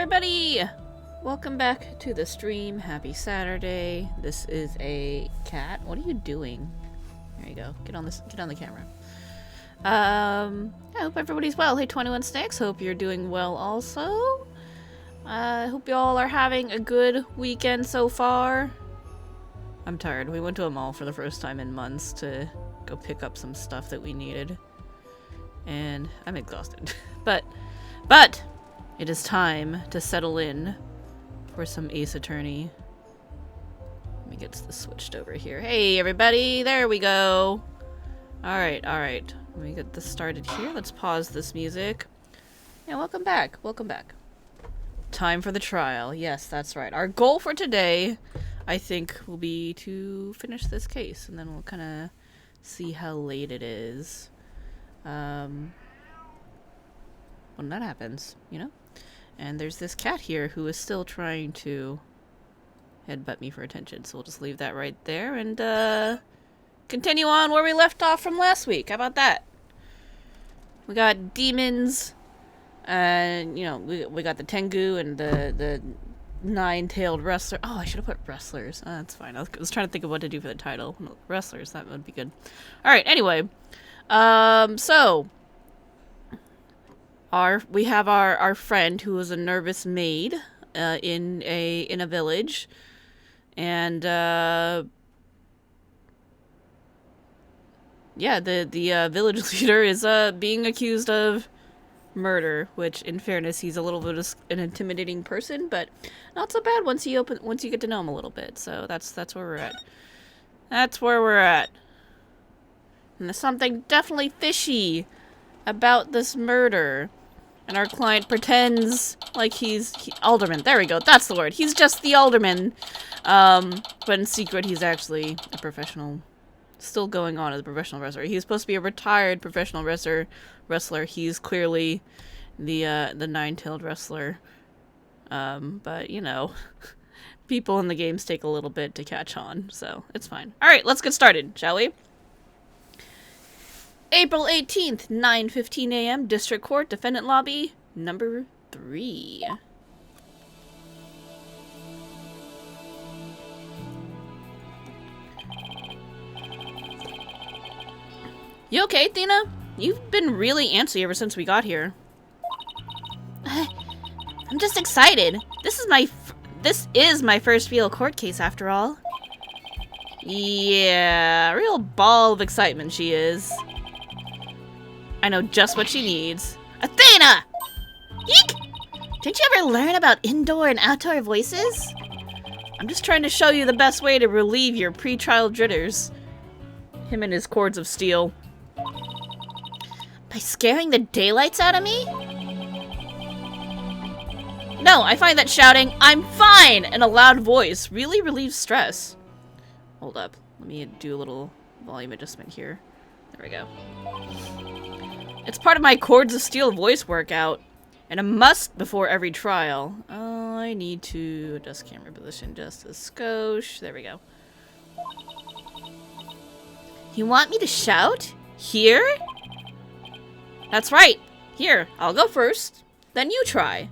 everybody! Welcome back to the stream. Happy Saturday. This is a cat. What are you doing? There you go. Get on the camera. I hope everybody's well. Hey 21 Snakes, hope you're doing well also. I hope you all are having a good weekend so far. I'm tired. We went to a mall for the first time in months to go pick up some stuff that we needed. And I'm exhausted. But it is time to settle in for some Ace Attorney. Let me get this switched over here. Hey everybody, there we go. Alright. Let me get this started here. Let's pause this music. Yeah, welcome back. Time for the trial. Yes, that's right. Our goal for today, I think, will be to finish this case, and then we'll kind of see how late it is. When that happens, you know? And there's this cat here who is still trying to headbutt me for attention, so we'll just leave that right there and continue on where we left off from last week. How about that? We got demons, and, you know, we got the Tengu and the nine-tailed wrestler. Oh, I should have put wrestlers. That's fine. I was trying to think of what to do for the title. Wrestlers, that would be good. Alright, anyway. So we have our friend who is a nervous maid in a village, and yeah, the village leader is being accused of murder, which in fairness he's a little bit of an intimidating person, but not so bad once you get to know him a little bit. So that's where we're at. That's where we're at. And there's something definitely fishy about this murder. And our client pretends like he's alderman. There we go. That's the word. He's just the alderman. But in secret, he's actually a professional. Still going on as a professional wrestler. He's supposed to be a retired professional wrestler. He's clearly the nine-tailed wrestler. But, you know, people in the games take a little bit to catch on. So, it's fine. Alright, let's get started, shall we? April 18th, 9:15 a.m., District Court, Defendant Lobby, number 3. You okay, Athena? You've been really antsy ever since we got here. I'm just excited. This is my first real court case, after all. Yeah, real ball of excitement she is. I know just what she needs. Athena! Yeek! Didn't you ever learn about indoor and outdoor voices? I'm just trying to show you the best way to relieve your pre-trial jitters. Him and his cords of steel. By scaring the daylights out of me? No, I find that shouting, "I'm fine!" in a loud voice really relieves stress. Hold up. Let me do a little volume adjustment here. There we go. It's part of my cords of steel voice workout, and a must before every trial. Oh, I need to adjust camera position just a skosh. There we go. You want me to shout? Here? That's right. Here, I'll go first. Then you try.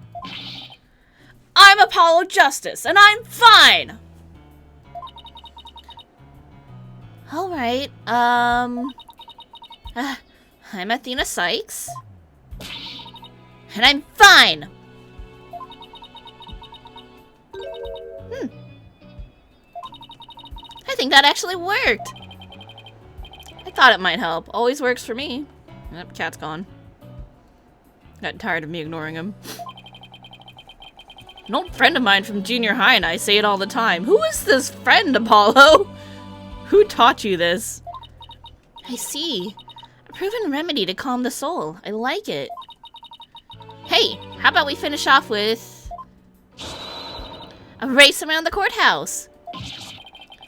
I'm Apollo Justice, and I'm fine! Alright, I'm Athena Sykes. And I'm fine! I think that actually worked. I thought it might help. Always works for me. Yep, cat's gone. Got tired of me ignoring him. An old friend of mine from junior high and I say it all the time. Who is this friend, Apollo? Who taught you this? I see. A proven remedy to calm the soul. I like it. Hey, how about we finish off with a race around the courthouse?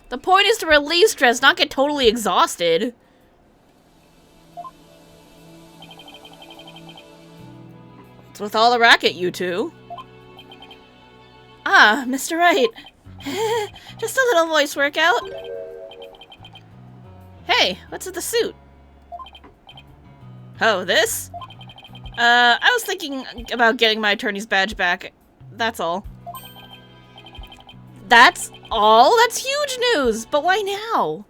The point is to relieve stress, not get totally exhausted. What's with all the racket, you two? Ah, Mr. Wright. Just a little voice workout. Hey, what's with the suit? Oh, this? I was thinking about getting my attorney's badge back. That's all. That's all? That's huge news! But why now?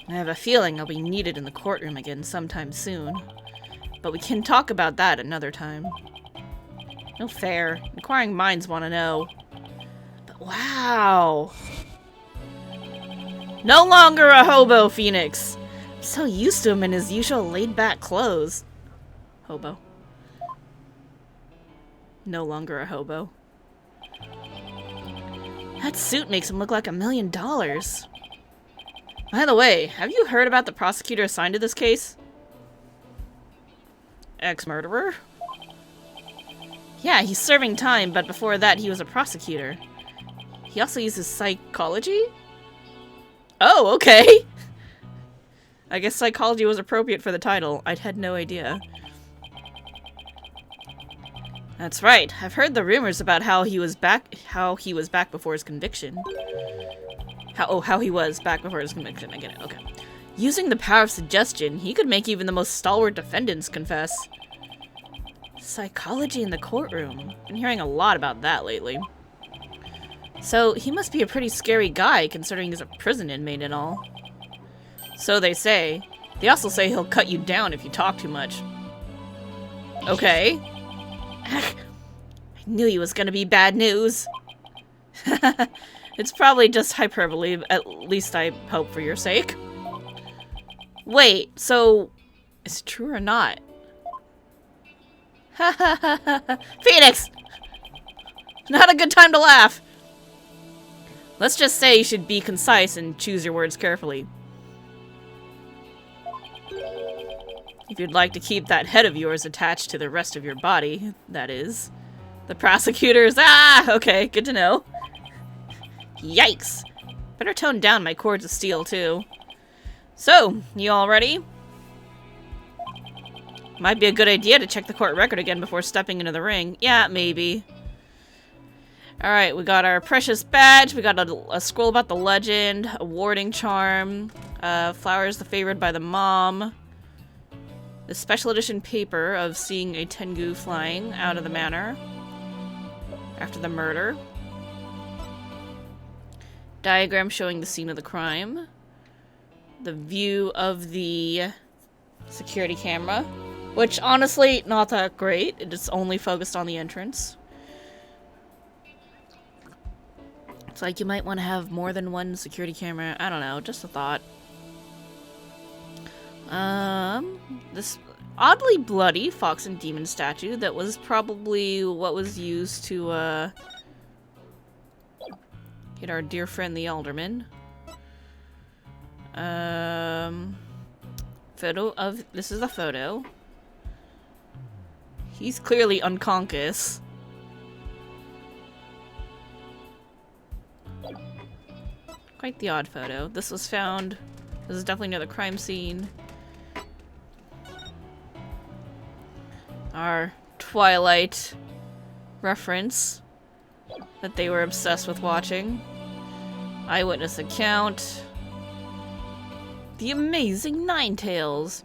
I have a feeling I'll be needed in the courtroom again sometime soon. But we can talk about that another time. No fair. Inquiring minds want to know. But wow! No longer a hobo, Phoenix! I'm so used to him in his usual laid-back clothes. Hobo. No longer a hobo. That suit makes him look like $1 million. By the way, have you heard about the prosecutor assigned to this case? Ex-murderer? Yeah, he's serving time, but before that he was a prosecutor. He also uses psychology? Oh, okay! I guess psychology was appropriate for the title. I had no idea. That's right. I've heard the rumors about how he was back before his conviction. How he was back before his conviction. I get it. Okay. Using the power of suggestion, he could make even the most stalwart defendants confess. Psychology in the courtroom. Been hearing a lot about that lately. So, he must be a pretty scary guy, considering he's a prison inmate and all. So they say. They also say he'll cut you down if you talk too much. Okay. I knew he was gonna be bad news. It's probably just hyperbole, at least I hope for your sake. Wait, so... is it true or not? Phoenix! Not a good time to laugh! Let's just say you should be concise and choose your words carefully. If you'd like to keep that head of yours attached to the rest of your body, that is. The prosecutors... Ah! Okay, good to know. Yikes! Better tone down my cords of steel, too. So, you all ready? Might be a good idea to check the court record again before stepping into the ring. Yeah, maybe. Alright, we got our precious badge, we got a scroll about the legend, a warding charm, flowers the favored by the mom, the special edition paper of seeing a Tengu flying out of the manor after the murder, diagram showing the scene of the crime, the view of the security camera, which honestly, not that great, it is only focused on the entrance. It's like you might want to have more than one security camera. I don't know, just a thought. This oddly bloody fox and demon statue that was probably what was used to, hit our dear friend the alderman. Photo of... this is a photo. He's clearly unconscious. Quite the odd photo. This was found... this is definitely near the crime scene. Our Twilight reference that they were obsessed with watching. Eyewitness account. The Amazing Ninetales.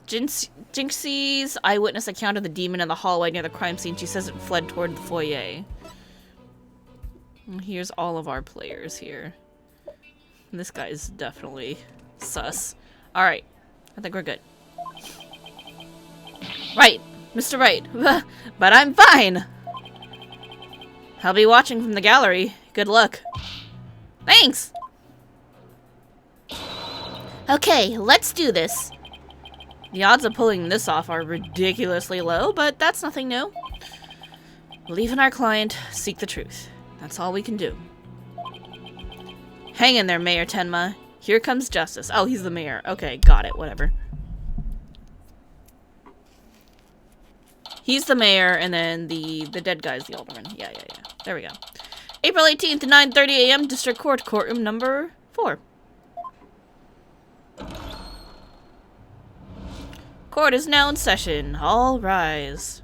Jinxie's eyewitness account of the demon in the hallway near the crime scene. She says it fled toward the foyer. And here's all of our players here. This guy's definitely sus. Alright. I think we're good. Right. Mr. Wright. But I'm fine. I'll be watching from the gallery. Good luck. Thanks! Okay, let's do this. The odds of pulling this off are ridiculously low, but that's nothing new. Believe in our client, seek the truth. That's all we can do. Hang in there, Mayor Tenma. Here comes justice. Oh, he's the mayor. Okay, got it. Whatever. He's the mayor, and then the dead guy's the alderman. Yeah. There we go. April 18th, 9:30 a.m., District Court, courtroom number 4. Court is now in session. All rise.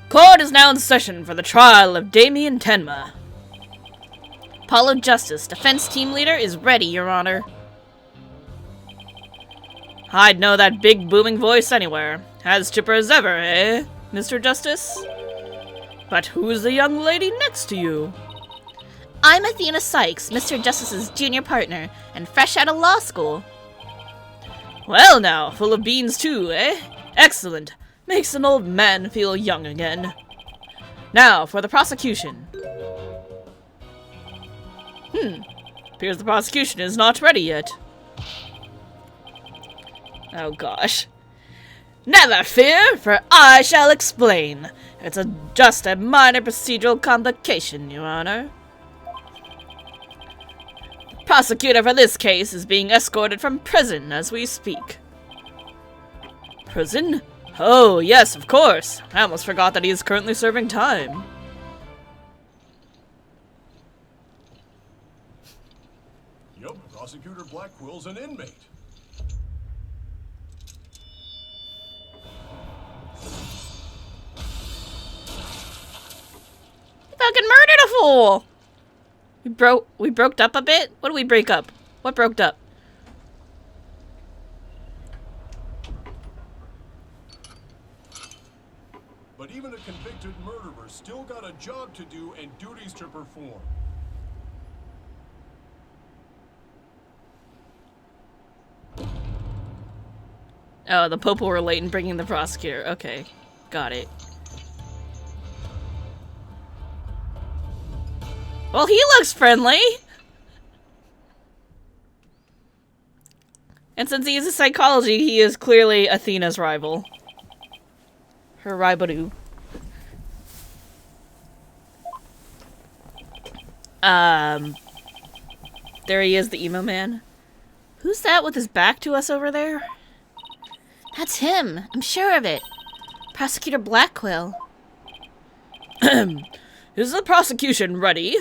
Court is now in session for the trial of Damien Tenma. Apollo Justice, defense team leader, is ready, Your Honor. I'd know that big booming voice anywhere. As chipper as ever, eh, Mr. Justice? But who's the young lady next to you? I'm Athena Sykes, Mr. Justice's junior partner, and fresh out of law school. Well now, full of beans too, eh? Excellent. Makes an old man feel young again. Now, for the prosecution. Appears the prosecution is not ready yet. Oh gosh. Never fear, for I shall explain. It's just a minor procedural complication, Your Honor. The prosecutor for this case is being escorted from prison as we speak. Prison? Oh, yes, of course. I almost forgot that he is currently serving time. Yup, Prosecutor Blackwell's an inmate. Fucking murdered a fool! We broke up a bit? What did we break up? What broke up? But even a convicted murderer still got a job to do and duties to perform. Oh, the Pope were late in bringing the prosecutor. Okay, got it. Well, he looks friendly! And since he uses psychology, he is clearly Athena's rival. Her rival. There he is, the emo man. Who's that with his back to us over there? That's him. I'm sure of it. Prosecutor Blackwell. Is the prosecution ready?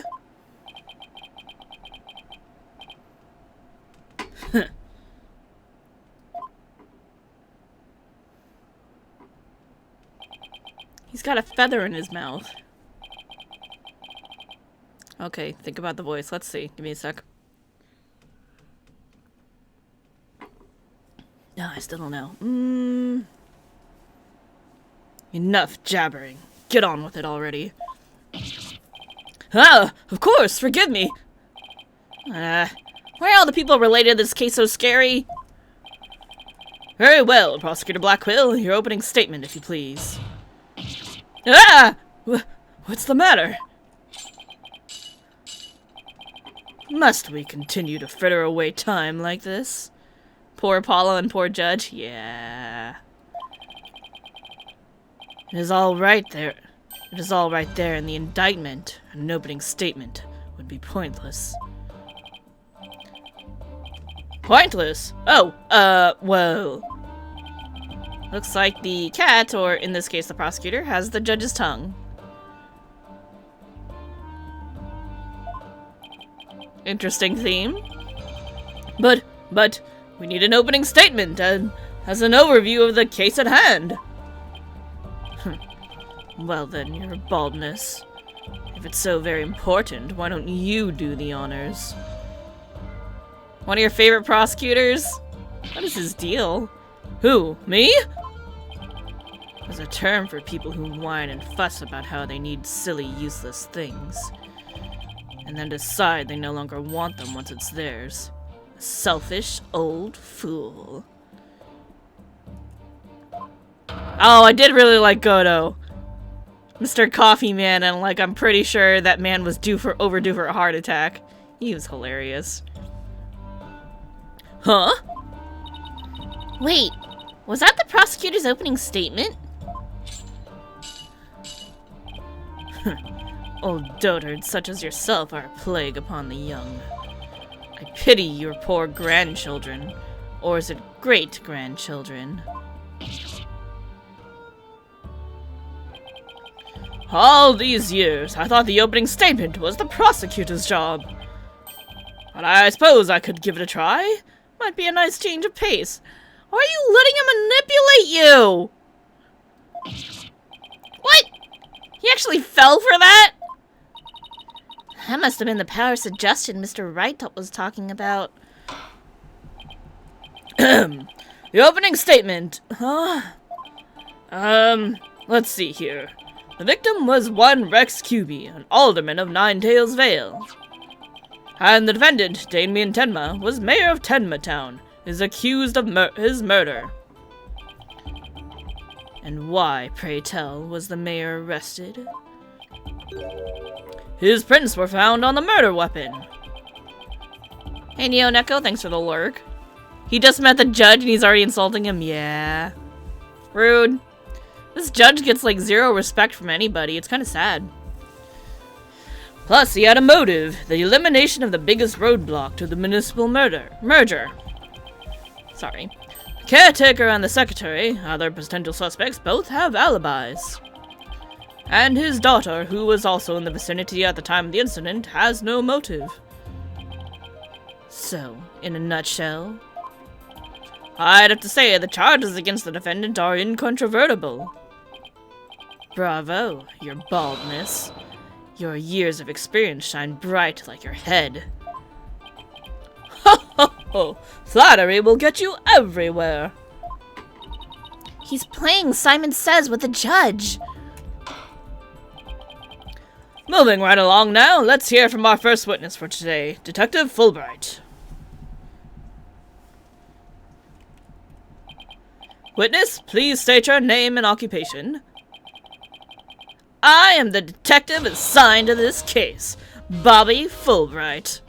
He's got a feather in his mouth. Okay, think about the voice. Let's see. Give me a sec. No, I still don't know. Enough jabbering. Get on with it already. Ah, of course, forgive me. Why are all the people related to this case so scary? Very well, Prosecutor Blackwell. Your opening statement, if you please. Ah! What's the matter? Must we continue to fritter away time like this? Poor Apollo and poor Judge? Yeah. It is all right there. It is all right there in the indictment. An opening statement would be pointless. Pointless? Oh, well. Looks like the cat, or in this case the prosecutor, has the judge's tongue. Interesting theme. But, we need an opening statement, and as an overview of the case at hand. Well then, your baldness. If it's so very important, why don't you do the honors? One of your favorite prosecutors? What is his deal? Who? Me? There's a term for people who whine and fuss about how they need silly, useless things. And then decide they no longer want them once it's theirs. A selfish old fool. Oh, I did really like Godo. Mr. Coffee Man, and like I'm pretty sure that man was overdue for a heart attack. He was hilarious. Huh? Wait, was that the prosecutor's opening statement? Old dotards such as yourself are a plague upon the young. I pity your poor grandchildren. Or is it great-grandchildren? All these years, I thought the opening statement was the prosecutor's job. But I suppose I could give it a try. Might be a nice change of pace. Why are you letting him manipulate you? What? He actually fell for that? That must have been the power suggestion Mr. Wright was talking about. The opening statement. Let's see here. The victim was one Rex Cuby, an alderman of Ninetails Vale. And the defendant, Damien Tenma, was mayor of Tenma Town, is accused of his murder. And why, pray tell, was the mayor arrested? His prints were found on the murder weapon. Hey Neo Neko, thanks for the lurk. He just met the judge and he's already insulting him? Yeah. Rude. This judge gets like zero respect from anybody. It's kind of sad. Plus, he had a motive. The elimination of the biggest roadblock to the municipal merger. Sorry. The caretaker and the secretary, other potential suspects, both have alibis. And his daughter, who was also in the vicinity at the time of the incident, has no motive. So, in a nutshell, I'd have to say the charges against the defendant are incontrovertible. Bravo, your baldness. Your years of experience shine bright like your head. Ho ho ho! Flattery will get you everywhere! He's playing Simon Says with the judge. Moving right along now, let's hear from our first witness for today, Detective Fulbright. Witness, please state your name and occupation. I am the detective assigned to this case, Bobby Fulbright.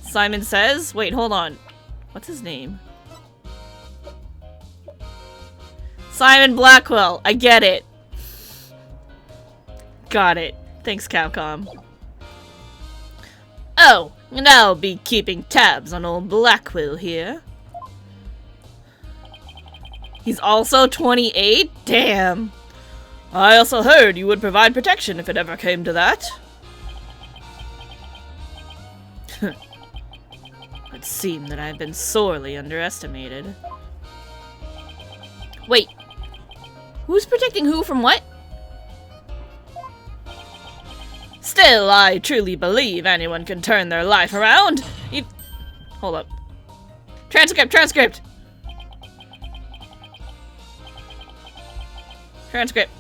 Simon Says? Wait, hold on. What's his name? Simon Blackwell. I get it. Got it. Thanks, Capcom. Oh, and I'll be keeping tabs on old Blackwell here. He's also 28? Damn. I also heard you would provide protection if it ever came to that. It seemed that I've been sorely underestimated. Wait. Who's protecting who from what? Still, I truly believe anyone can turn their life around. Hold up. Transcript! Transcript! Transcript.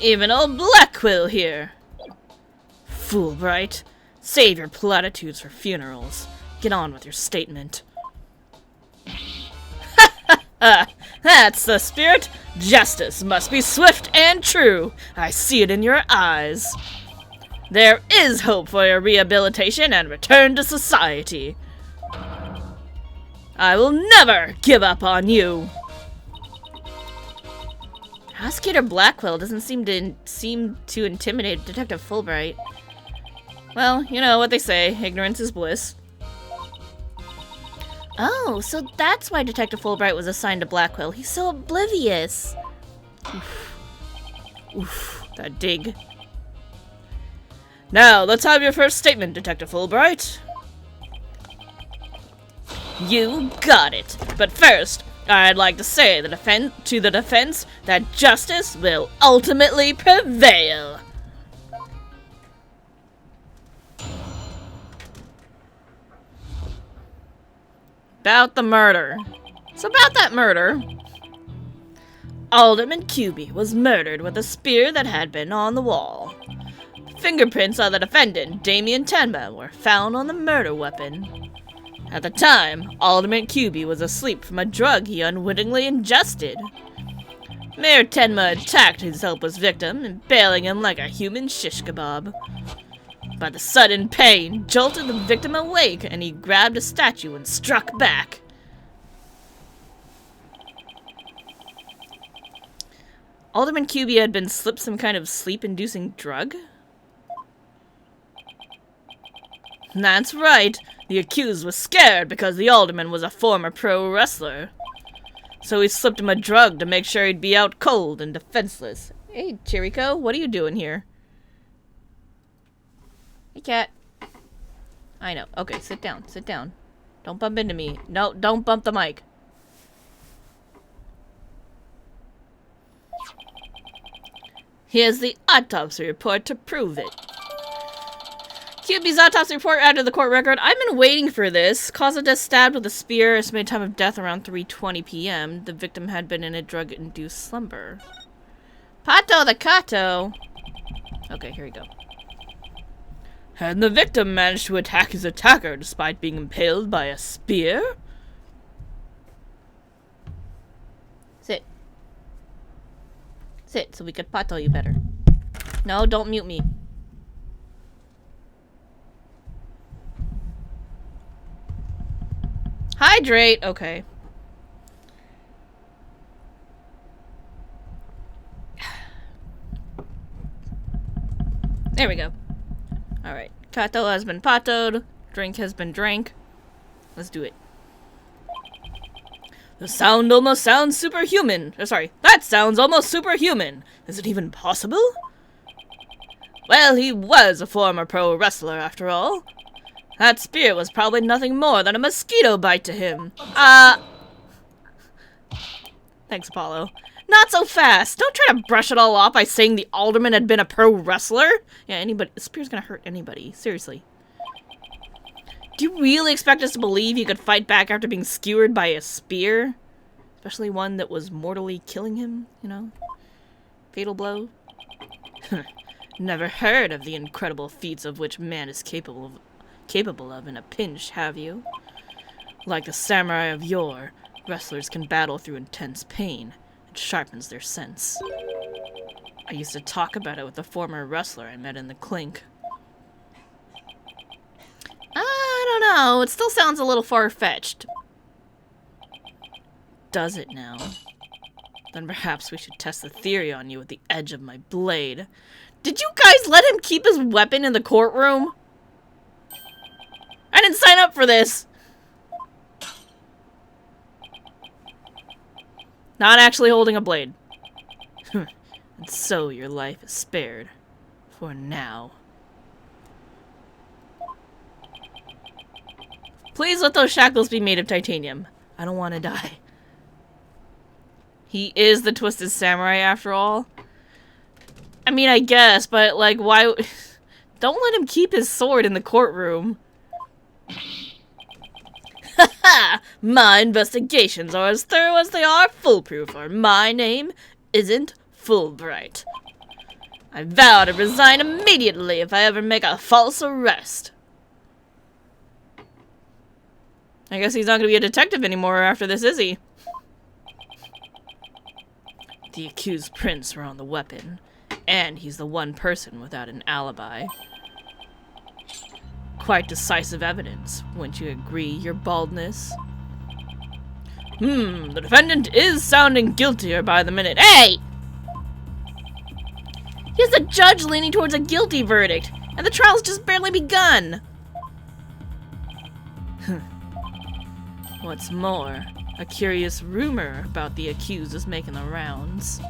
Even old Blackwell here. Fulbright, save your platitudes for funerals. Get on with your statement. That's the spirit. Justice must be swift and true. I see it in your eyes. There is hope for your rehabilitation and return to society. I will never give up on you. Prosecutor Blackwell doesn't seem to intimidate Detective Fulbright. Well, you know what they say, ignorance is bliss. Oh, so that's why Detective Fulbright was assigned to Blackwell. He's so oblivious. Oof. Oof, that dig. Now, let's have your first statement, Detective Fulbright. You got it. But first, I'd like to say to the defense that justice will ultimately prevail. About the murder. So about that murder, Alderman Cuby was murdered with a spear that had been on the wall. Fingerprints of the defendant, Damien Tenma, were found on the murder weapon. At the time, Alderman Cuby was asleep from a drug he unwittingly ingested. Mayor Tenma attacked his helpless victim, impaling him like a human shish kebab. But the sudden pain jolted the victim awake, and he grabbed a statue and struck back. Alderman Cuby had been slipped some kind of sleep-inducing drug? That's right. The accused was scared because the alderman was a former pro wrestler. So he slipped him a drug to make sure he'd be out cold and defenseless. Hey, Chirico, what are you doing here? Hey, cat. I know. Okay, sit down. Sit down. Don't bump into me. No, don't bump the mic. Here's the autopsy report to prove it. QB's autopsy report added to the court record. I've been waiting for this. Cause of death stabbed with a spear. Estimated time of death around 3:20 p.m. The victim had been in a drug-induced slumber. Pato the Cato. Okay, here we go. Had the victim managed to attack his attacker despite being impaled by a spear? Sit. Sit so we could pato you better. No, don't mute me. Hydrate! Okay. There we go. Alright. Kato has been patoed. Drink has been drank. Let's do it. The sound almost sounds superhuman. Oh, sorry. That sounds almost superhuman. Is it even possible? Well, he was a former pro wrestler after all. That spear was probably nothing more than a mosquito bite to him. Thanks, Apollo. Not so fast. Don't try to brush it all off by saying the alderman had been a pro wrestler. Yeah, anybody. The spear's gonna hurt anybody. Seriously. Do you really expect us to believe you could fight back after being skewered by a spear? Especially one that was mortally killing him, you know? Fatal blow? Never heard of the incredible feats of which man is capable of in a pinch, have you? Like the samurai of yore, wrestlers can battle through intense pain. It sharpens their sense. I used to talk about it with a former wrestler I met in the clink. I don't know. It still sounds a little far-fetched. Does it now? Then perhaps we should test the theory on you with the edge of my blade. Did you guys let him keep his weapon in the courtroom? I didn't sign up for this! Not actually holding a blade. And so your life is spared. For now. Please let those shackles be made of titanium. I don't want to die. He is the Twisted Samurai after all. I mean, I guess, but like, why? Don't let him keep his sword in the courtroom. Haha! My investigations are as thorough as they are foolproof, or my name isn't Fulbright. I vow to resign immediately if I ever make a false arrest. I guess he's not gonna be a detective anymore after this, is he? The accused prints were on the weapon, and he's the one person without an alibi. Quite decisive evidence, wouldn't you agree, your baldness? The defendant is sounding guiltier by the minute. Hey! Here's the judge leaning towards a guilty verdict, and the trial's just barely begun! What's more, a curious rumor about the accused is making the rounds.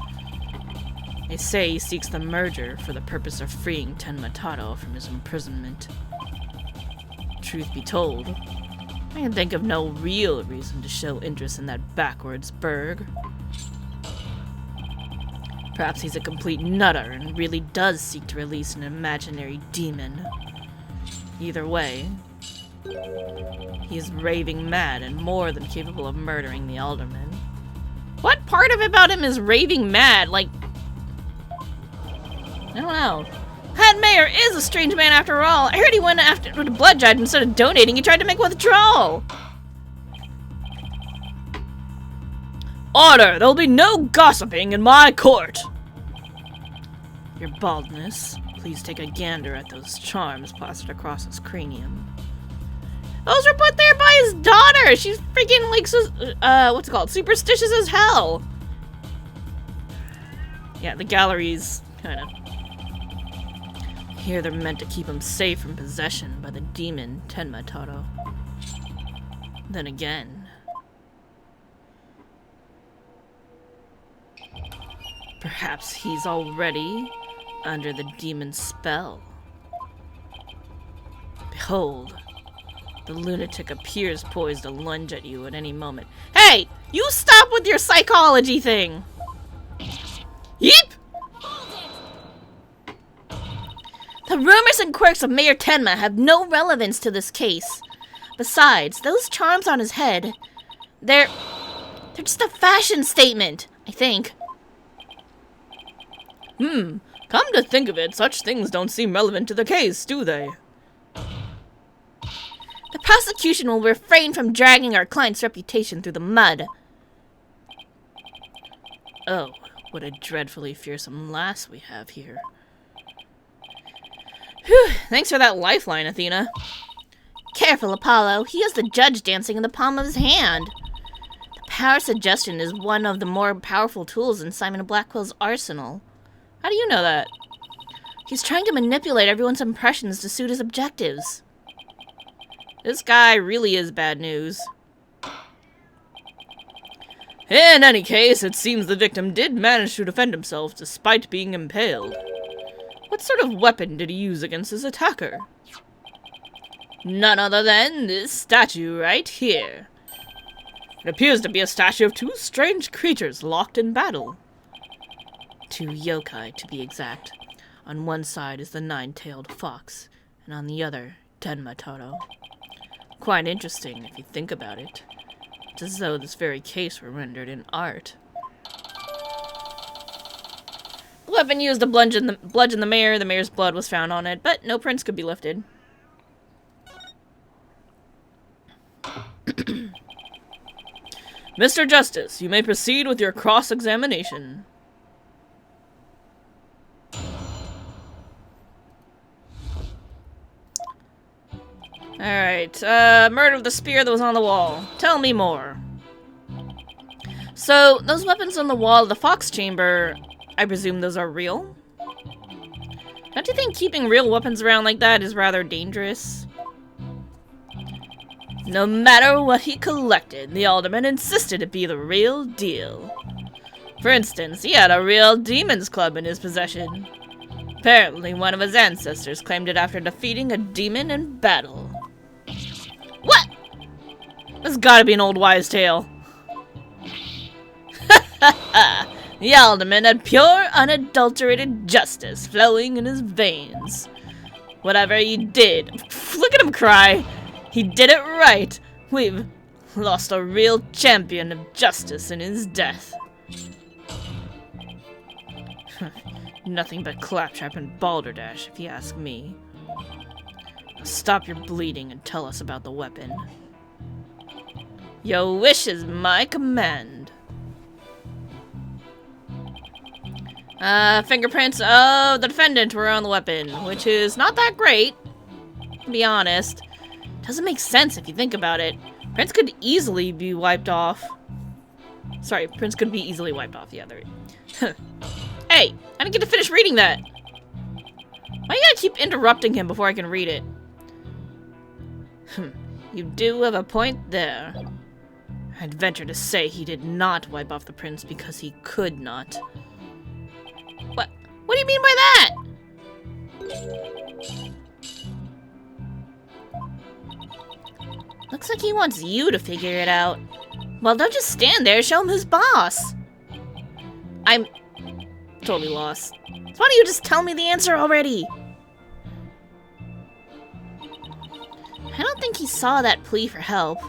They say he seeks the merger for the purpose of freeing Tenmatato from his imprisonment. Truth be told, I can think of no real reason to show interest in that backwards burg. Perhaps he's a complete nutter and really does seek to release an imaginary demon. Either way, he is raving mad and more than capable of murdering the alderman. What part of it about him is raving mad? Like, I don't know. Head Mayor is a strange man after all. I heard he went after with a blood judge instead of donating. He tried to make withdrawal. Order! There'll be no gossiping in my court. Your baldness, please take a gander at those charms plastered across his cranium. Those were put there by his daughter. She's freaking like, what's it called? Superstitious as hell. Yeah, the gallery's kind of. Here they're meant to keep him safe from possession by the demon Tenmatato. Then again, perhaps he's already under the demon's spell. Behold, the lunatic appears poised to lunge at you at any moment. Hey! You stop with your psychology thing! Yeep! The rumors and quirks of Mayor Tenma have no relevance to this case. Besides, those charms on his head, they're just a fashion statement, I think. Come to think of it, such things don't seem relevant to the case, do they? The prosecution will refrain from dragging our client's reputation through the mud. Oh, what a dreadfully fearsome lass we have here. Whew, thanks for that lifeline, Athena. Careful, Apollo. He has the judge dancing in the palm of his hand. The power suggestion is one of the more powerful tools in Simon Blackwell's arsenal. How do you know that? He's trying to manipulate everyone's impressions to suit his objectives. This guy really is bad news. In any case, it seems the victim did manage to defend himself despite being impaled. What sort of weapon did he use against his attacker? None other than this statue right here. It appears to be a statue of two strange creatures locked in battle. Two yokai, to be exact. On one side is the nine-tailed fox, and on the other, Tenma Taro. Quite interesting, if you think about it. It's as though this very case were rendered in art. The weapon used to bludgeon the mayor. The mayor's blood was found on it, but no prints could be lifted. Mr. Justice, you may proceed with your cross-examination. Alright, murder with the spear that was on the wall. Tell me more. So, those weapons on the wall of the Fox Chamber, I presume those are real? Don't you think keeping real weapons around like that is rather dangerous? No matter what he collected, the alderman insisted it be the real deal. For instance, he had a real demon's club in his possession. Apparently, one of his ancestors claimed it after defeating a demon in battle. What? This gotta be an old wives' tale. The alderman had pure, unadulterated justice flowing in his veins. Whatever he did, look at him cry. He did it right. We've lost a real champion of justice in his death. Nothing but claptrap and balderdash, if you ask me. Stop your bleeding and tell us about the weapon. Your wish is my command. Fingerprints of the defendant were on the weapon, which is not that great, to be honest. Doesn't make sense if you think about it. Prints could easily be wiped off. Sorry, prints could be easily wiped off, yeah, there. Hey, I didn't get to finish reading that. Why you gotta keep interrupting him before I can read it? You do have a point there. I'd venture to say he did not wipe off the prints because he could not. What do you mean by that? Looks like he wants you to figure it out. Well, don't just stand there, show him who's boss. I'm totally lost. So why don't you just tell me the answer already? I don't think he saw that plea for help.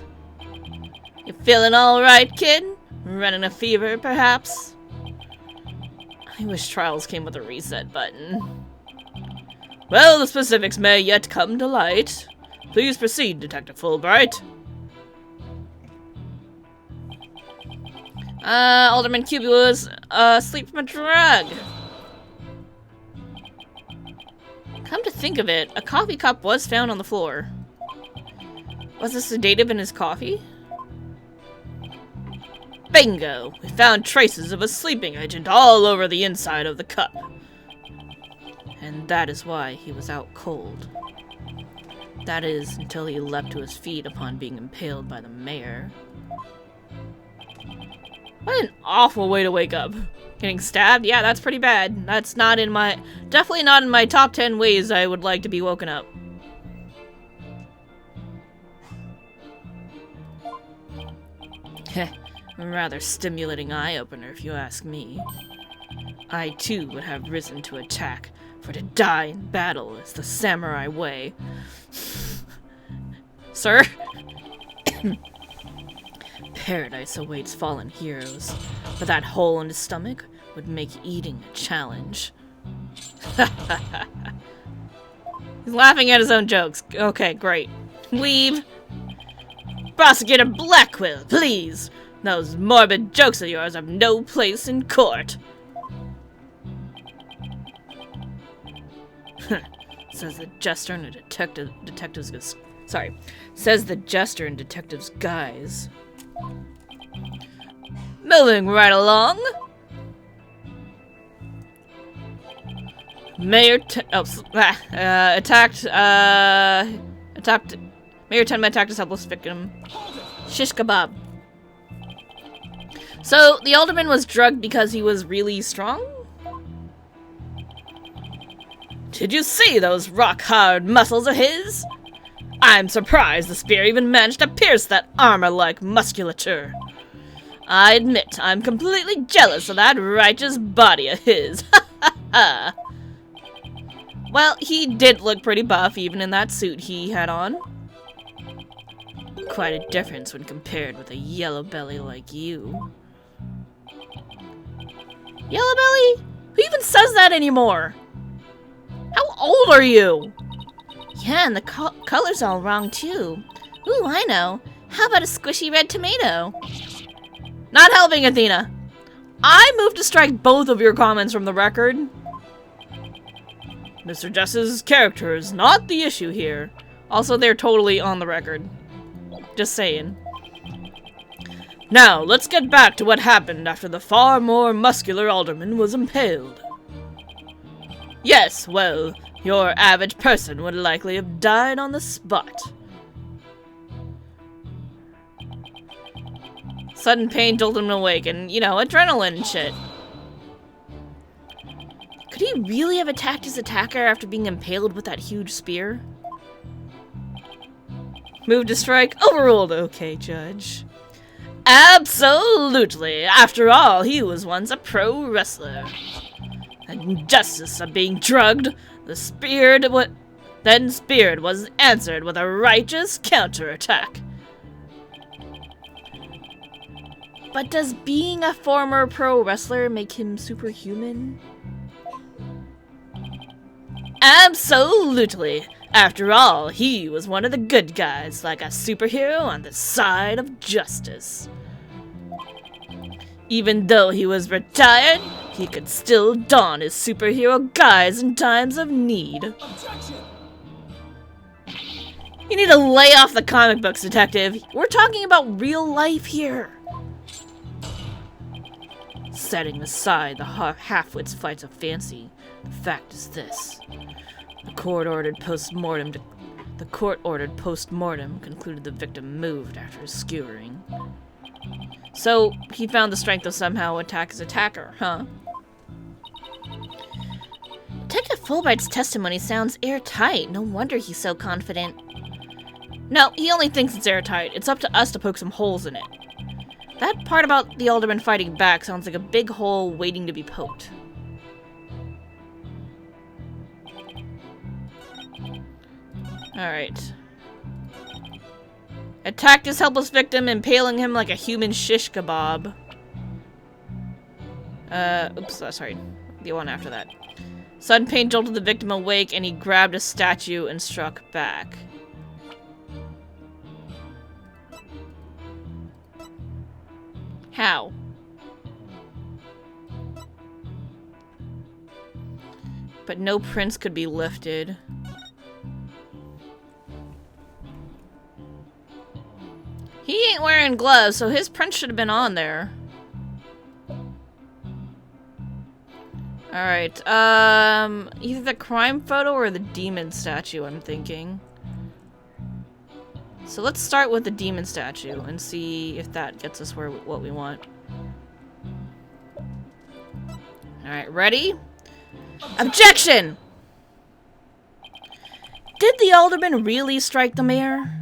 You feeling alright, kid? Running a fever, perhaps? I wish trials came with a reset button. Well, the specifics may yet come to light. Please proceed, Detective Fulbright. Alderman Cubey was asleep from a drug. Come to think of it, a coffee cup was found on the floor. Was the sedative in his coffee? Bingo! We found traces of a sleeping agent all over the inside of the cup. And that is why he was out cold. That is, until he leapt to his feet upon being impaled by the mayor. What an awful way to wake up. Getting stabbed? Yeah, that's pretty bad. That's not in my... Definitely not in my top 10 ways I would like to be woken up. Heh. A rather stimulating eye-opener, if you ask me. I, too, would have risen to attack, for For to die in battle is the samurai way. Sir? Paradise awaits fallen heroes, but that hole in his stomach would make eating a challenge. He's laughing at his own jokes. Okay, great. Leave. Prosecutor Blackquill, please. Those morbid jokes of yours have no place in court. Says the jester in a detective's sorry. Says the jester in detective's guise. Moving right along. Mayor attacked Mayor Tenma attacked his helpless victim. Shish kebab. So the alderman was drugged because he was really strong? Did you see those rock-hard muscles of his? I'm surprised the spear even managed to pierce that armor-like musculature. I admit I'm completely jealous of that righteous body of his. Ha ha ha! Well, he did look pretty buff even in that suit he had on. Quite a difference when compared with a yellow belly like you. Yellow belly? Who even says that anymore? How old are you? Yeah, and the color's all wrong too. Ooh, I know. How about a squishy red tomato? Not helping, Athena. I move to strike both of your comments from the record. Mr. Jess's character is not the issue here. Also, they're totally on the record. Just saying. Now, let's get back to what happened after the far more muscular alderman was impaled. Yes, well, your average person would likely have died on the spot. Sudden pain jolted him awake, and, you know, adrenaline and shit. Could he really have attacked his attacker after being impaled with that huge spear? Move to strike overruled. Okay, Judge. Absolutely. After all, he was once a pro wrestler. Injustice of being drugged, the speared was answered with a righteous counterattack. But does being a former pro wrestler make him superhuman? Absolutely. After all, he was one of the good guys, like a superhero on the side of justice. Even though he was retired, he could still don his superhero guise in times of need. Objection! You need to lay off the comic books, detective. We're talking about real life here. Setting aside the half-wits fights of fancy, the fact is this. The court-ordered post-mortem concluded the victim moved after skewering. So, he found the strength to somehow attack his attacker, huh? Detective Fulbright's testimony sounds airtight. No wonder he's so confident. No, he only thinks it's airtight. It's up to us to poke some holes in it. That part about the alderman fighting back sounds like a big hole waiting to be poked. Alright. Attacked his helpless victim, impaling him like a human shish kebab. Oops, sorry. The one after that. Sudden pain jolted the victim awake, and he grabbed a statue and struck back. How? But no prints could be lifted. He ain't wearing gloves, so his print should have been on there. Alright, either the crime photo or the demon statue, I'm thinking. So let's start with the demon statue and see if that gets us what we want. Alright, ready? Objection! Did the alderman really strike the mayor?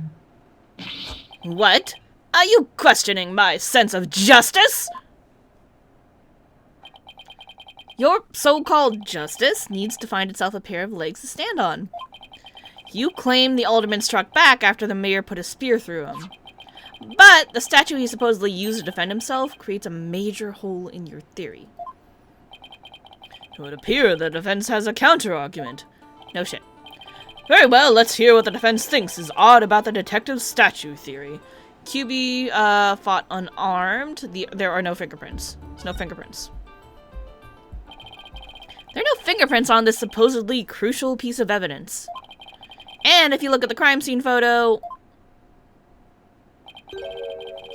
What? Are you questioning my sense of justice? Your so-called justice needs to find itself a pair of legs to stand on. You claim the alderman struck back after the mayor put a spear through him. But the statue he supposedly used to defend himself creates a major hole in your theory. It would appear the defense has a counter-argument. No shit. Very well, let's hear what the defense thinks is odd about the detective's statue theory. QB fought unarmed. There are no fingerprints. There's no fingerprints. There are no fingerprints on this supposedly crucial piece of evidence. And if you look at the crime scene photo,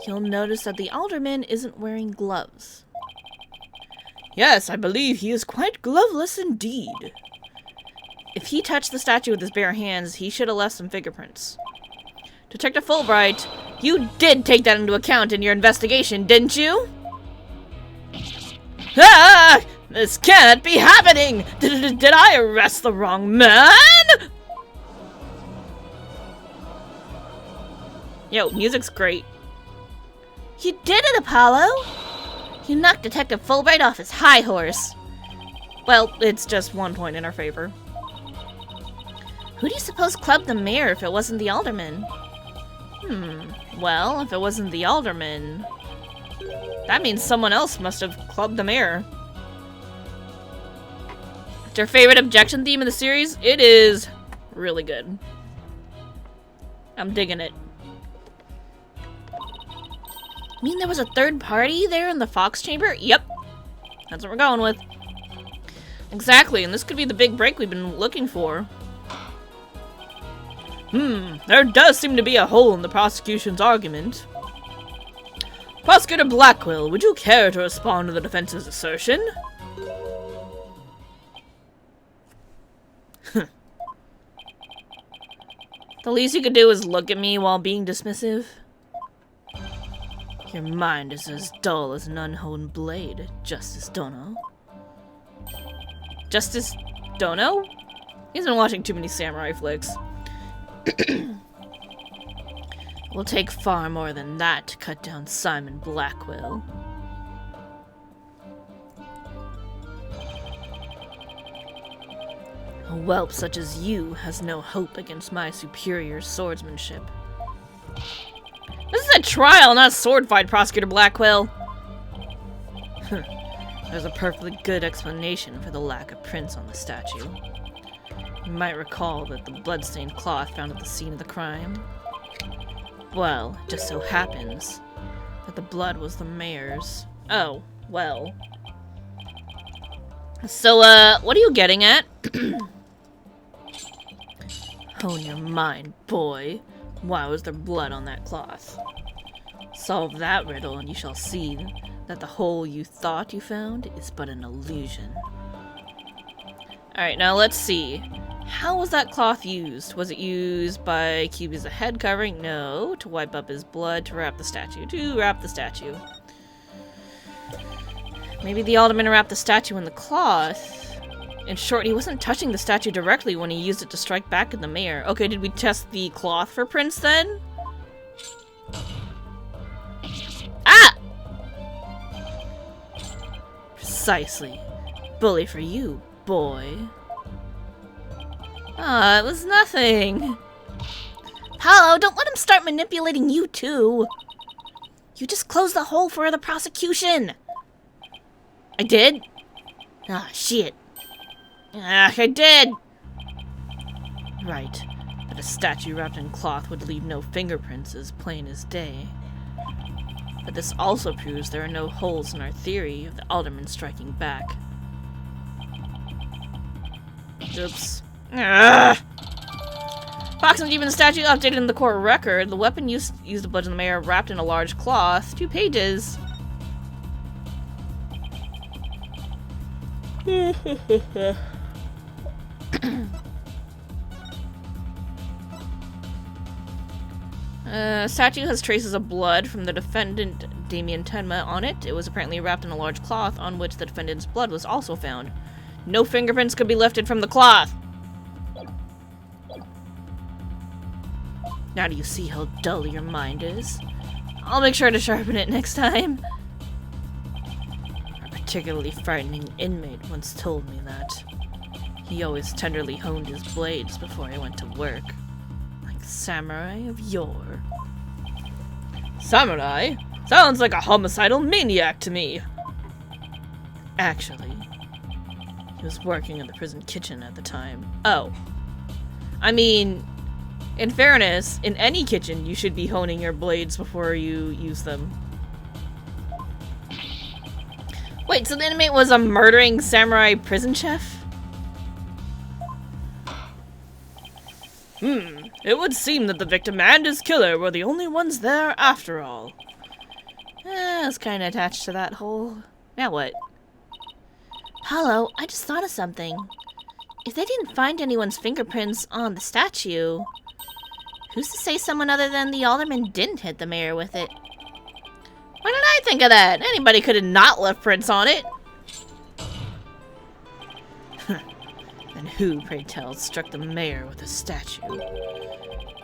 you'll notice that the alderman isn't wearing gloves. Yes, I believe he is quite gloveless indeed. If he touched the statue with his bare hands, he should have left some fingerprints. Detective Fulbright, you did take that into account in your investigation, didn't you? Ah! This can't be happening! Did I arrest the wrong man? Yo, music's great. You did it, Apollo! You knocked Detective Fulbright off his high horse. Well, it's just 1 point in our favor. Who do you suppose clubbed the mayor if it wasn't the alderman? Well, if it wasn't the alderman, that means someone else must have clubbed the mayor. It's your favorite objection theme in the series? It is really good. I'm digging it. You mean there was a third party there in the Fox chamber? Yep. That's what we're going with. Exactly, and this could be the big break we've been looking for. There does seem to be a hole in the prosecution's argument. Prosecutor Blackwell, would you care to respond to the defense's assertion? The least you could do is look at me while being dismissive. Your mind is as dull as an unhoned blade, Justice Dono. Justice Dono? He's been watching too many samurai flicks. It will take far more than that to cut down Simon Blackwell. A whelp such as you has no hope against my superior swordsmanship. This is a trial, not a sword fight, Prosecutor Blackwell. There's a perfectly good explanation for the lack of prints on the statue. You might recall that the bloodstained cloth found at the scene of the crime. Well, it just so happens that the blood was the mayor's. Oh, well. So, what are you getting at? Hone your mind, boy. Why was there blood on that cloth? Solve that riddle and you shall see that the hole you thought you found is but an illusion. Alright, now let's see. How was that cloth used? Was it used by QB as a head covering? No. To wipe up his blood? To wrap the statue? To wrap the statue. Maybe the alderman wrapped the statue in the cloth. In short, he wasn't touching the statue directly when he used it to strike back at the mayor. Okay, did we test the cloth for prints then? Ah! Precisely. Bully for you, boy. Ah, it was nothing. Paolo, don't let him start manipulating you too. You just closed the hole for the prosecution. I did? Ah, shit. Ah, I did. Right. But a statue wrapped in cloth would leave no fingerprints as plain as day. But this also proves there are no holes in our theory of the alderman striking back. Oops. Ugh. Fox and Demon statue updated in the court record. The weapon used to bludgeon the mayor wrapped in a large cloth. 2 pages. Statue has traces of blood from the defendant Damien Tenma on it. It was apparently wrapped in a large cloth on which the defendant's blood was also found. No fingerprints could be lifted from the cloth. Now do you see how dull your mind is? I'll make sure to sharpen it next time. Our particularly frightening inmate once told me that. He always tenderly honed his blades before he went to work, like samurai of yore. Samurai? Sounds like a homicidal maniac to me. Actually, he was working in the prison kitchen at the time. Oh. I mean, in fairness, in any kitchen you should be honing your blades before you use them. Wait, so the inmate was a murdering samurai prison chef? It would seem that the victim and his killer were the only ones there after all. I was kinda attached to that hole. Now what? Hello, I just thought of something. If they didn't find anyone's fingerprints on the statue, who's to say someone other than the alderman didn't hit the mayor with it? Why did I think of that? Anybody could have not left prints on it. Then who, pray tell, struck the mayor with a statue?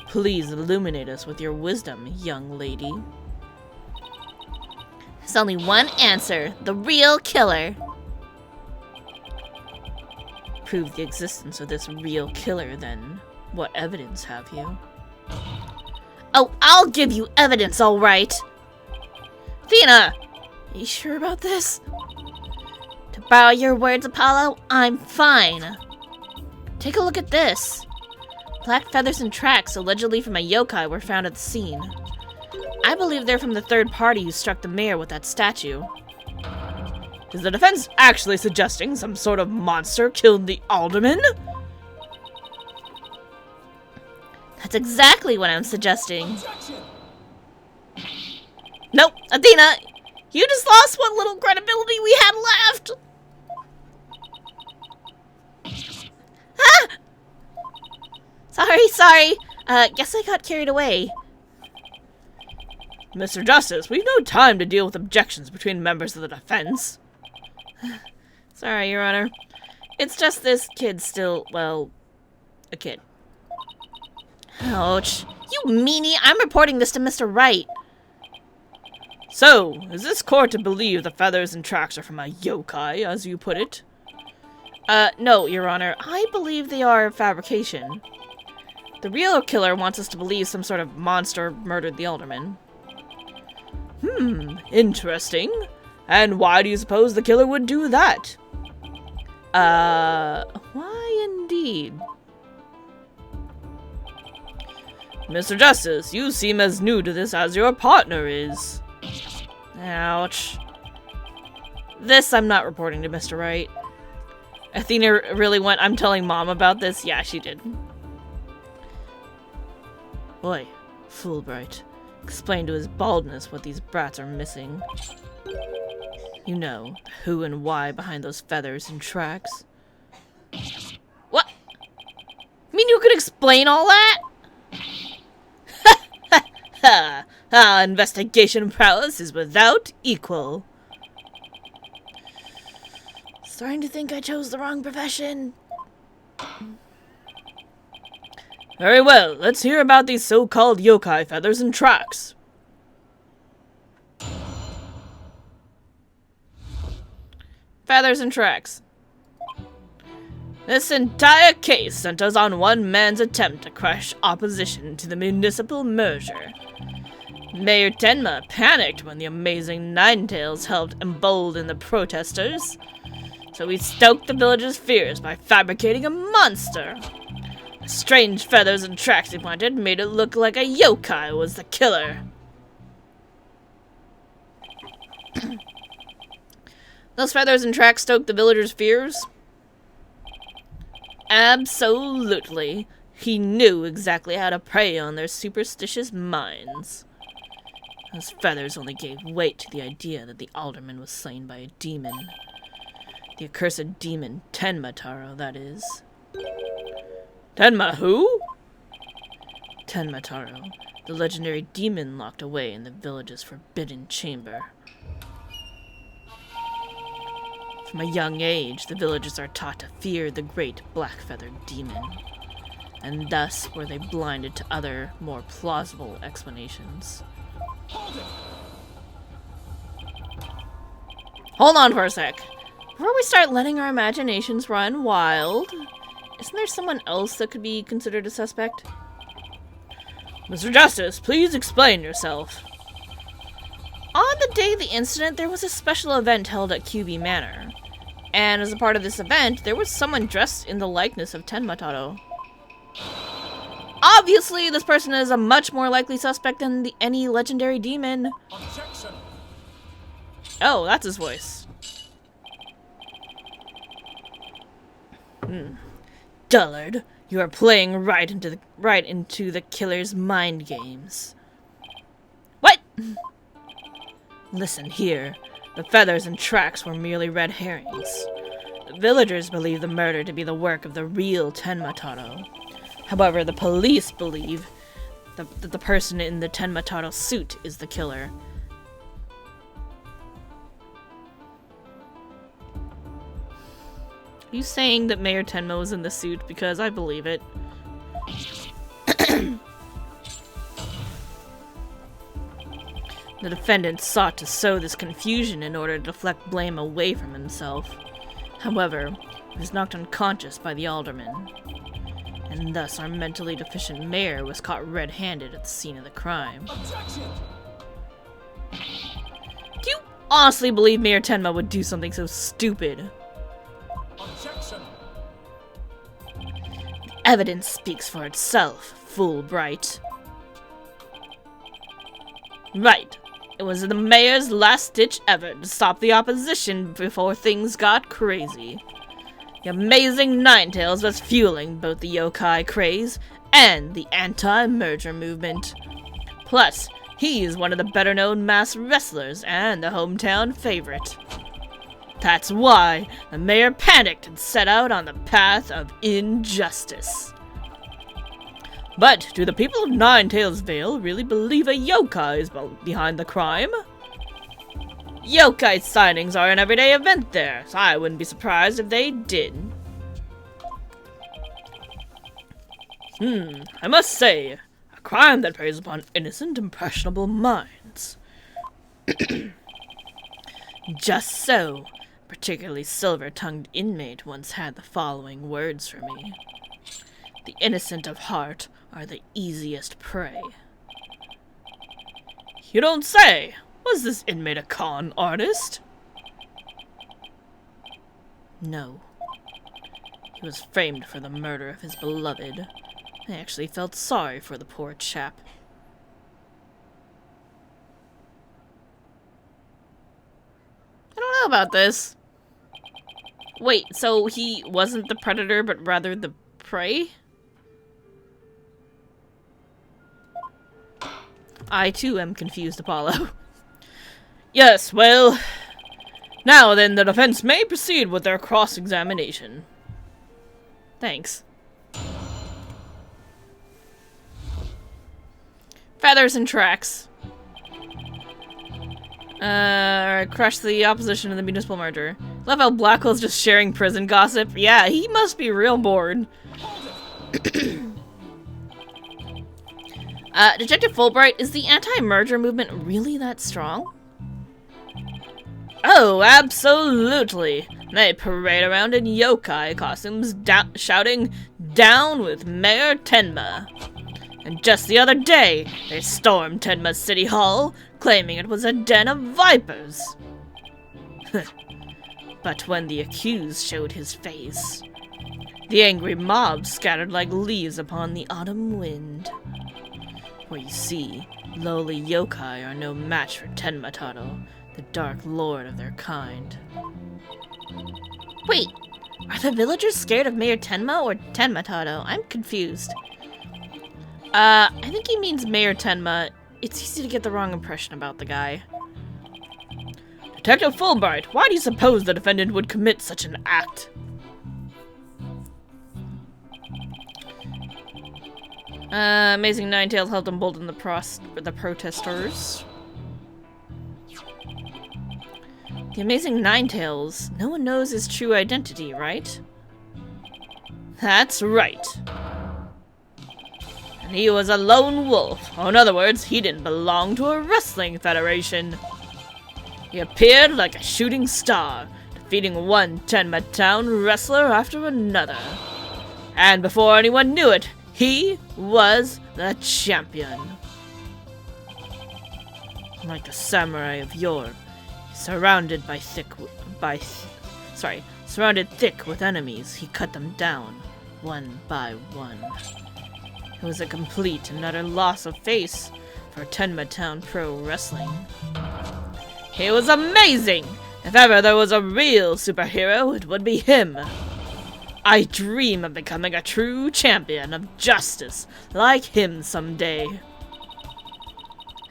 Please illuminate us with your wisdom, young lady. There's only one answer. The real killer. Prove the existence of this real killer, then. What evidence have you? Oh, I'll give you evidence, all right. Athena! Are you sure about this? To borrow your words, Apollo, I'm fine. Take a look at this. Black feathers and tracks, allegedly from a yokai, were found at the scene. I believe they're from the third party who struck the mayor with that statue. Is the defense actually suggesting some sort of monster killed the alderman? That's exactly what I'm suggesting. Nope, Athena, you just lost what little credibility we had left. Ah! Sorry. Guess I got carried away. Mr. Justice, we've no time to deal with objections between members of the defense. Sorry, Your Honor. It's just this kid's still, well, a kid. Ouch. You meanie! I'm reporting this to Mr. Wright. So, is this court to believe the feathers and tracks are from a yokai, as you put it? No, Your Honor. I believe they are fabrication. The real killer wants us to believe some sort of monster murdered the alderman. Interesting. And why do you suppose the killer would do that? Why indeed? Mr. Justice, you seem as new to this as your partner is. Ouch. This I'm not reporting to Mr. Wright. Athena really went, I'm telling Mom about this? Yeah, she did. Boy, Fulbright. Explain to his baldness what these brats are missing. You know, who and why behind those feathers and tracks. What? You mean you could explain all that? Ha! Investigation prowess is without equal. Starting to think I chose the wrong profession. Very well, let's hear about these so-called yokai feathers and tracks. Feathers and tracks. This entire case centers on one man's attempt to crush opposition to the municipal merger. Mayor Tenma panicked when the amazing Ninetails helped embolden the protesters, so he stoked the village's fears by fabricating a monster. The strange feathers and tracks he planted made it look like a yokai was the killer. Those feathers and tracks stoked the villagers' fears? Absolutely. He knew exactly how to prey on their superstitious minds. Those feathers only gave weight to the idea that the alderman was slain by a demon. The accursed demon, Tenma Taro, that is. Tenma who? Tenma Taro, the legendary demon locked away in the village's forbidden chamber. From a young age, the villagers are taught to fear the great black-feathered demon, and thus were they blinded to other, more plausible explanations. Hold on for a sec. Before we start letting our imaginations run wild, isn't there someone else that could be considered a suspect? Mr. Justice, please explain yourself. On the day of the incident, there was a special event held at QB Manor. And as a part of this event, there was someone dressed in the likeness of Tenma. Obviously, this person is a much more likely suspect than any legendary demon. Objection. Oh, that's his voice. Dullard, you are playing right into the killer's mind games. What? Listen here. The feathers and tracks were merely red herrings. The villagers believe the murder to be the work of the real Tenma. However, the police believe that the person in the Tenma suit is the killer. Are you saying that Mayor Tenma was in the suit? Because I believe it. The defendant sought to sow this confusion in order to deflect blame away from himself. However, he was knocked unconscious by the alderman, and thus our mentally deficient mayor was caught red-handed at the scene of the crime. Objection. Do you honestly believe Mayor Tenma would do something so stupid? Objection. Evidence speaks for itself, fool Wright. Right. It was the mayor's last-ditch effort to stop the opposition before things got crazy. The amazing Ninetales was fueling both the yokai craze and the anti-merger movement. Plus, he's one of the better-known masked wrestlers and the hometown favorite. That's why the mayor panicked and set out on the path of injustice. But do the people of Ninetales Vale really believe a yokai is behind the crime? Yokai sightings are an everyday event there, so I wouldn't be surprised if they did. I must say, a crime that preys upon innocent, impressionable minds. Just so. A particularly silver-tongued inmate once had the following words for me. The innocent of heart are the easiest prey. You don't say! Was this inmate a con artist? No. He was framed for the murder of his beloved. I actually felt sorry for the poor chap. I don't know about this. Wait, so he wasn't the predator, but rather the prey? I too am confused, Apollo. Yes, well... Now then, the defense may proceed with their cross-examination. Thanks. Feathers and tracks. Crush the opposition in the municipal merger. Love how Blackwell's just sharing prison gossip. Yeah, he must be real bored. Detective Fulbright, is the anti-merger movement really that strong? Oh, absolutely. They parade around in yokai costumes, shouting, "Down with Mayor Tenma." And just the other day, they stormed Tenma's City Hall, claiming it was a den of vipers. But when the accused showed his face, the angry mob scattered like leaves upon the autumn wind. For you see, lowly yokai are no match for Tenma, the dark lord of their kind. Wait, are the villagers scared of Mayor Tenma or Tenma? I'm confused. I think he means Mayor Tenma. It's easy to get the wrong impression about the guy. Detective Fulbright, why do you suppose the defendant would commit such an act? Amazing Ninetales helped embolden the protesters. The Amazing Ninetales. No one knows his true identity, right? That's right. And he was a lone wolf. Or in other words, he didn't belong to a wrestling federation. He appeared like a shooting star, defeating one Tenma Town wrestler after another. And before anyone knew it, he was the champion. Like a samurai of yore, surrounded thick with enemies, he cut them down, one by one. It was a complete and utter loss of face for Tenma Town Pro Wrestling. He was amazing! If ever there was a real superhero, it would be him. I dream of becoming a true champion of justice like him someday.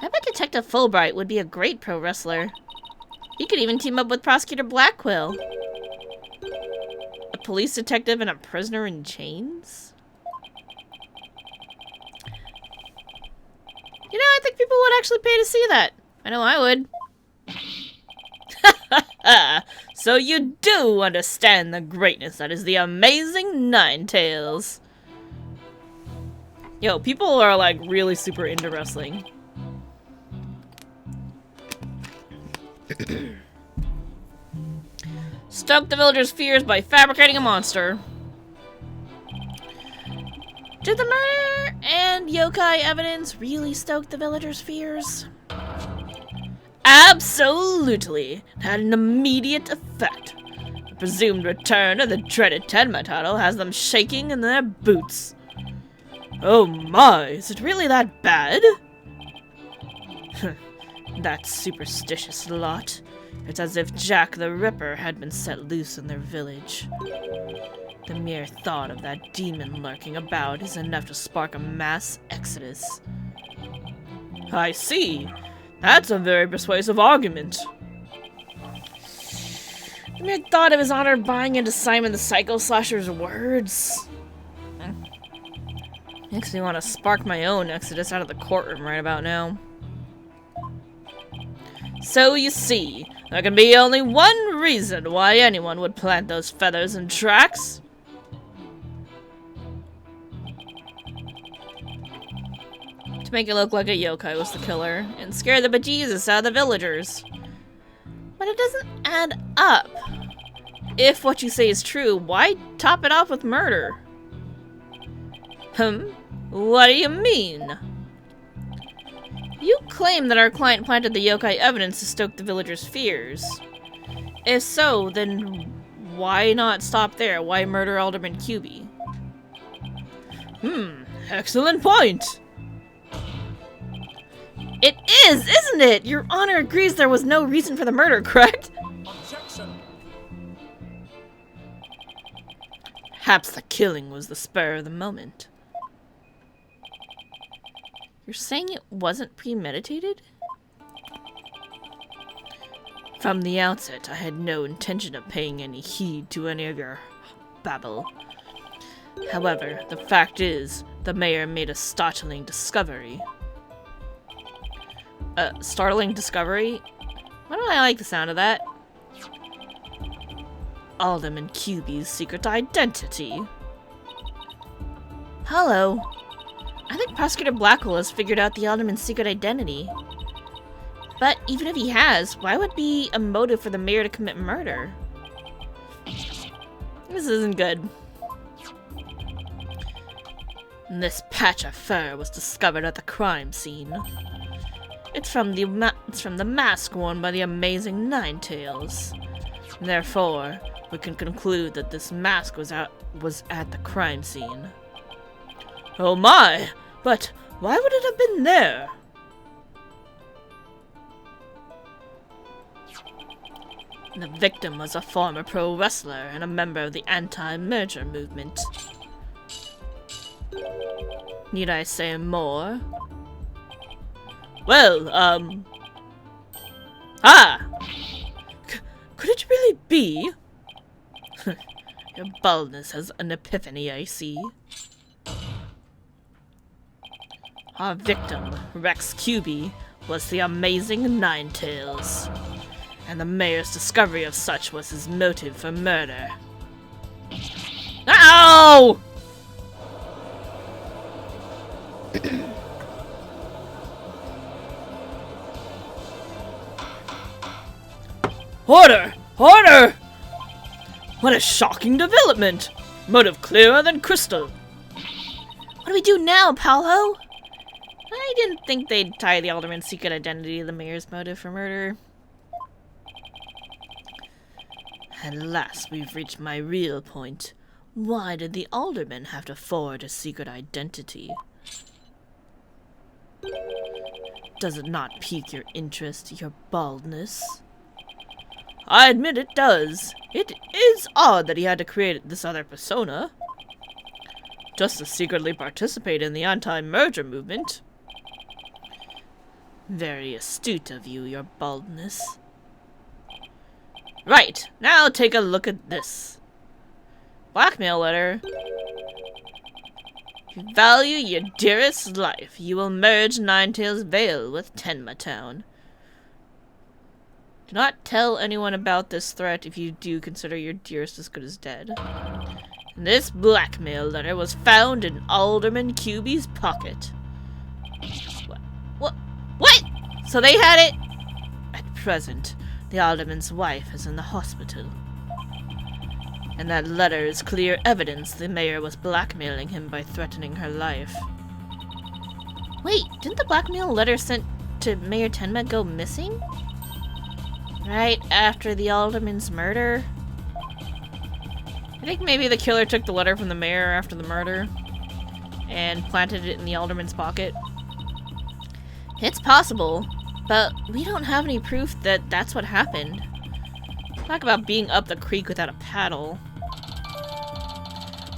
I bet Detective Fulbright would be a great pro wrestler. He could even team up with Prosecutor Blackquill. A police detective and a prisoner in chains? You know, I think people would actually pay to see that. I know I would. So you do understand the greatness that is the amazing Ninetales. Yo, people are like really super into wrestling. Stoke the villagers' fears by fabricating a monster. Did the murder and yokai evidence really stoke the villagers' fears? Absolutely! It had an immediate effect. The presumed return of the dreaded Tenma title has them shaking in their boots. Oh my, is it really that bad? That superstitious lot. It's as if Jack the Ripper had been set loose in their village. The mere thought of that demon lurking about is enough to spark a mass exodus. I see. That's a very persuasive argument. The mere thought of His Honor buying into Simon the Psycho Slasher's words makes me want to spark my own exodus out of the courtroom right about now. So you see, there can be only one reason why anyone would plant those feathers in tracks. To make it look like a yokai was the killer, and scare the bejesus out of the villagers. But it doesn't add up. If what you say is true, why top it off with murder? What do you mean? You claim that our client planted the yokai evidence to stoke the villagers' fears. If so, then why not stop there? Why murder Alderman QB? Excellent point! It is, isn't it? Your Honor agrees there was no reason for the murder, correct? Objection! Perhaps the killing was the spur of the moment. You're saying it wasn't premeditated? From the outset, I had no intention of paying any heed to any of your babble. However, the fact is, the mayor made a startling discovery. Startling discovery? Why don't I like the sound of that? Alderman QB's secret identity. Hello. I think Prosecutor Blackwell has figured out the Alderman's secret identity. But even if he has, why would be a motive for the mayor to commit murder? This isn't good. This patch of fur was discovered at the crime scene. It's from the mask worn by the amazing Ninetales. Therefore, we can conclude that this mask was at the crime scene. Oh my! But why would it have been there? The victim was a former pro wrestler and a member of the anti-merger movement. Need I say more? Well, could it really be? Your baldness has an epiphany, I see. Our victim, Rex QB, was the amazing Ninetales, and the mayor's discovery of such was his motive for murder. Ow! Order! Order! What a shocking development! Motive clearer than crystal. What do we do now, Paolo? I didn't think they'd tie the alderman's secret identity to the mayor's motive for murder. At last we've reached my real point. Why did the alderman have to forge a secret identity? Does it not pique your interest, your baldness? I admit it does. It is odd that he had to create this other persona. Just to secretly participate in the anti-merger movement. Very astute of you, your baldness. Right, now take a look at this. Blackmail letter. If you value your dearest life, you will merge Ninetails Vale with Tenma Town. Do not tell anyone about this threat if you do consider your dearest as good as dead. This blackmail letter was found in Alderman Cuby's pocket. What? So they had it? At present, the alderman's wife is in the hospital. And that letter is clear evidence the mayor was blackmailing him by threatening her life. Wait, didn't the blackmail letter sent to Mayor Tenma go missing? Right after the alderman's murder? I think maybe the killer took the letter from the mayor after the murder and planted it in the alderman's pocket. It's possible, but we don't have any proof that that's what happened. Talk about being up the creek without a paddle.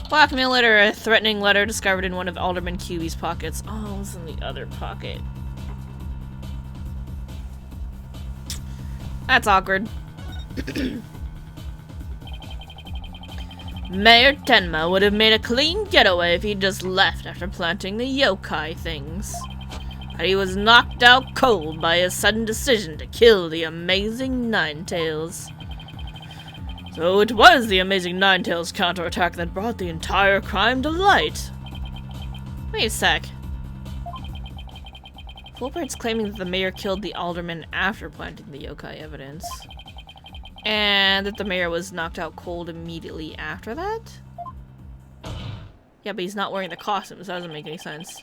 Blackmail letter, a threatening letter discovered in one of Alderman Cuby's pockets. Oh, it was in the other pocket. That's awkward. Mayor Tenma would have made a clean getaway if he'd just left after planting the yokai things. But he was knocked out cold by his sudden decision to kill the amazing Ninetails. So it was the amazing Ninetails counterattack that brought the entire crime to light. Wait a sec. Fulbright's claiming that the mayor killed the alderman after planting the yokai evidence. And that the mayor was knocked out cold immediately after that? Yeah, but he's not wearing the costume, so that doesn't make any sense.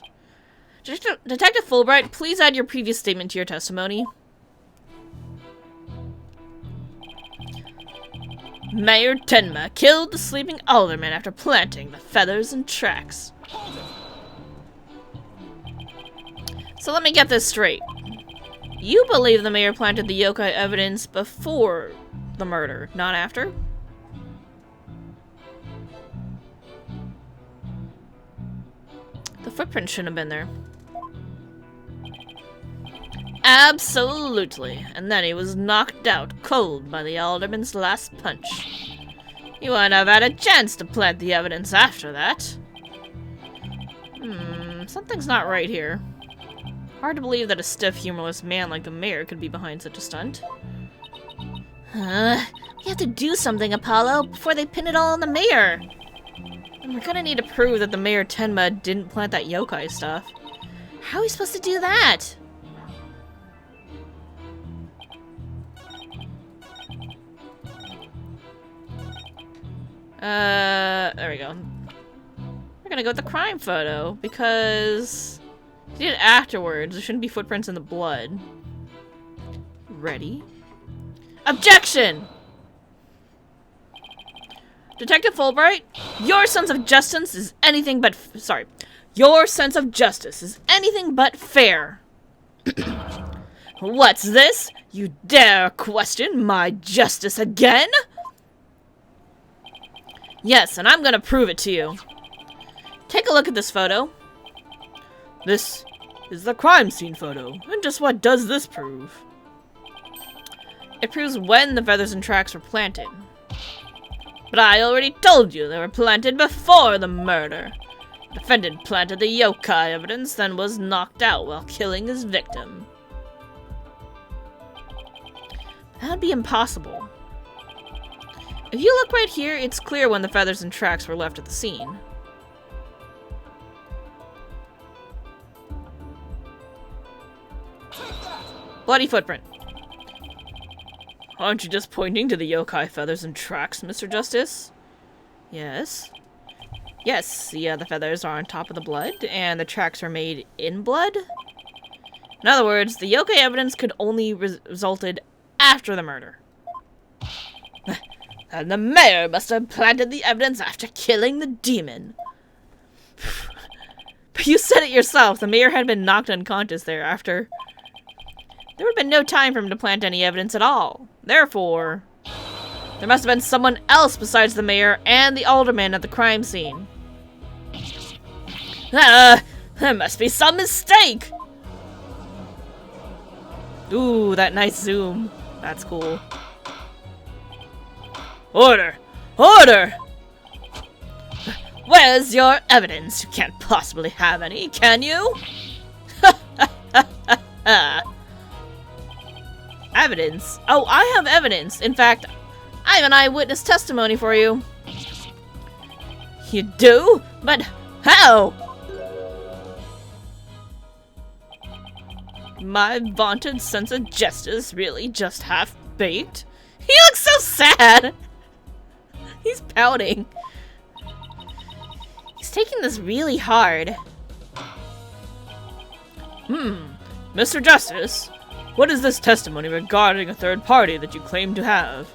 Detective Fulbright, please add your previous statement to your testimony. Mayor Tenma killed the sleeping alderman after planting the feathers and tracks. So let me get this straight. You believe the mayor planted the yokai evidence before the murder, not after? The footprint shouldn't have been there. Absolutely. And then he was knocked out cold by the alderman's last punch. He wouldn't have had a chance to plant the evidence after that. Something's not right here. Hard to believe that a stiff, humorless man like the mayor could be behind such a stunt. We have to do something, Apollo, before they pin it all on the mayor. And we're gonna need to prove that the Mayor Tenma didn't plant that yokai stuff. How are we supposed to do that? There we go. We're gonna go with the crime photo, because he did it afterwards. There shouldn't be footprints in the blood. Ready? Objection! Detective Fulbright, your sense of justice is anything but your sense of justice is anything but fair. What's this? You dare question my justice again? Yes, and I'm gonna prove it to you. Take a look at this photo. This is the crime scene photo, and just what does this prove? It proves when the feathers and tracks were planted. But I already told you they were planted before the murder. The defendant planted the yokai evidence, then was knocked out while killing his victim. That would be impossible. If you look right here, it's clear when the feathers and tracks were left at the scene. Bloody footprint. Aren't you just pointing to the yokai feathers and tracks, Mr. Justice? Yes. Yes, the feathers are on top of the blood, and the tracks are made in blood. In other words, the yokai evidence could only resulted after the murder. And the mayor must have planted the evidence after killing the demon. But you said it yourself, the mayor had been knocked unconscious thereafter. There would have been no time for him to plant any evidence at all. Therefore, there must have been someone else besides the mayor and the alderman at the crime scene. There must be some mistake! Ooh, that nice zoom. That's cool. Order! Order! Where's your evidence? You can't possibly have any, can you? Evidence? Oh, I have evidence. In fact, I have an eyewitness testimony for you. You do? But how? My vaunted sense of justice really just half-baked? He looks so sad! He's pouting. He's taking this really hard. Mr. Justice, what is this testimony regarding a third party that you claim to have?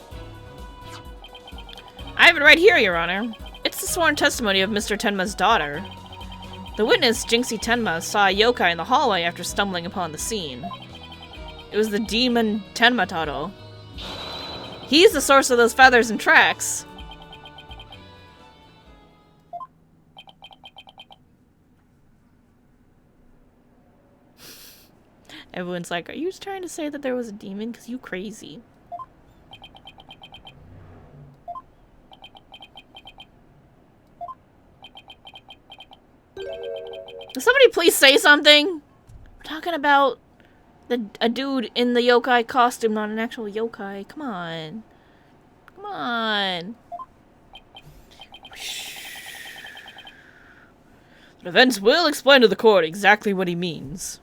I have it right here, Your Honor. It's the sworn testimony of Mr. Tenma's daughter. The witness, Jinxie Tenma, saw a yokai in the hallway after stumbling upon the scene. It was the demon Tenma Taro. He's the source of those feathers and tracks. Everyone's like, are you trying to say that there was a demon? Because you crazy. Can somebody please say something? We're talking about a dude in the yokai costume, not an actual yokai. Come on. Come on. The defense will explain to the court exactly what he means.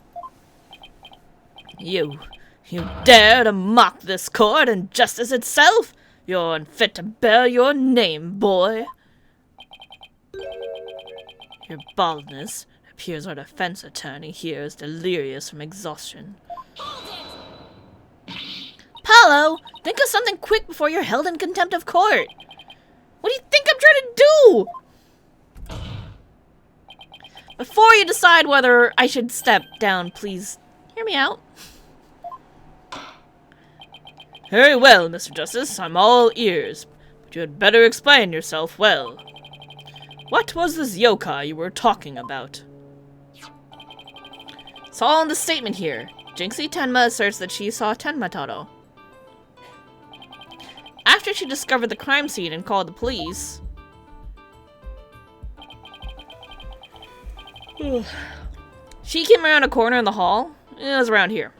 You dare to mock this court and justice itself? You're unfit to bear your name, boy. Your baldness appears our defense attorney here is delirious from exhaustion. Paolo, think of something quick before you're held in contempt of court. What do you think I'm trying to do? Before you decide whether I should step down, please hear me out. Very well, Mr. Justice, I'm all ears, but you had better explain yourself well. What was this yokai you were talking about? It's all in the statement here. Jinxie Tenma asserts that she saw Tenma Taro. After she discovered the crime scene and called the police... she came around a corner in the hall. It was around here.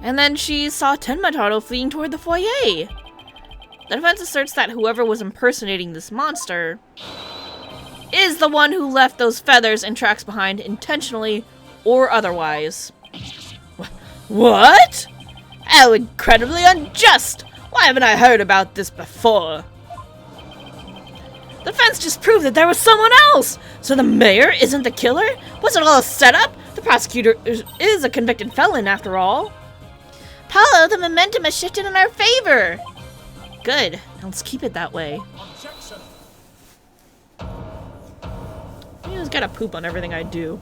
And then she saw Tenma Taro fleeing toward the foyer. The defense asserts that whoever was impersonating this monster is the one who left those feathers and tracks behind intentionally or otherwise. What? How incredibly unjust! Why haven't I heard about this before? The defense just proved that there was someone else! So the mayor isn't the killer? Was it all a setup? The prosecutor is a convicted felon after all. Paolo, the momentum has shifted in our favor! Good. Let's keep it that way. I just gotta poop on everything I do.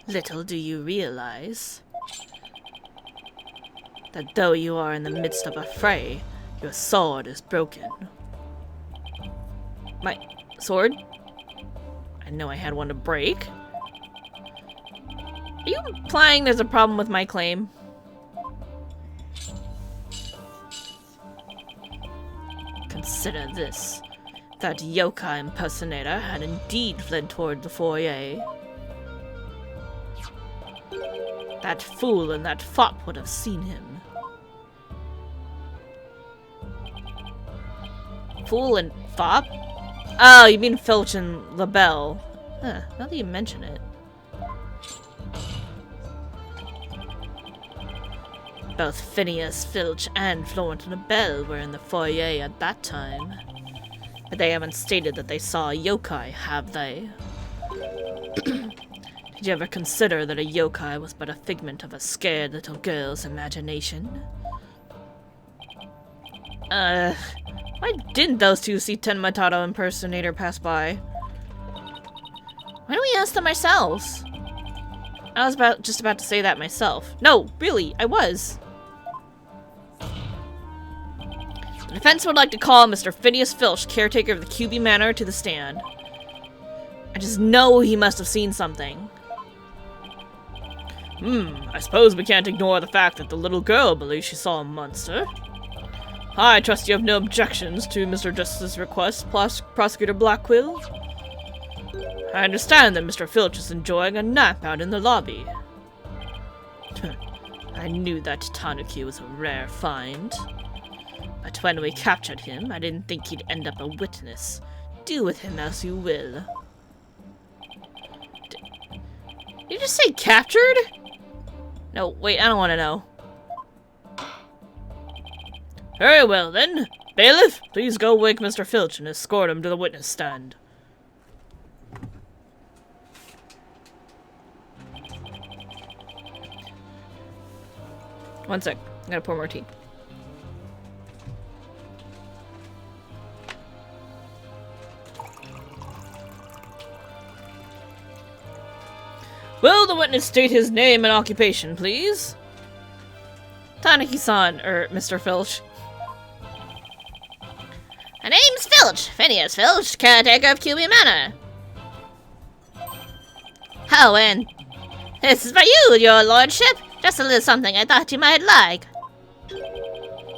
Little do you realize that though you are in the midst of a fray, your sword is broken. My sword? I know I had one to break. Are you implying there's a problem with my claim? Consider this. That yokai impersonator had indeed fled toward the foyer. That fool and that fop would have seen him. Fool and fop? Oh, you mean Filch and LaBelle. Huh, now that you mention it. Both Phineas, Filch, and Florent LaBelle were in the foyer at that time. But they haven't stated that they saw a yokai, have they? Did you ever consider that a yokai was but a figment of a scared little girl's imagination? Why didn't those two see Tenmataro impersonator pass by? Why don't we ask them ourselves? I was just about to say that myself. No, really, I was. The defense would like to call Mr. Phineas Filch, caretaker of the QB Manor, to the stand. I just know he must have seen something. I suppose we can't ignore the fact that the little girl believes she saw a monster. I trust you have no objections to Mr. Justice's request, Prosecutor Blackquill. I understand that Mr. Filch is enjoying a nap out in the lobby. I knew that Tanuki was a rare find. But when we captured him, I didn't think he'd end up a witness. Do with him as you will. Did you just say captured? No, wait, I don't want to know. Very well, then. Bailiff, please go wake Mr. Filch and escort him to the witness stand. One sec. I gotta pour more tea. Will the witness state his name and occupation, please? Tanuki-san, Mr. Filch. My name's Filch, Phineas Filch, caretaker of QB Manor. Oh, and this is for you, your lordship. Just a little something I thought you might like.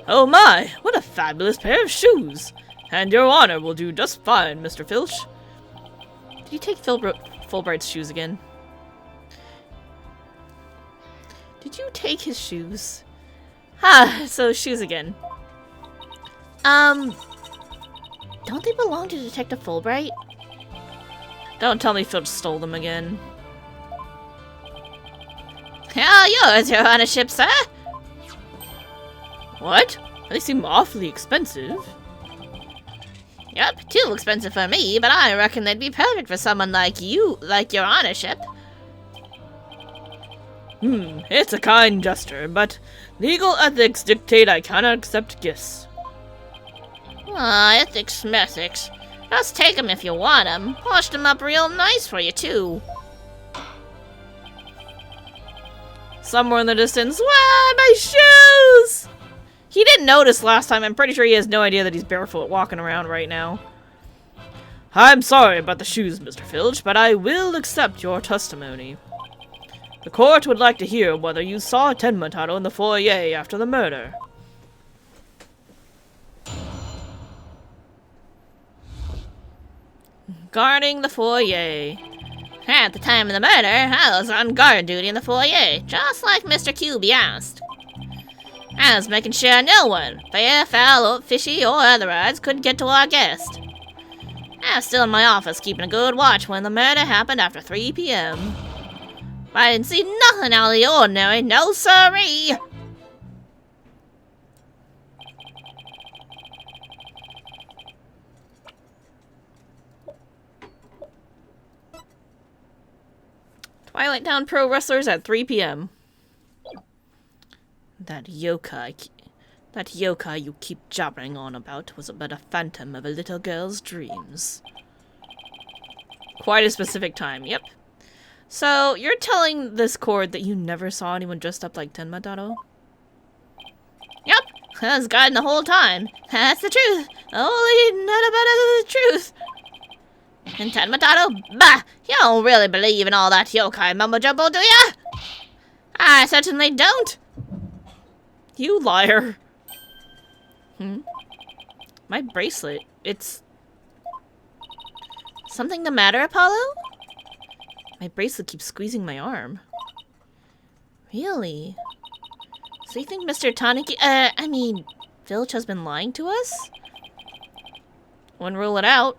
Oh my, what a fabulous pair of shoes! And your honor will do just fine, Mr. Filch. Did you take Fulbright's shoes again? Did you take his shoes? So shoes again. Don't they belong to Detective Fulbright? Don't tell me Filch stole them again. Yours, your honorship, sir. What? They seem awfully expensive. Yep, too expensive for me, but I reckon they'd be perfect for someone like you, like your honorship. It's a kind gesture, but legal ethics dictate I cannot accept gifts. Ethics methics. Just take 'em if you want 'em. Polished 'em up real nice for you, too. Somewhere in the distance, wow, my shoes! He didn't notice last time. I'm pretty sure he has no idea that he's barefoot walking around right now. I'm sorry about the shoes, Mr. Filch, but I will accept your testimony. The court would like to hear whether you saw Tenmataro in the foyer after the murder. Guarding the foyer. At the time of the murder, I was on guard duty in the foyer, just like Mr. QB asked. I was making sure no one, fair, foul, or fishy, or otherwise, could get to our guest. I was still in my office keeping a good watch when the murder happened after 3 p.m. But I didn't see nothing out of the ordinary, no siree! Twilight Town Pro Wrestlers at 3 p.m. That yokai you keep jabbering on about was but a phantom of a little girl's dreams. Quite a specific time, yep. So, you're telling this court that you never saw anyone dressed up like Tenmataro? Yep, I was guarding the whole time. That's the truth. Only not about the truth. And Tenmataro? Bah! You don't really believe in all that yokai mumbo-jumbo, do ya? I certainly don't. You liar. My bracelet. It's... Something the matter, Apollo? My bracelet keeps squeezing my arm. Really? So you think Mr. Tanuki, Filch has been lying to us? Wouldn't rule it out.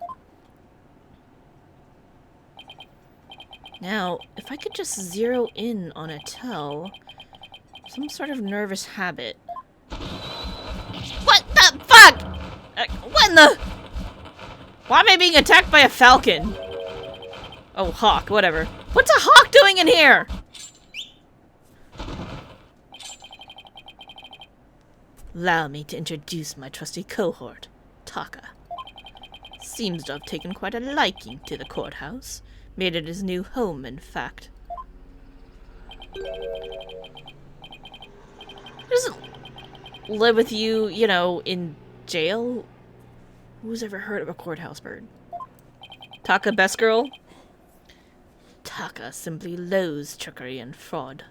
Now, if I could just zero in on a toe, some sort of nervous habit. What the fuck? What in the? Why am I being attacked by a falcon? Oh, hawk, whatever. What's a hawk doing in here? Allow me to introduce my trusty cohort, Taka. Seems to have taken quite a liking to the courthouse. Made it his new home, in fact. Doesn't live with you, you know, in jail? Who's ever heard of a courthouse bird? Taka, best girl? Taka simply loathes trickery and fraud.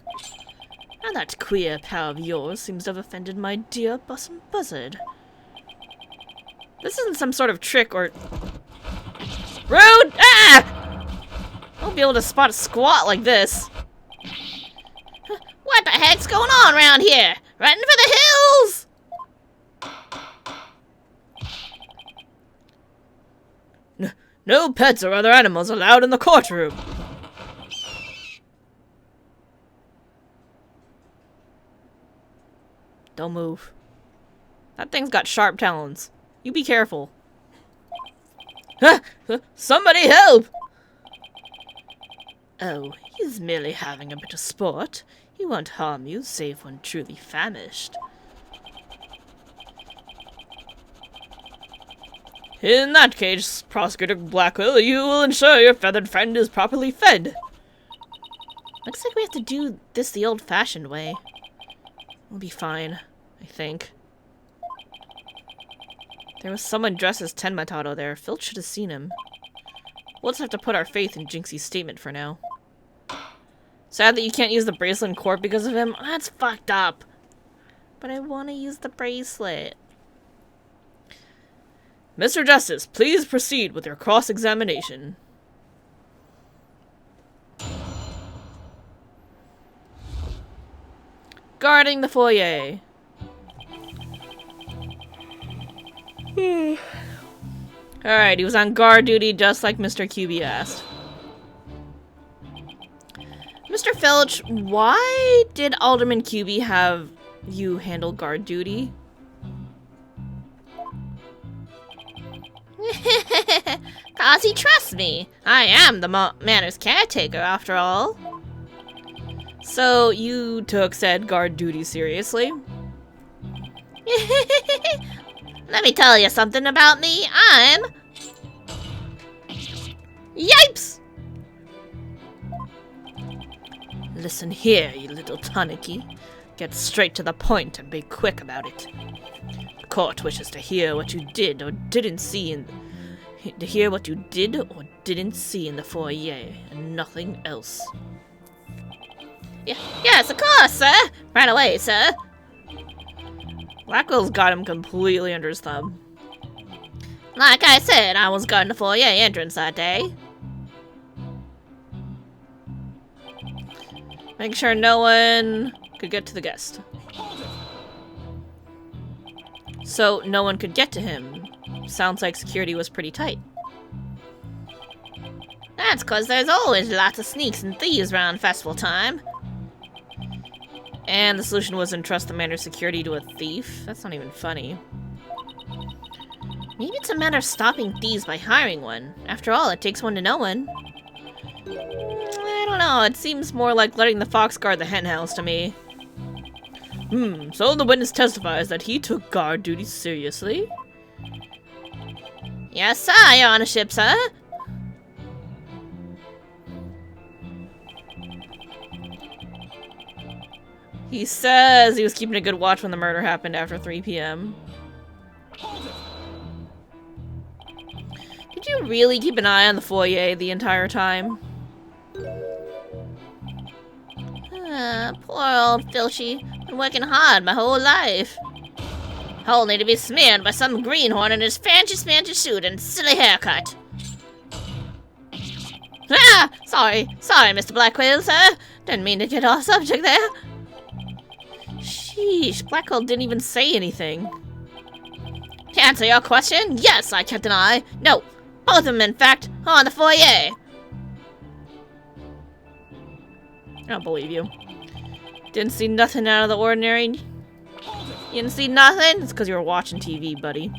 And that queer pal of yours seems to have offended my dear bosom buzzard. This isn't some sort of trick or... Rude! Ah! I won't be able to spot a squat like this. What the heck's going on around here? Running for the hills! No pets or other animals allowed in the courtroom. Don't move. That thing's got sharp talons. You be careful. Somebody help! Oh, he's merely having a bit of sport. He won't harm you, save when truly famished. In that case, Prosecutor Blackwell, you will ensure your feathered friend is properly fed. Looks like we have to do this the old-fashioned way. We'll be fine, I think. There was someone dressed as Tenmatato there. Filch should have seen him. We'll just have to put our faith in Jinxie's statement for now. Sad that you can't use the bracelet in court because of him. That's fucked up. But I want to use the bracelet. Mr. Justice, please proceed with your cross-examination. Guarding the foyer. Alright, he was on guard duty just like Mr. QB asked. Mr. Filch, why did Alderman QB have you handle guard duty? Cause he trusts me. I am the manor's caretaker, after all. So, you took said guard duty seriously? Let me tell you something about me. I'm... Yipes! Listen here, you little tanuki. Get straight to the point and be quick about it. The court wishes to hear what you did or didn't see in... To hear what you did or didn't see in the foyer, and nothing else. Yes, of course, sir. Right away, sir. Blackwell's got him completely under his thumb. Like I said, I was guarding the foyer entrance that day. Make sure no one could get to the guest. So, no one could get to him. Sounds like security was pretty tight. That's cause there's always lots of sneaks and thieves around festival time. And the solution was entrust the manor's security to a thief? That's not even funny. Maybe it's a matter of stopping thieves by hiring one. After all, it takes one to know one. I don't know, it seems more like letting the fox guard the henhouse to me. So the witness testifies that he took guard duty seriously? Yes, sir, your honorship, sir. He says he was keeping a good watch when the murder happened after 3 p.m. Did you really keep an eye on the foyer the entire time? Poor old Filchy. Been working hard my whole life. Only to be smeared by some greenhorn in his fancy-smancy suit and silly haircut. Ah! Sorry, Mr. Blackwell, sir. Didn't mean to get off subject there. Sheesh, Blackwell didn't even say anything. To answer your question, yes, I kept an eye. No, both of them, in fact, on the foyer. I don't believe you. Didn't see nothing out of the ordinary? You didn't see nothing? It's because you were watching TV, buddy.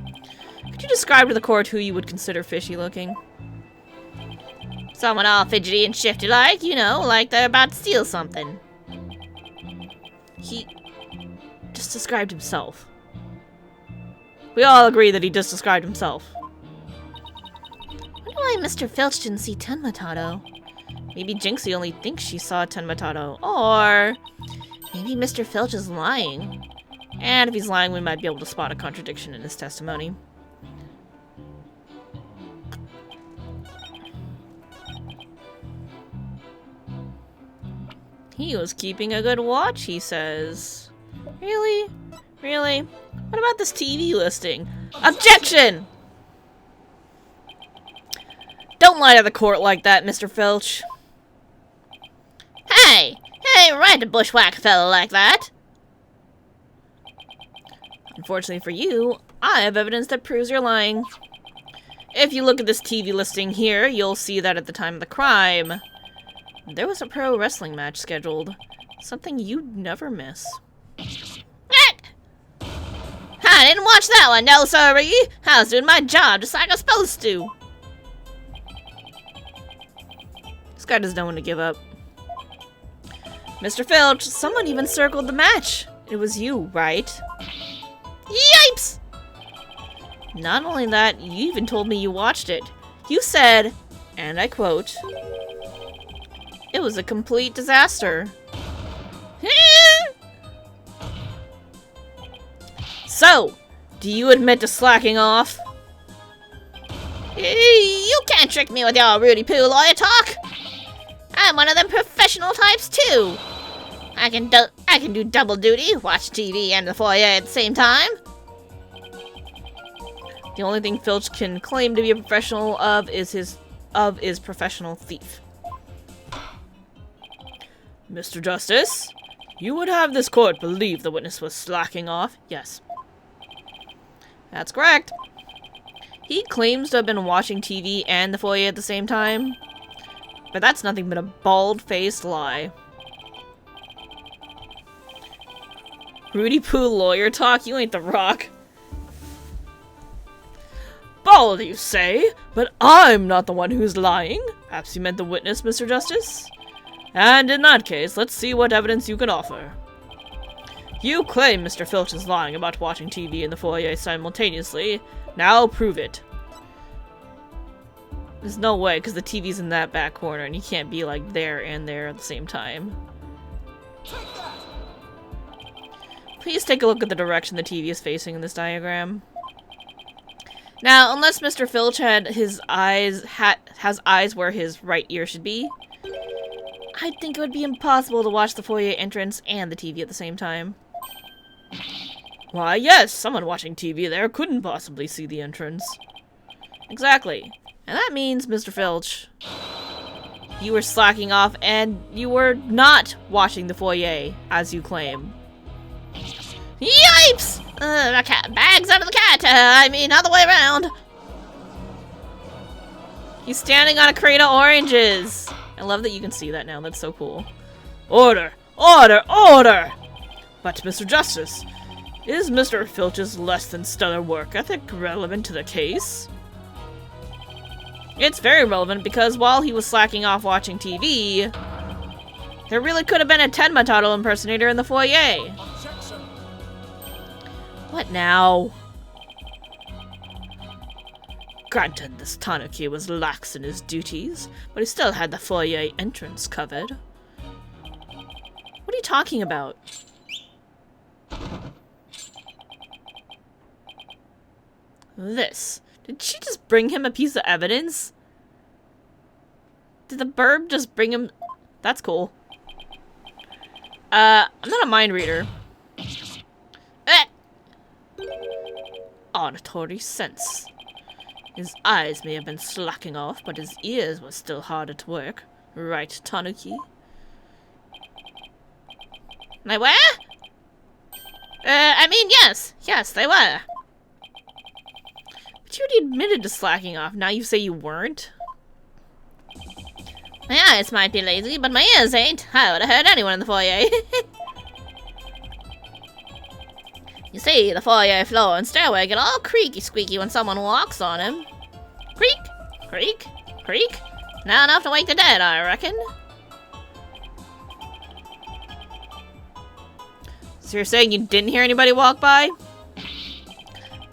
Could you describe to the court who you would consider fishy looking? Someone all fidgety and shifty like, you know, like they're about to steal something. He just described himself. We all agree that he just described himself. Wonder why Mr. Filch didn't see Tenmatato. Maybe Jinxie only thinks she saw Tenmatato. Or maybe Mr. Filch is lying. And if he's lying, we might be able to spot a contradiction in his testimony. He was keeping a good watch, he says. Really? Really? What about this TV listing? Objection! Don't lie to the court like that, Mr. Filch. Hey! It ain't right to bushwhack a fella like that. Unfortunately for you, I have evidence that proves you're lying. If you look at this TV listing here, you'll see that at the time of the crime, there was a pro wrestling match scheduled. Something you'd never miss. I didn't watch that one, no sorry. I was doing my job just like I was supposed to. This guy doesn't know when to give up. Mr. Filch, someone even circled the match. It was you, right? Yipes! Not only that, you even told me you watched it. You said, and I quote, "It was a complete disaster." So, do you admit to slacking off? You can't trick me with your Rudy Poo lawyer talk. I'm one of them professional types too. I can do double duty, watch TV and the foyer at the same time. The only thing Filch can claim to be a professional of is professional thief. Mr. Justice, you would have this court believe the witness was slacking off, yes. That's correct. He claims to have been watching TV and the foyer at the same time, but that's nothing but a bald-faced lie. Rudy Poo lawyer talk, you ain't the Rock. Bald, you say? But I'm not the one who's lying. Perhaps you meant the witness, Mr. Justice? And in that case, let's see what evidence you can offer. You claim Mr. Filch is lying about watching TV in the foyer simultaneously. Now prove it. There's no way, because the TV's in that back corner, and you can't be, like, there and there at the same time. Please take a look at the direction the TV is facing in this diagram. Now, unless Mr. Filch had his eyes has eyes where his right ear should be, I think it would be impossible to watch the foyer entrance and the TV at the same time. Why, yes, someone watching TV there couldn't possibly see the entrance. Exactly. And that means, Mr. Filch, you were slacking off and you were not watching the foyer, as you claim. Yipes! The cat bags under the cat. I mean, other way around. He's standing on a crate of oranges. I love that you can see that now. That's so cool. Order! Order! Order! But, Mr. Justice, is Mr. Filch's less than stellar work ethic relevant to the case? It's very relevant because while he was slacking off watching TV, there really could have been a Tenmatato impersonator in the foyer. What now? Granted, this Tanuki was lax in his duties, but he still had the foyer entrance covered. What are you talking about? This. Did she just bring him a piece of evidence? Did the burb just bring him... That's cool. I'm not a mind reader. Auditory sense. His eyes may have been slacking off, but his ears were still hard at work. Right, Tanuki? They were? I mean, yes. Yes, they were. But you already admitted to slacking off. Now you say you weren't? Yeah, eyes might be lazy, but my ears ain't. I would have heard anyone in the foyer. You see, the foyer floor and stairway get all creaky squeaky when someone walks on him. Creak, creak, creak. Not enough to wake the dead, I reckon. So you're saying you didn't hear anybody walk by?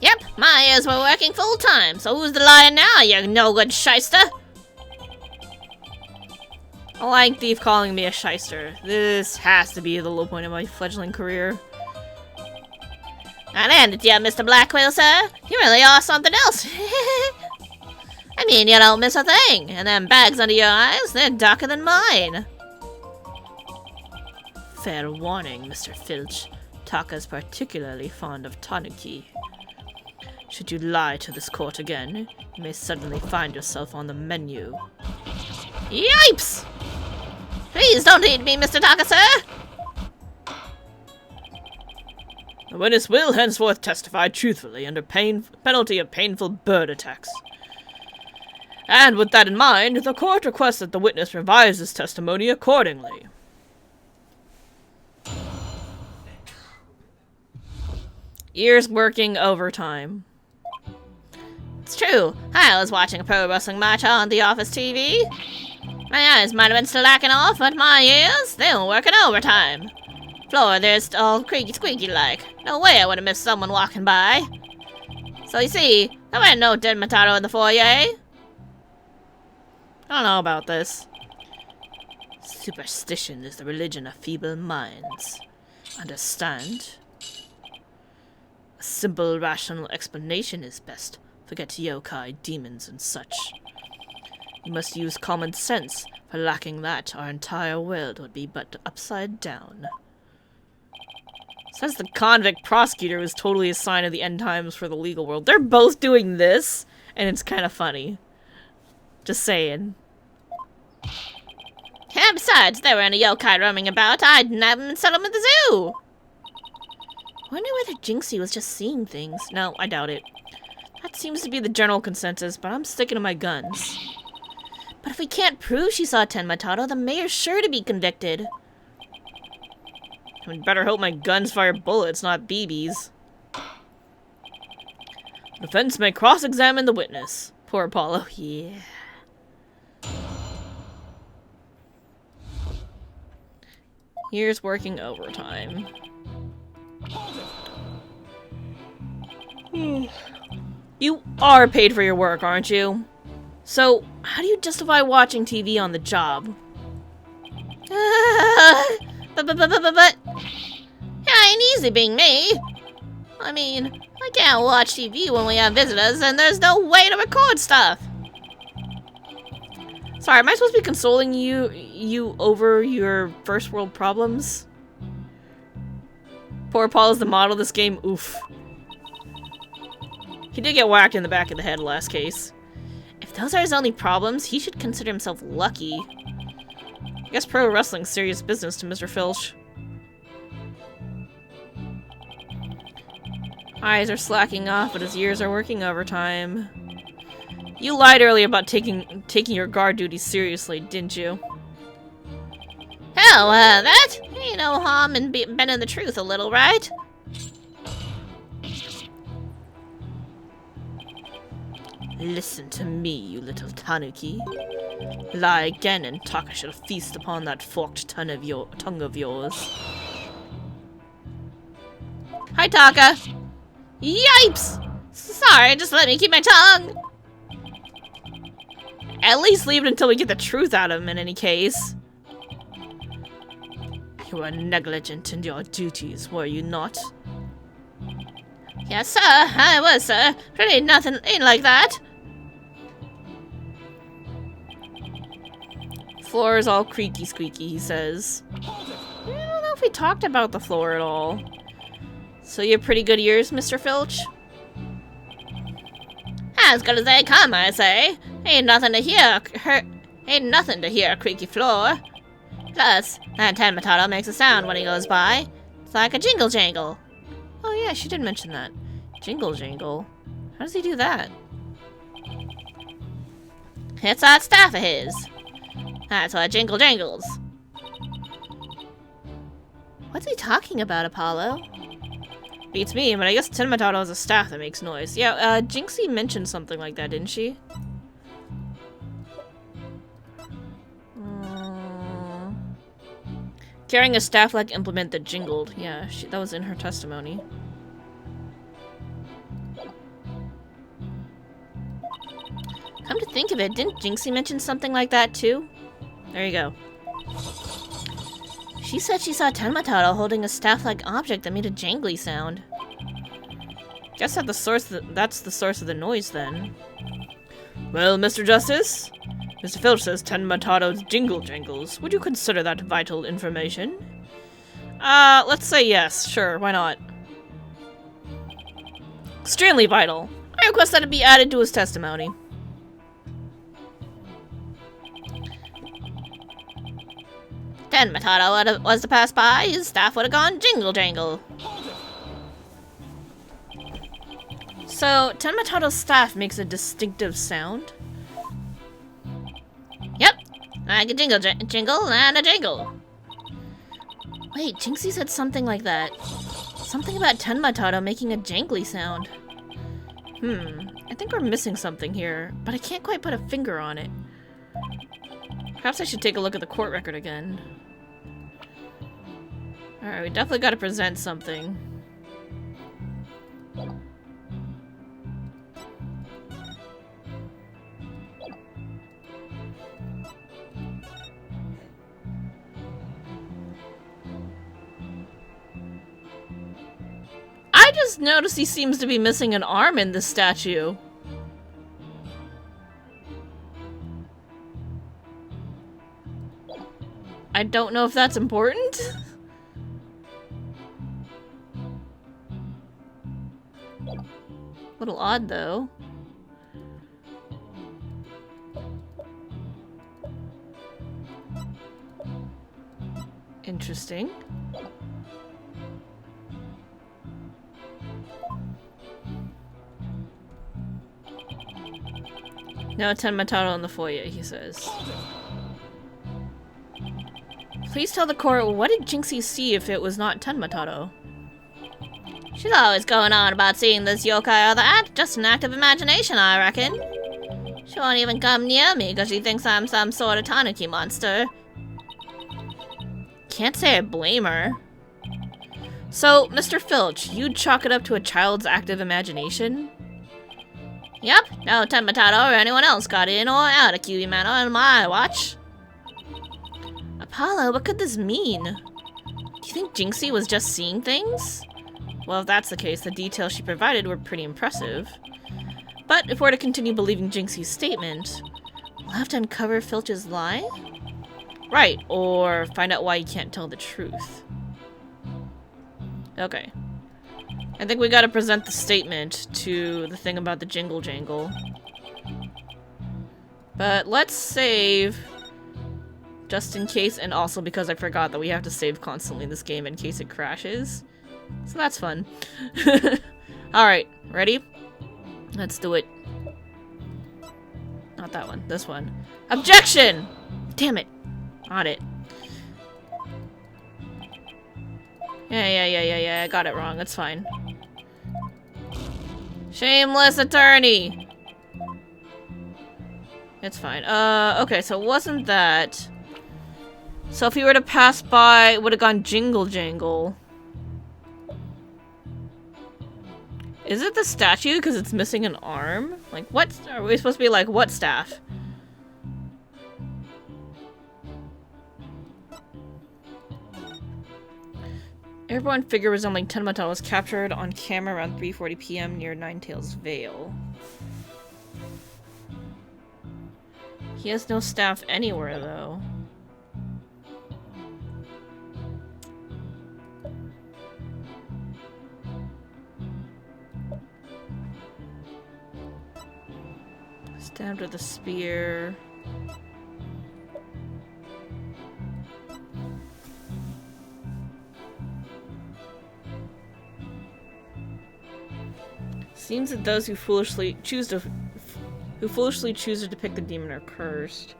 Yep, my ears were working full time, so who's the liar now, you no-good shyster? I like Thief calling me a shyster. This has to be the low point of my fledgling career. I'll hand it to you, Mr. Blackquill, sir. You really are something else. I mean, you don't miss a thing, and them bags under your eyes, they're darker than mine. Fair warning, Mr. Filch. Taka's particularly fond of tanuki. Should you lie to this court again, you may suddenly find yourself on the menu. Yipes! Please don't eat me, Mr. Taka, sir. The witness will henceforth testify truthfully under penalty of painful bird attacks. And with that in mind, the court requests that the witness revise his testimony accordingly. Ears working overtime. It's true. I was watching a pro wrestling match on the office TV. My eyes might have been slacking off, but my ears, they were working overtime. Floor, there's all creaky squeaky like. No way I would have missed someone walking by. So you see, there were no dead Matado in the foyer. I don't know about this. Superstition is the religion of feeble minds. Understand? A simple, rational explanation is best. Forget yokai, demons, and such. You must use common sense, for lacking that, our entire world would be but upside down. Says the convict prosecutor was totally a sign of the end times for the legal world. They're both doing this, and it's kind of funny. Just saying. And besides, there were any yokai roaming about, I'd nab them and sell them at the zoo. Wonder whether Jinxie was just seeing things. No, I doubt it. That seems to be the general consensus, but I'm sticking to my guns. But if we can't prove she saw Ten Matado, the mayor's sure to be convicted. I better hope my guns fire bullets, not BBs. The defense may cross-examine the witness. Poor Apollo. Yeah. Here's working overtime. You are paid for your work, aren't you? So, how do you justify watching TV on the job? But it ain't easy being me. I mean, I can't watch TV when we have visitors, and there's no way to record stuff. Sorry, am I supposed to be consoling you over your first world problems? Poor Paul is the model of this game. Oof. He did get whacked in the back of the head last case. If those are his only problems, he should consider himself lucky. I guess pro wrestling's serious business to Mr. Filch. Eyes are slacking off, but his ears are working overtime. You lied earlier about taking your guard duties seriously, didn't you? Hell, that ain't no harm in bending the truth a little, right? Listen to me, you little tanuki. Lie again, and Taka shall feast upon that forked tongue of yours. Hi, Taka. Yipes! Sorry, just let me keep my tongue. At least leave it until we get the truth out of him in any case. You were negligent in your duties, were you not? Yes, sir, I was, sir. Really nothing ain't like that. Floor is all creaky squeaky, he says. I don't know if we talked about the floor at all. So you have pretty good ears, Mr. Filch? As good as they come, I say. Ain't nothing to hear a creaky floor. Plus, that Ten Matado makes a sound when he goes by. It's like a jingle jangle. Oh yeah, she did mention that. Jingle jangle. How does he do that? It's that staff of his. That's what jingle jangles. What's he talking about, Apollo? Beats me, but I guess Tenmataro has a staff that makes noise. Yeah, Jinxie mentioned something like that, didn't she? Carrying a staff-like implement that jingled. Yeah, that was in her testimony. Come to think of it, didn't Jinxie mention something like that too? There you go. She said she saw Tenmataro holding a staff-like object that made a jangly sound. Guess that's the source of the noise then. Well, Mr. Justice? Mr. Filch says Tenmataro's jingle jangles. Would you consider that vital information? Let's say yes. Sure, why not? Extremely vital. I request that it be added to his testimony. Tenmataro was to pass by, his staff would have gone jingle jangle. So, Tenmataro's staff makes a distinctive sound? Yep, like a jingle jingle and a jingle. Wait, Jinxie said something like that. Something about Tenmataro making a jangly sound. I think we're missing something here, but I can't quite put a finger on it. Perhaps I should take a look at the court record again. Alright, we definitely gotta present something. I just noticed he seems to be missing an arm in this statue. I don't know if that's important. Little odd, though. Interesting. No Tenmataro in the foyer, he says. Please tell the court, what did Jinxie see if it was not Tenmataro? She's always going on about seeing this yokai or that. Just an act of imagination, I reckon. She won't even come near me because she thinks I'm some sort of tanuki monster. Can't say I blame her. So, Mr. Filch, you'd chalk it up to a child's active imagination? Yep, no Tenmataro or anyone else got in or out of QB Manor on my watch. Apollo, what could this mean? Do you think Jinxie was just seeing things? Well, if that's the case, the details she provided were pretty impressive. But if we're to continue believing Jinxie's statement, We'll have to uncover Filch's lie? right, or find out why he can't tell the truth. Okay. I think we gotta present the statement to the thing about the jingle jangle. But let's save just in case, and also because I forgot that we have to save constantly in this game in case it crashes. So that's fun. Alright, ready? Let's do it. Not that one, this one. Objection! Damn it. On it. Yeah, I got it wrong, that's fine. Shameless attorney! It's fine. Okay, so it wasn't that. So if he were to pass by, it would have gone jingle jangle. Is it the statue because it's missing an arm? Like, what? Are we supposed to be like, what staff? Airborne figure resembling Tenmataro was captured on camera around 3:40 p.m. near Ninetail's Vale. He has no staff anywhere, though. Stabbed with a spear. Seems that those who foolishly choose to depict the demon are cursed.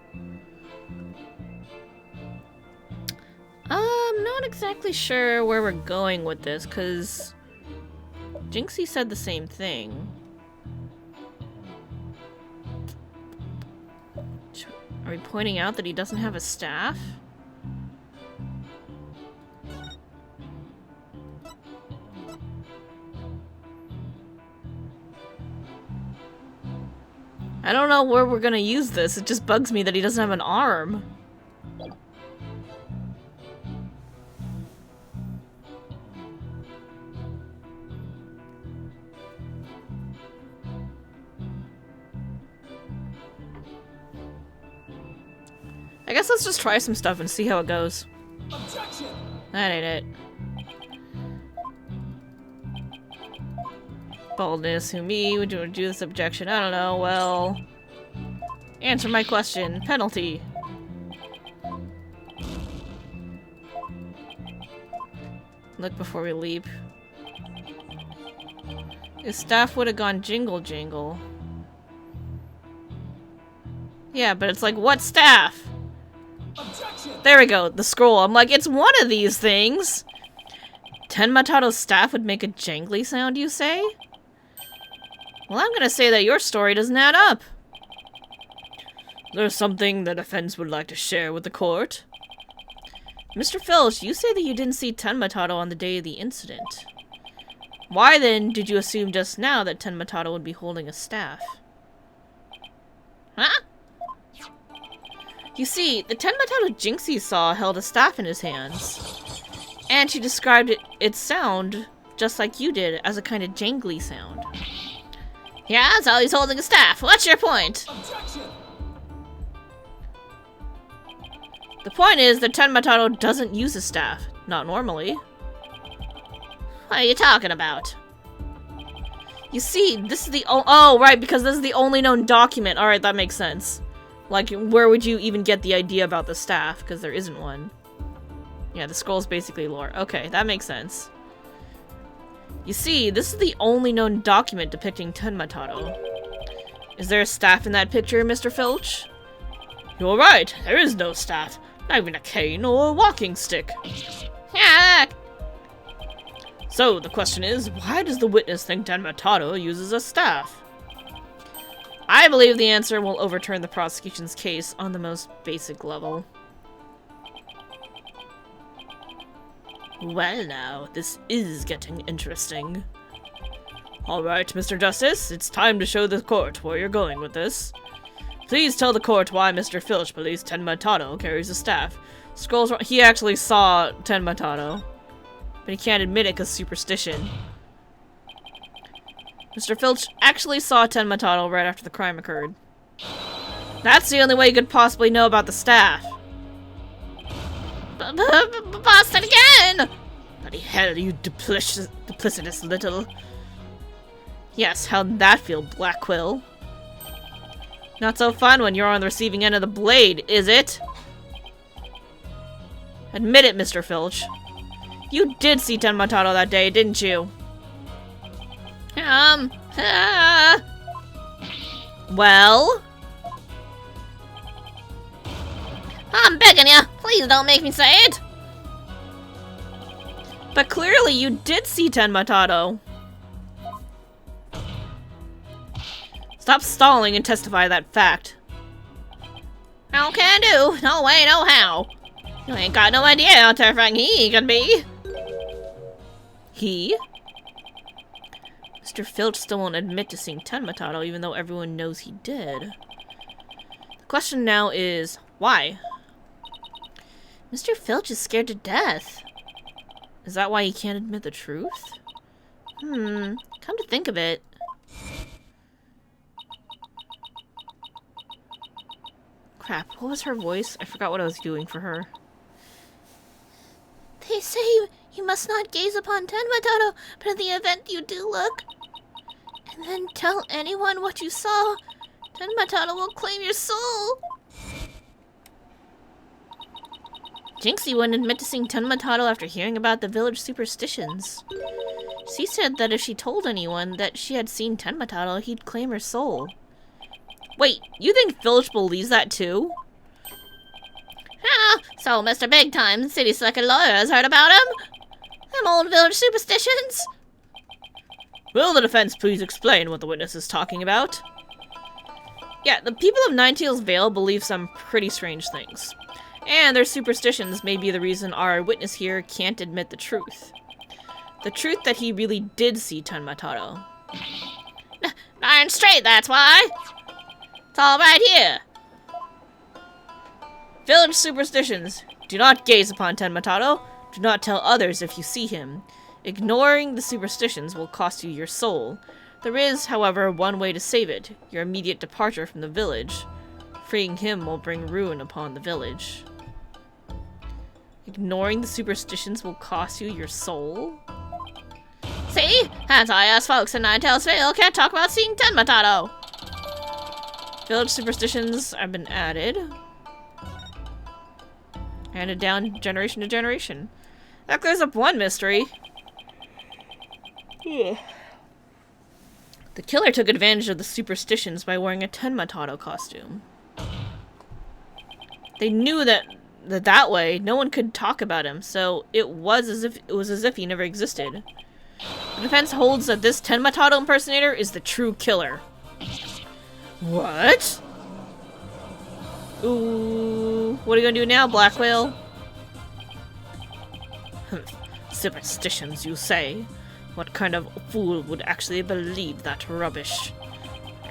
I'm not exactly sure where we're going with this, because Jinxie said the same thing. Are we pointing out that he doesn't have a staff? I don't know where we're gonna use this. It just bugs me that he doesn't have an arm. I guess let's just try some stuff and see how it goes. Objection! That ain't it. Boldness, who me? Would you do this objection? I don't know, well... Answer my question. Penalty. Look before we leap. His staff would have gone jingle jangle. Yeah, but it's like, what staff? Objection! There we go, the scroll. I'm like, it's one of these things! Tenmataro's staff would make a jangly sound, you say? Well, I'm gonna say that your story doesn't add up. There's something the defense would like to share with the court. Mr. Filch, you say that you didn't see Tenmataro on the day of the incident. Why then did you assume just now that Tenmataro would be holding a staff? Huh? You see, the Tenmataro Jinxie saw held a staff in his hands. And she described its sound, just like you did, as a kind of jangly sound. Yeah, so he's holding a staff. What's your point? Objection! The point is that Tenmataro doesn't use a staff. Not normally. What are you talking about? You see, this is the oh, right, because this is the only known document. Alright, that makes sense. Like, where would you even get the idea about the staff? Because there isn't one. Yeah, the scroll's basically lore. Okay, that makes sense. You see, this is the only known document depicting Tenmataro. Is there a staff in that picture, Mr. Filch? You're right, there is no staff. Not even a cane or a walking stick. Yeah. So, the question is, why does the witness think Tenmataro uses a staff? I believe the answer will overturn the prosecution's case on the most basic level. Well now, this is getting interesting. Alright, Mr. Justice, it's time to show the court where you're going with this. Please tell the court why Mr. Filch believes Tenmataro carries a staff. Scrolls, he actually saw Tenmataro, but he can't admit it because superstition. Mr. Filch actually saw Tenmataro right after the crime occurred. That's the only way you could possibly know about the staff. Boston again! Bloody hell, you duplicitous little... Yes, how'd that feel, Black Quill? Not so fun when you're on the receiving end of the blade, is it? Admit it, Mr. Filch. You did see Tenmataro that day, didn't you? Well? I'm begging you, please don't make me say it. But clearly you did see Tenmataro. Stop stalling and testify that fact. How can do? No way, no how. You ain't got no idea how terrifying he can be. He? Mr. Filch still won't admit to seeing Tenmataro, even though everyone knows he did. The question now is, why? Mr. Filch is scared to death. Is that why he can't admit the truth? Come to think of it. Crap, what was her voice? I forgot what I was doing for her. They say you must not gaze upon Tenmataro, but in the event you do look, and then tell anyone what you saw, Tenmataro will claim your soul. Jinxie wouldn't admit to seeing Tenmataro after hearing about the village superstitions. She said that if she told anyone that she had seen Tenmataro, he'd claim her soul. Wait, you think Filch believes that too? Ah, So, Mr. Big Time, City Slicker Lawyer has heard about him? Them old village superstitions? Will the defense please explain what the witness is talking about? Yeah, the people of Ninetales Vale believe some pretty strange things. And their superstitions may be the reason our witness here can't admit the truth. The truth that he really did see Tenmataro. Darn straight, that's why. It's all right here. Village superstitions. Do not gaze upon Tenmataro. Do not tell others if you see him. Ignoring the superstitions will cost you your soul. There is, however, one way to save it. Your immediate departure from the village. Freeing him will bring ruin upon the village. Ignoring the superstitions will cost you your soul? See? That's why us folks in Ninetales Vale can't talk about seeing Tenmataro. Village superstitions have been added. Handed down generation to generation. That clears up one mystery. The killer took advantage of the superstitions by wearing a Tenmataro costume. They knew that way no one could talk about him, so it was as if he never existed. The defense holds that this Tenmataro impersonator is the true killer. What? Ooh, what are you gonna do now, Black Whale? Superstitions, you say? What kind of fool would actually believe that rubbish?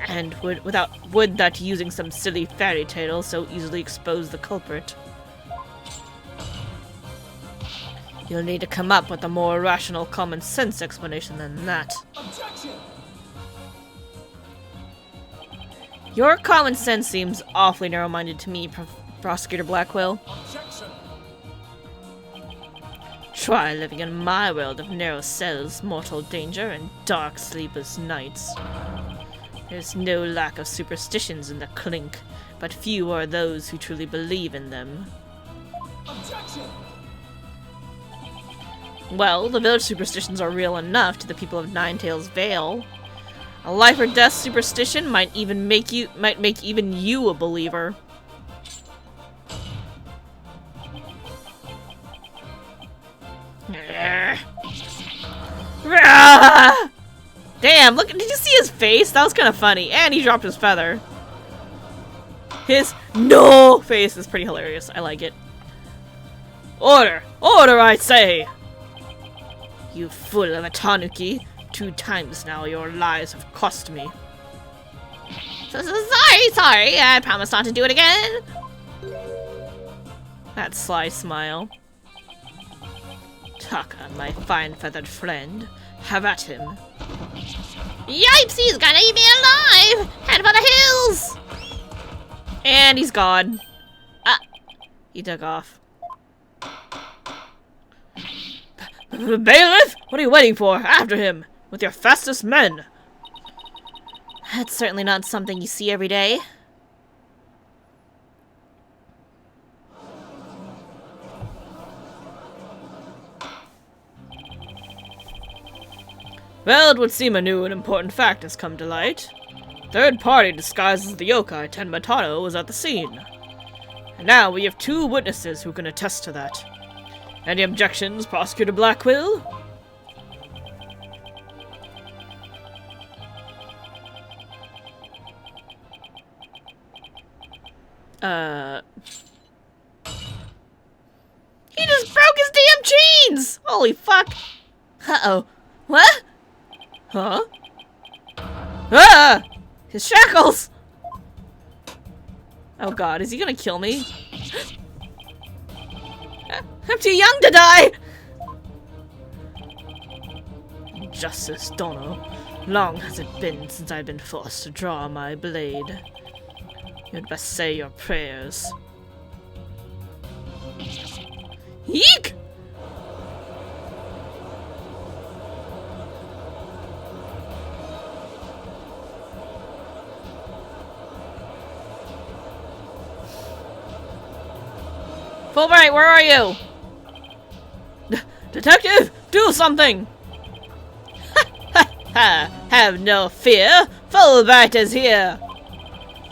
And would that using some silly fairy tale so easily expose the culprit? You'll need to come up with a more rational, common sense explanation than that. Objection! Your common sense seems awfully narrow-minded to me, Prosecutor Blackwell. Objection! Try living in my world of narrow cells, mortal danger, and dark sleepless nights. There's no lack of superstitions in the clink, but few are those who truly believe in them. Objection! Well, the village superstitions are real enough to the people of Ninetales Vale. A life or death superstition might make even you a believer. Damn, look, did you see his face? That was kind of funny. And he dropped his feather. His no face is pretty hilarious. I like it. Order! Order, I say! You fool of a tanuki. 2 times now your lies have cost me. Sorry. I promise not to do it again. That sly smile. Taka, my fine feathered friend. Have at him. Yipes, he's gonna eat me alive! Head for the hills! And he's gone. He took off. Bailiff! What are you waiting for? After him! With your fastest men! That's certainly not something you see every day. Well, it would seem a new and important fact has come to light. Third party disguised as the yokai Tenmataro was at the scene. And now we have 2 witnesses who can attest to that. Any objections, Prosecutor Blackwill? He just broke his damn chains! Holy fuck! Uh-oh. What? Huh? Ah! His shackles! Oh god, is he gonna kill me? I'm too young to die! Justice, Dono. Long has it been since I've been forced to draw my blade. You'd best say your prayers. Yeek! Fulbright, where are you? Detective, do something! Have no fear, Fulbright is here!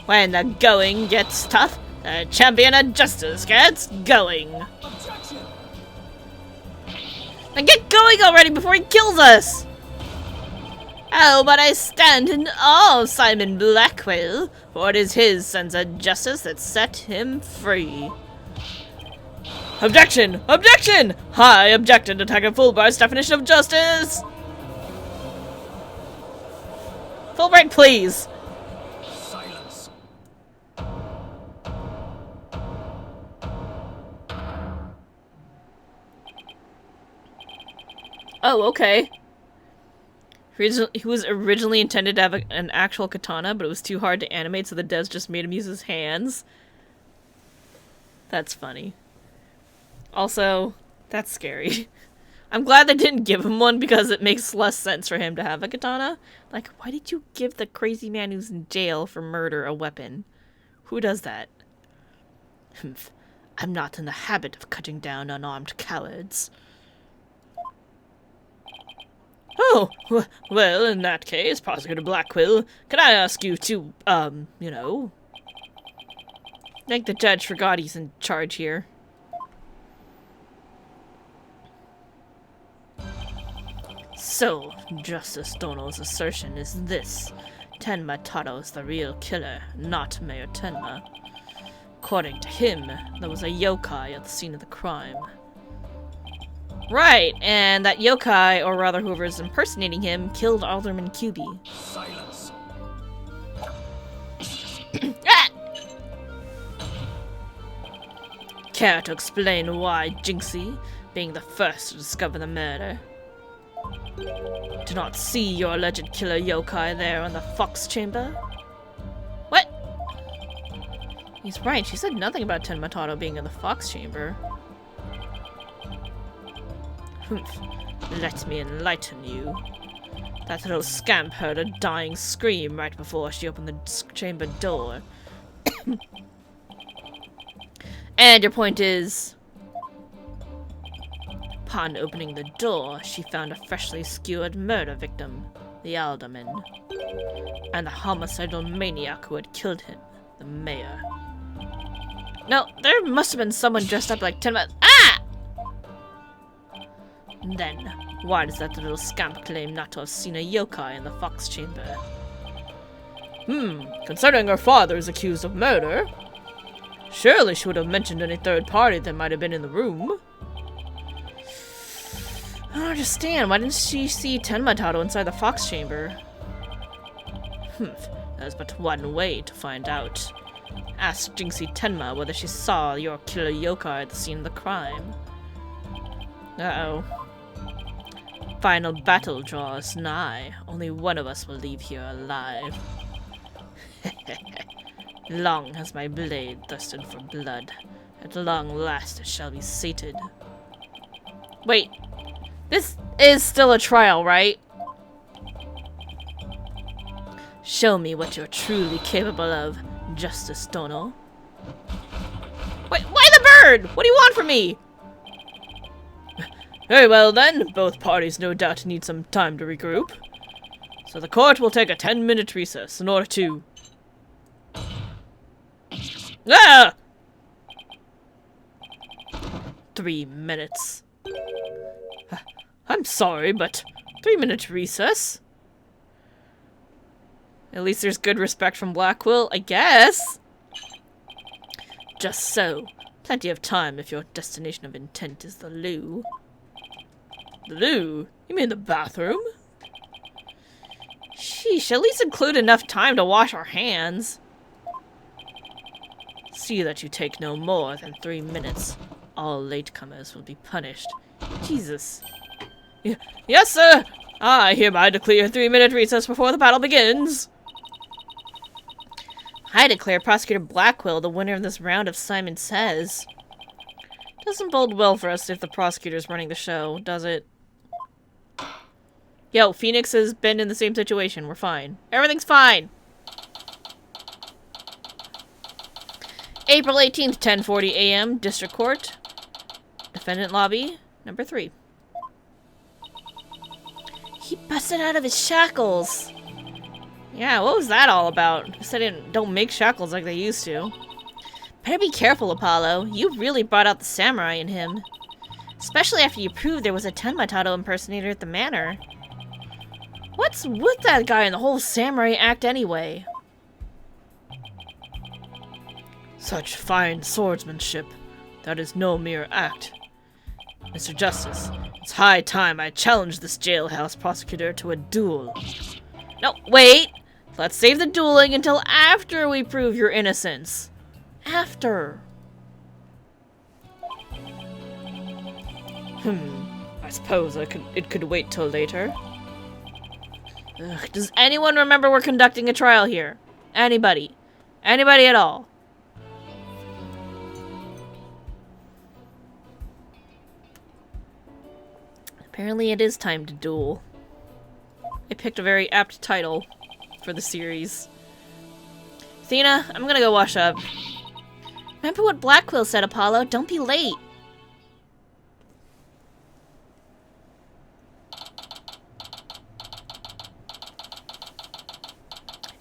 When the going gets tough, The champion of justice gets going. Objection! Then get going already before he kills us! Oh, but I stand in awe of Simon Blackwell, for it is his sense of justice that set him free. Objection! Objection! I object to Detective Fulbright's definition of justice! Fulbright, please! Silence. Oh, okay. He was originally intended to have an actual katana, but it was too hard to animate, so the devs just made him use his hands. That's funny. Also, that's scary. I'm glad they didn't give him one because it makes less sense for him to have a katana. Like, why did you give the crazy man who's in jail for murder a weapon? Who does that? Humph. I'm not in the habit of cutting down unarmed cowards. Oh, well, in that case, Prosecutor Blackwell, can I ask you to, you know... I think the judge forgot he's in charge here. So, Justice Dono's assertion is this. Tenma Taro is the real killer, not Mayor Tenma. According to him, there was a yokai at the scene of the crime. Right, and that yokai, or rather whoever is impersonating him, killed Alderman QB. Silence. Ah! Care to explain why Jinxie, being the first to discover the murder, do not see your alleged killer yokai there in the Fox Chamber? What? He's right, she said nothing about Tenma Taro being in the Fox Chamber. Humph. Let me enlighten you. That little scamp heard a dying scream right before she opened the chamber door. And your point is... Upon opening the door, she found a freshly skewered murder victim, the alderman, and the homicidal maniac who had killed him, the mayor. No, there must have been someone dressed up like Tenma... Ah! Then, why does that little scamp claim not to have seen a yokai in the Fox Chamber? Considering her father is accused of murder, surely she would have mentioned any third party that might have been in the room. I don't understand. Why didn't she see Tenma Taro inside the Fox Chamber? There's but one way to find out. Ask Jinxie Tenma whether she saw your killer yokai at the scene of the crime. Uh-oh. Final battle draws nigh. Only one of us will leave here alive. Long has my blade thirsted for blood. At long last it shall be sated. Wait. This is still a trial, right? Show me what you're truly capable of, Justice Dono. Wait, why the bird? What do you want from me? Very well then, both parties no doubt need some time to regroup. So the court will take a 10-minute recess in order to... Ah! 3 minutes. I'm sorry, but 3-minute recess? At least there's good respect from Blackwell, I guess. Just so. Plenty of time if your destination of intent is the loo. The loo? You mean the bathroom? Sheesh, at least include enough time to wash our hands. See that you take no more than 3 minutes. All latecomers will be punished. Jesus. Yes, sir! I hereby declare a 3-minute recess before the battle begins. I declare Prosecutor Blackwell the winner of this round of Simon Says. Doesn't bode well for us if the prosecutor's running the show, does it? Yo, Phoenix has been in the same situation. We're fine. Everything's fine! April 18th, 10:40 a.m., District Court. Defendant Lobby, number 3. He busted out of his shackles! Yeah, what was that all about? They said they don't make shackles like they used to. Better be careful, Apollo. You really brought out the samurai in him. Especially after you proved there was a Tenma impersonator at the manor. What's with that guy and the whole samurai act anyway? Such fine swordsmanship. That is no mere act. Mr. Justice, it's high time I challenge this jailhouse prosecutor to a duel. No, wait! Let's save the dueling until after we prove your innocence. After. I suppose it could wait till later. Ugh, does anyone remember we're conducting a trial here? Anybody? Anybody at all? Apparently it is time to duel. I picked a very apt title for the series. Athena, I'm gonna go wash up. Remember what Blackquill said, Apollo. Don't be late.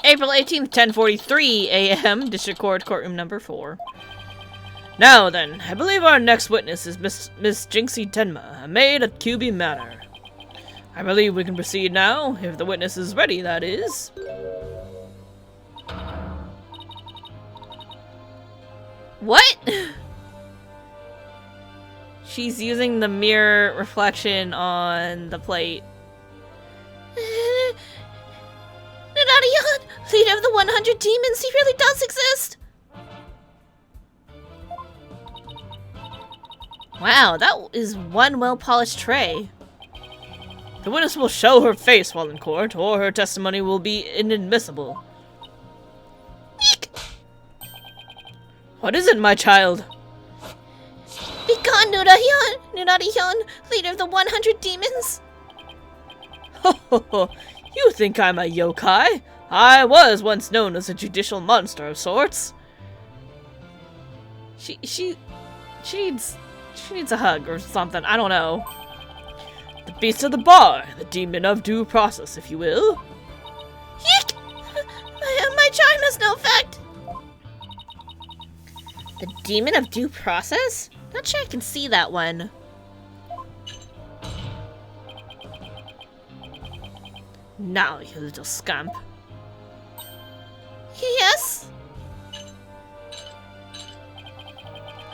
April 18th, 10:43 a.m. District Court, courtroom number 4. Now then, I believe our next witness is Miss Jinxie Tenma, a maid at QB Manor. I believe we can proceed now, if the witness is ready, that is. What? She's using the mirror reflection on the plate. Nunarion, leader of the 100 demons, he really does exist! Wow, that is one well-polished tray. The witness will show her face while in court, or her testimony will be inadmissible. Eek! What is it, my child? Begone, Nunarion, leader of the 100 demons! Ho ho ho! You think I'm a yokai? I was once known as a judicial monster of sorts. She needs a hug or something. I don't know. The beast of the bar, the demon of due process, if you will. Eek! My charm has no effect! The demon of due process? Not sure I can see that one. Now, you little scamp. Yes?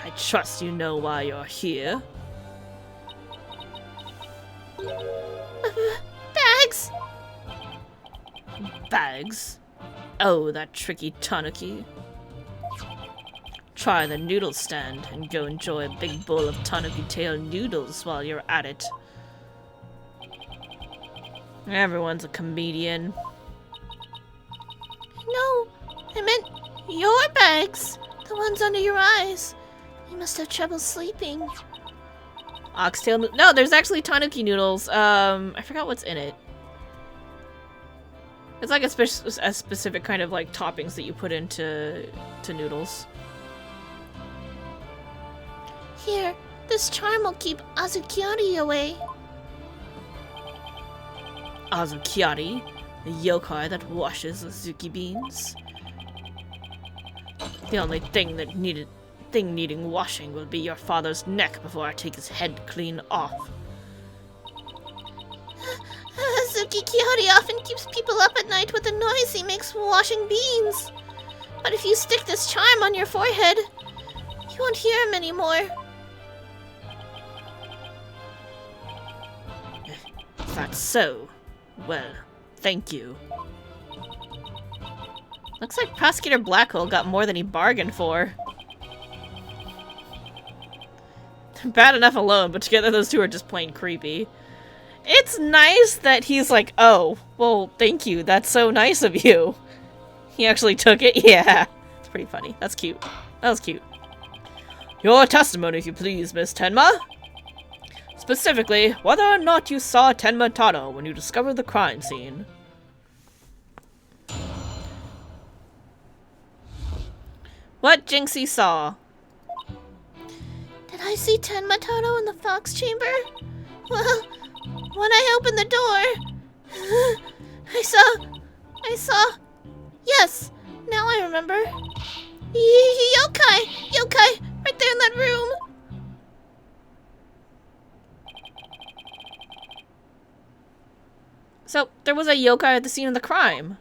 I trust you know why you're here. Bags? Bags? Oh, that tricky tanuki. Try the noodle stand and go enjoy a big bowl of tanuki tail noodles while you're at it. Everyone's a comedian. No, I meant your bags. The ones under your eyes. You must have trouble sleeping. Oxtail no, there's actually tanuki noodles. I forgot what's in it. It's like a specific kind of like toppings that you put into noodles. Here, this charm will keep Azukiari away. Azukiari, the yokai that washes Azuki beans. The only thing needing washing will be your father's neck before I take his head clean off. Azuki-Kiari often keeps people up at night with the noise he makes washing beans. But if you stick this charm on your forehead, you won't hear him anymore. If that's so, well, thank you. Looks like Prosecutor Blackhole got more than he bargained for. Bad enough alone, but together those two are just plain creepy. It's nice that he's like, oh, well, thank you. That's so nice of you. He actually took it? Yeah. It's pretty funny. That's cute. That was cute. Your testimony, if you please, Miss Tenma. Specifically, whether or not you saw Tenma Tano when you discovered the crime scene. What Jinxie saw? Did I see Tenma Tano in the Fox Chamber? Well, when I opened the door, I saw... Yes, now I remember. Yokai! Yokai! Right there in that room! So, there was a yokai at the scene of the crime.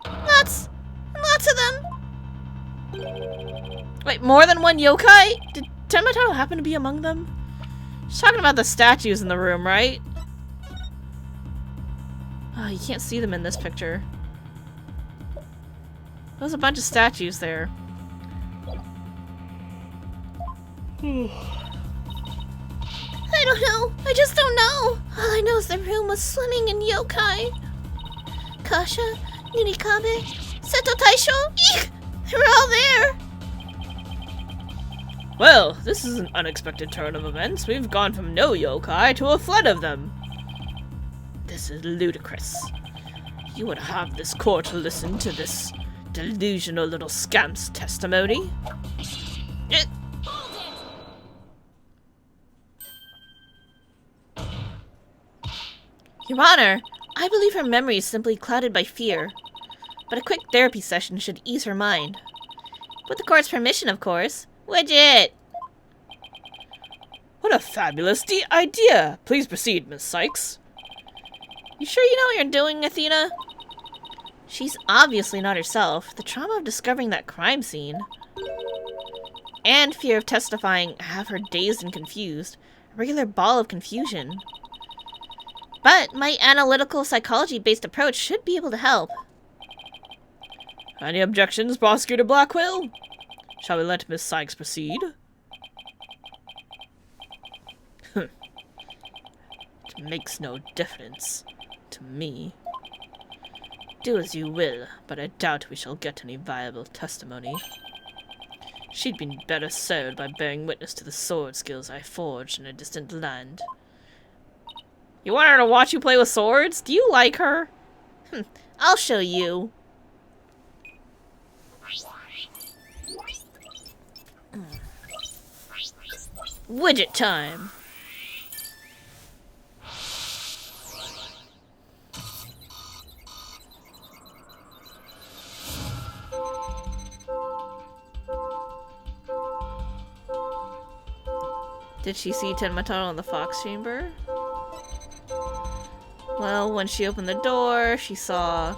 Lots of them! Wait, more than one yokai? Did Tenmataro happen to be among them? She's talking about the statues in the room, right? Oh, you can't see them in this picture. There's a bunch of statues there. I don't know. I just don't know. All I know is the room was swimming in yokai. Kasha, Nurikabe, Seto Taisho. Eek! They were all there. Well, this is an unexpected turn of events. We've gone from no yokai to a flood of them. This is ludicrous. You would have this court listen to this delusional little scamp's testimony? Your Honor, I believe her memory is simply clouded by fear. But a quick therapy session should ease her mind. With the court's permission, of course. Widget! What a fabulous idea! Please proceed, Miss Sykes. You sure you know what you're doing, Athena? She's obviously not herself. The trauma of discovering that crime scene and fear of testifying have her dazed and confused. A regular ball of confusion. But my analytical psychology-based approach should be able to help. Any objections, Prosecutor Blackwell? Shall we let Miss Sykes proceed? It makes no difference to me. Do as you will, but I doubt we shall get any viable testimony. She'd been better served by bearing witness to the sword skills I forged in a distant land. You want her to watch you play with swords? Do you like her? I'll show you. Widget time! Did she see Tenmataro in the fox chamber? Well, when she opened the door, she saw...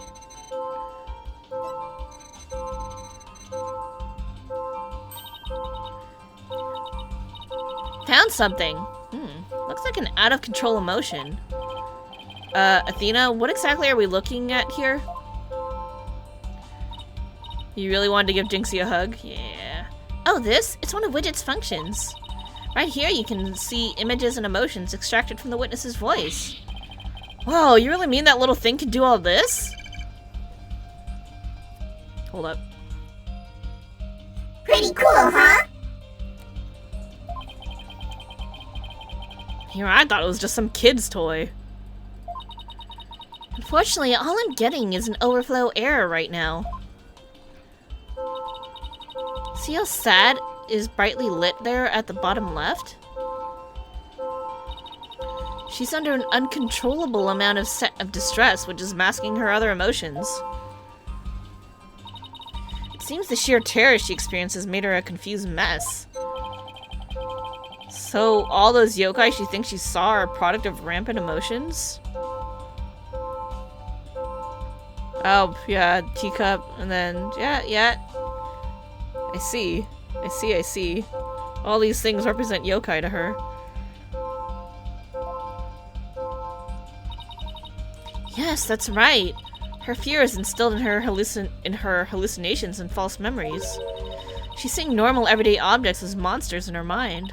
Found something! Looks like an out-of-control emotion. Athena, what exactly are we looking at here? You really wanted to give Jinxie a hug? Yeah. Oh, this? It's one of Widget's functions. Right here you can see images and emotions extracted from the witness's voice. Whoa, you really mean that little thing can do all this? Hold up. Pretty cool, huh? Here, I thought it was just some kid's toy. Unfortunately, all I'm getting is an overflow error right now. See how sad is brightly lit there at the bottom left? She's under an uncontrollable amount of distress, which is masking her other emotions. It seems the sheer terror she experiences made her a confused mess. So, all those yokai she thinks she saw are a product of rampant emotions? Oh, yeah, teacup, and then, yeah. I see. All these things represent yokai to her. Yes, that's right. Her fear is instilled in her hallucinations and false memories. She's seeing normal everyday objects as monsters in her mind.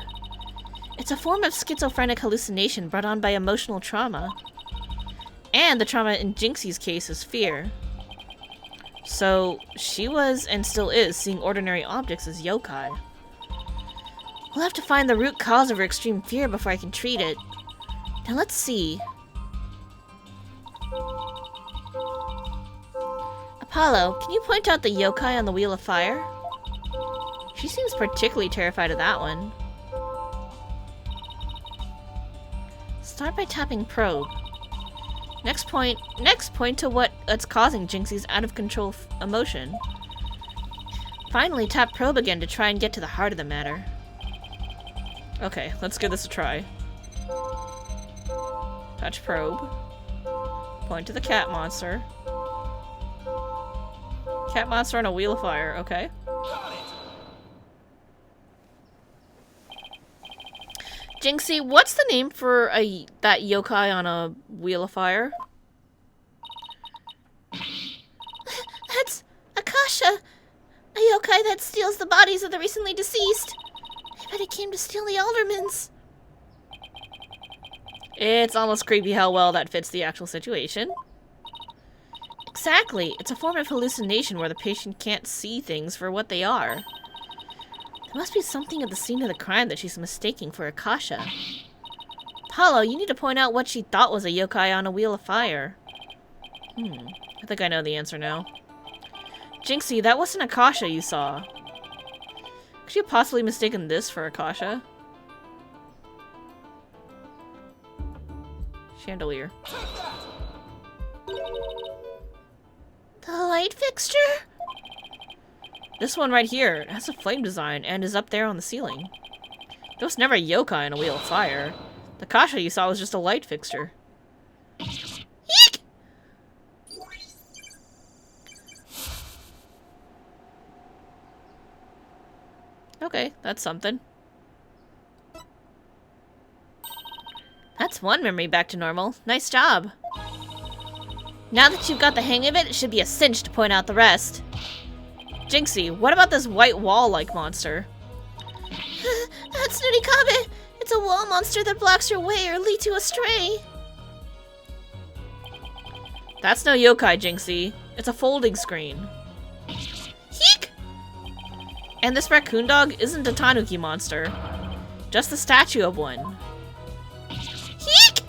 It's a form of schizophrenic hallucination brought on by emotional trauma. And the trauma in Jinxie's case is fear. So, she was and still is seeing ordinary objects as yokai. We'll have to find the root cause of her extreme fear before I can treat it. Now let's see. Apollo, can you point out the yokai on the Wheel of Fire? She seems particularly terrified of that one. Start by tapping probe. Next point to what's causing Jinxie's out-of-control emotion. Finally, tap probe again to try and get to the heart of the matter. Okay, let's give this a try. Touch probe. Point to the cat monster. Cat monster on a wheel of fire, okay. Jinxie, what's the name for that yokai on a wheel of fire? That's Akasha, a yokai that steals the bodies of the recently deceased. I bet it came to steal the aldermans. It's almost creepy how well that fits the actual situation. Exactly. It's a form of hallucination where the patient can't see things for what they are. There must be something at the scene of the crime that she's mistaking for Akasha. Apollo, you need to point out what she thought was a yokai on a wheel of fire. I think I know the answer now. Jinxie, that wasn't Akasha you saw. Could you have possibly mistaken this for Akasha? Chandelier. The light fixture? This one right here, it has a flame design and is up there on the ceiling. There was never a yokai in a wheel of fire. The Akasha you saw was just a light fixture. Eek! Okay, that's something. That's one memory back to normal. Nice job. Now that you've got the hang of it, it should be a cinch to point out the rest. Jinxie, what about this white wall-like monster? That's Nurikabe. It's a wall monster that blocks your way or leads you astray. That's no yokai, Jinxie. It's a folding screen. Eek! And this raccoon dog isn't a tanuki monster. Just the statue of one. Eek!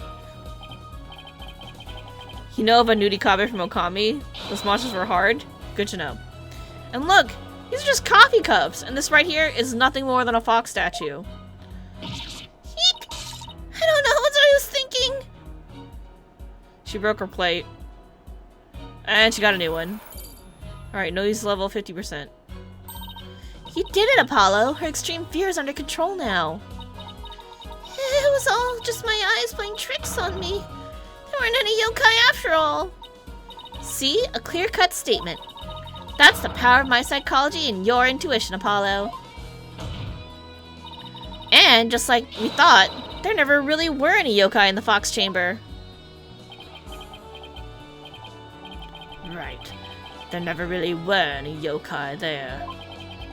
You know of a Nurikabe from Okami? Those monsters were hard? Good to know. And look! These are just coffee cups! And this right here is nothing more than a fox statue. Eek! I don't know what I was thinking. She broke her plate. And she got a new one. Alright, noise level 50%. You did it, Apollo. Her extreme fear is under control now. It was all just my eyes playing tricks on me. There weren't any yokai after all. See? A clear-cut statement. That's the power of my psychology and your intuition, Apollo. And, just like we thought, there never really were any yokai in the Fox Chamber. Right. There never really were any yokai there.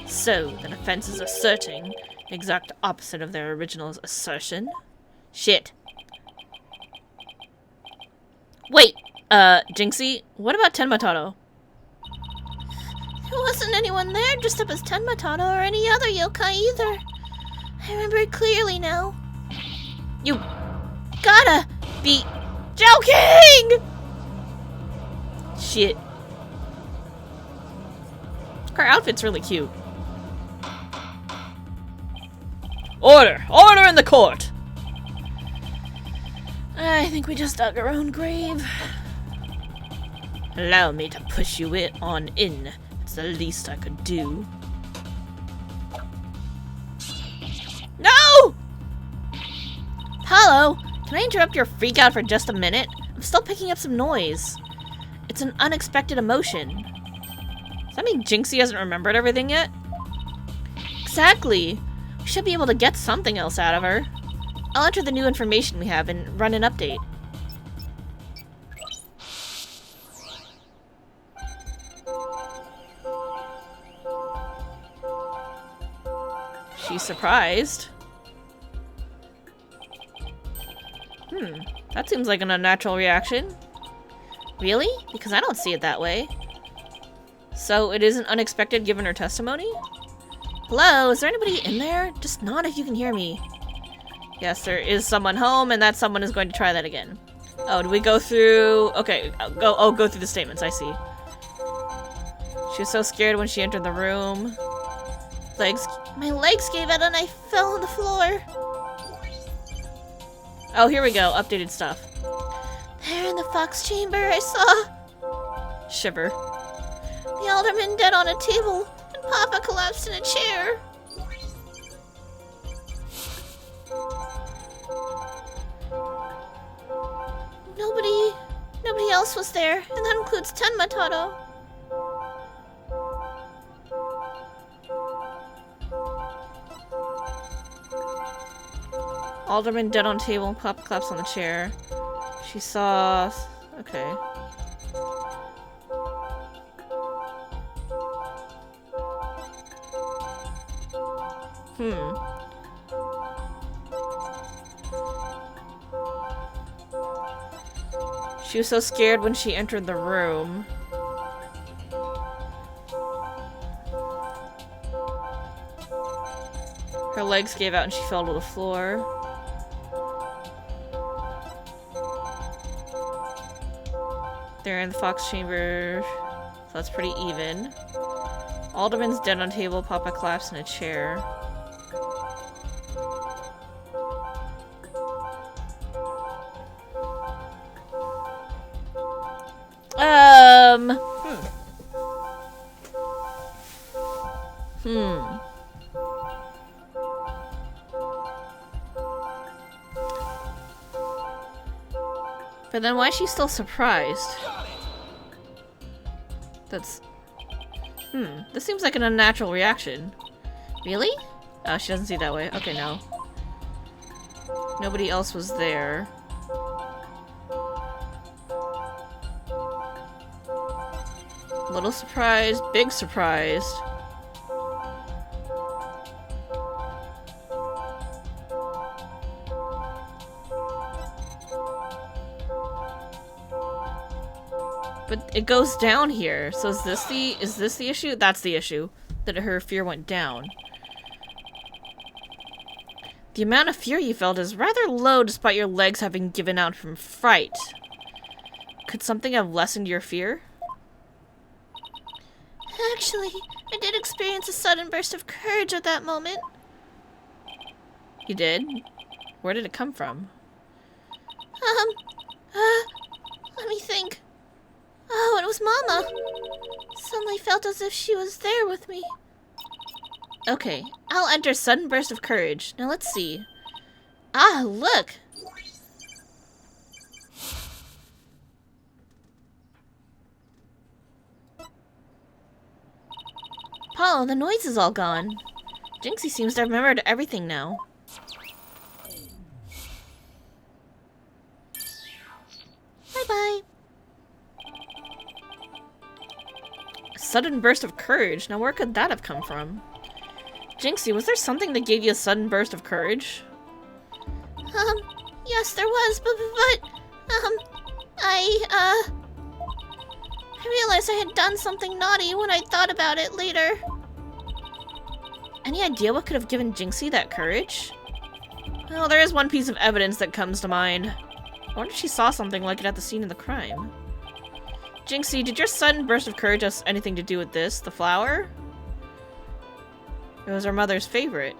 So, the defense is asserting the exact opposite of their original assertion. Shit. Wait, Jinxie, what about Tenmataro? There wasn't anyone there dressed up as Tenmataro or any other yokai either. I remember it clearly now. You gotta be joking! Shit. Her outfit's really cute. Order! Order in the court! I think we just dug our own grave. Allow me to push you on in. It's the least I could do. No! Apollo, can I interrupt your freak out for just a minute? I'm still picking up some noise. It's an unexpected emotion. Does that mean Jinxie hasn't remembered everything yet? Exactly. We should be able to get something else out of her. I'll enter the new information we have and run an update. She's surprised. That seems like an unnatural reaction. Really? Because I don't see it that way. So it isn't unexpected given her testimony? Hello, is there anybody in there? Just nod if you can hear me. Yes, there is someone home, and that someone is going to try that again. Oh, do we go through... Okay, I'll go through the statements, I see. She was so scared when she entered the room. My legs gave out and I fell on the floor. Oh, here we go. Updated stuff. There There in the fox chamber, I saw Shiver. the alderman dead on a table, and Papa collapsed in a chair. Nobody else was there, and that includes Tenmatato. Alderman dead on table and Papa claps on the chair. She saw... Okay. She was so scared when she entered the room. Her legs gave out and she fell to the floor. They're in the fox chamber, so that's pretty even. Alderman's dead on table, Papa collapsed in a chair. But then why is she still surprised? That's... This seems like an unnatural reaction. Really? Oh, she doesn't see it that way. Okay, no. Nobody else was there. Little surprised, big surprised. But it goes down here. So is this the issue? That's the issue. That her fear went down. The amount of fear you felt is rather low despite your legs having given out from fright. Could something have lessened your fear? Actually, I did experience a sudden burst of courage at that moment. You did? Where did it come from? Let me think. Oh, it was Mama. Suddenly felt as if she was there with me. Okay, I'll enter sudden burst of courage. Now let's see. Ah, look! Paul, the noise is all gone. Jinxie seems to have remembered everything now. Bye-bye. A sudden burst of courage. Now where could that have come from? Jinxie, was there something that gave you a sudden burst of courage? Yes, there was, but I realized I had done something naughty when I thought about it later. Any idea what could have given Jinxie that courage? Well, there is one piece of evidence that comes to mind. I wonder if she saw something like it at the scene of the crime. Jinxie, did your sudden burst of courage have anything to do with this, the flower? It was her mother's favorite.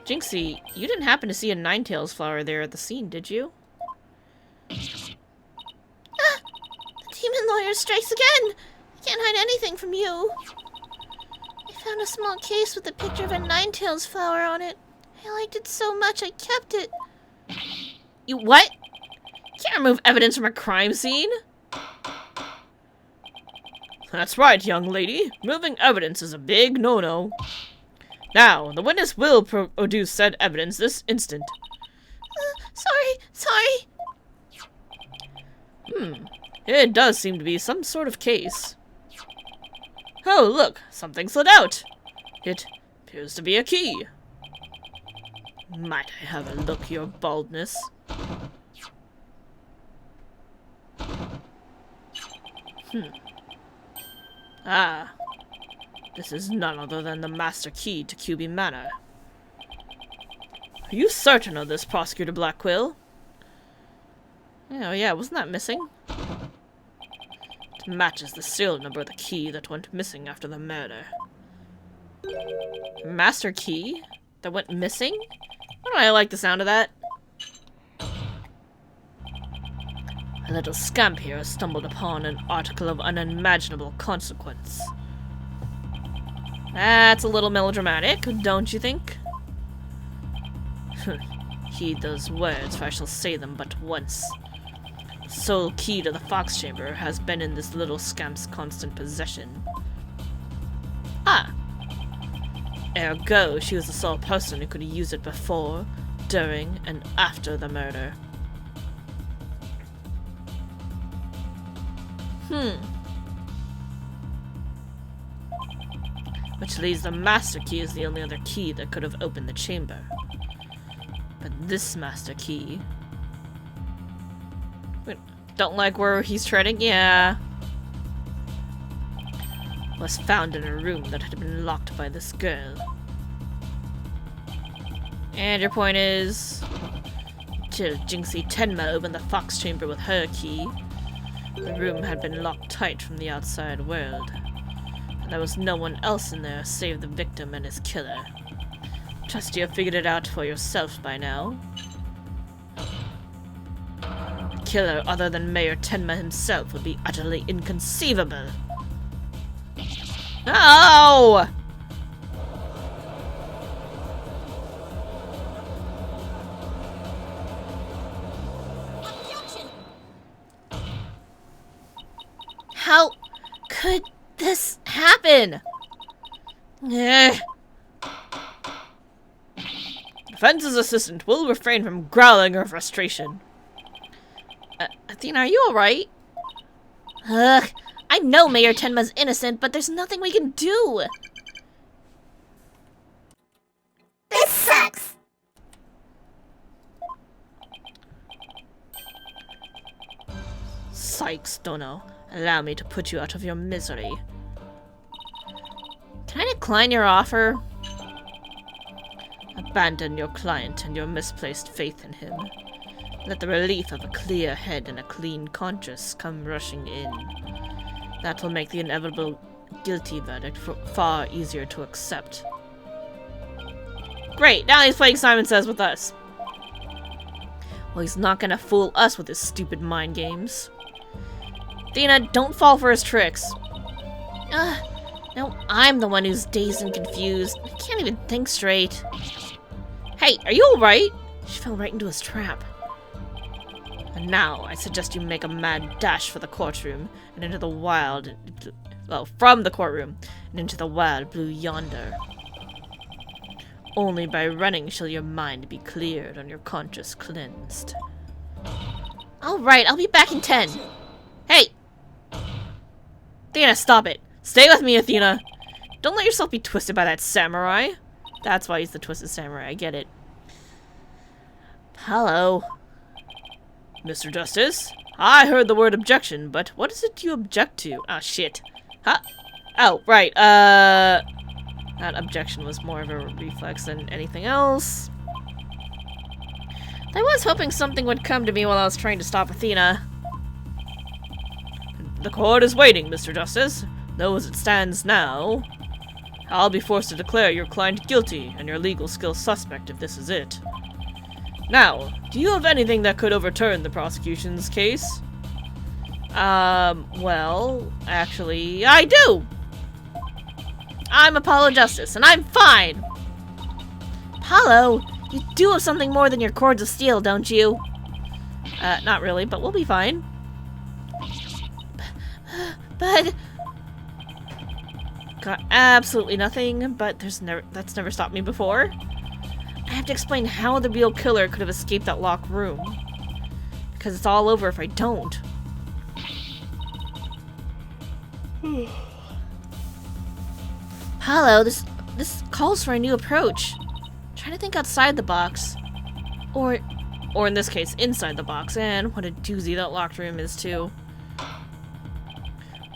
Jinxie, you didn't happen to see a Ninetales flower there at the scene, did you? The demon lawyer strikes again! I can't hide anything from you. I found a small case with a picture of a Ninetales flower on it. I liked it so much I kept it. You what? You can't remove evidence from a crime scene? That's right, young lady. Removing evidence is a big no-no. Now, the witness will produce said evidence this instant. Sorry. It does seem to be some sort of case. Oh, look, something slid out. It appears to be a key. Might I have a look, your baldness? Ah, this is none other than the master key to QB Manor. Are you certain of this, Prosecutor Blackquill? Oh yeah, wasn't that missing? It matches the serial number of the key that went missing after the murder. Master key? That went missing? Why don't I like the sound of that? A little scamp here has stumbled upon an article of unimaginable consequence. That's a little melodramatic, don't you think? Heed those words, for I shall say them but once. The sole key to the fox chamber has been in this little scamp's constant possession. Ah! Ergo, she was the sole person who could use it before, during, and after the murder. Which leaves the master key as the only other key that could have opened the chamber. But this master key... Wait, don't like where he's treading? Yeah. Was found in a room that had been locked by this girl. And your point is... Till Jinxie Tenma opened the fox chamber with her key, the room had been locked tight from the outside world. And there was no one else in there save the victim and his killer. Trust you have figured it out for yourself by now. A killer other than Mayor Tenma himself would be utterly inconceivable. No! How could this happen? Defense's assistant will refrain from growling her frustration. Athena, are you alright? Ugh, I know Mayor Tenma's innocent, but there's nothing we can do. This sucks. Sykes, Dono. Allow me to put you out of your misery. Can I decline your offer? Abandon your client and your misplaced faith in him. Let the relief of a clear head and a clean conscience come rushing in. That will make the inevitable guilty verdict far easier to accept. Great, now he's playing Simon Says with us. Well, he's not gonna fool us with his stupid mind games. Athena, don't fall for his tricks. No, I'm the one who's dazed and confused. I can't even think straight. Hey, are you alright? She fell right into his trap. And now, I suggest you make a mad dash for the courtroom and into the wild... Well, from the courtroom and into the wild blue yonder. Only by running shall your mind be cleared and your conscience cleansed. Alright, I'll be back in 10. Hey! Athena, stop it. Stay with me, Athena. Don't let yourself be twisted by that samurai. That's why he's the twisted samurai, I get it. Hello. Mr. Justice? I heard the word objection, but what is it you object to? Ah, shit. Huh? Oh, right, that objection was more of a reflex than anything else. I was hoping something would come to me while I was trying to stop Athena. The court is waiting, Mr. Justice. Though as it stands now, I'll be forced to declare your client guilty and your legal skills suspect if this is it. Now, do you have anything that could overturn the prosecution's case? Well, actually, I do! I'm Apollo Justice, and I'm fine! Apollo, you do have something more than your cords of steel, don't you? Not really, but we'll be fine. But... Got absolutely nothing, but that's never stopped me before. I have to explain how the real killer could have escaped that locked room. Because it's all over if I don't. Hello, this calls for a new approach. Try to think outside the box. Or in this case, inside the box. And what a doozy that locked room is, too.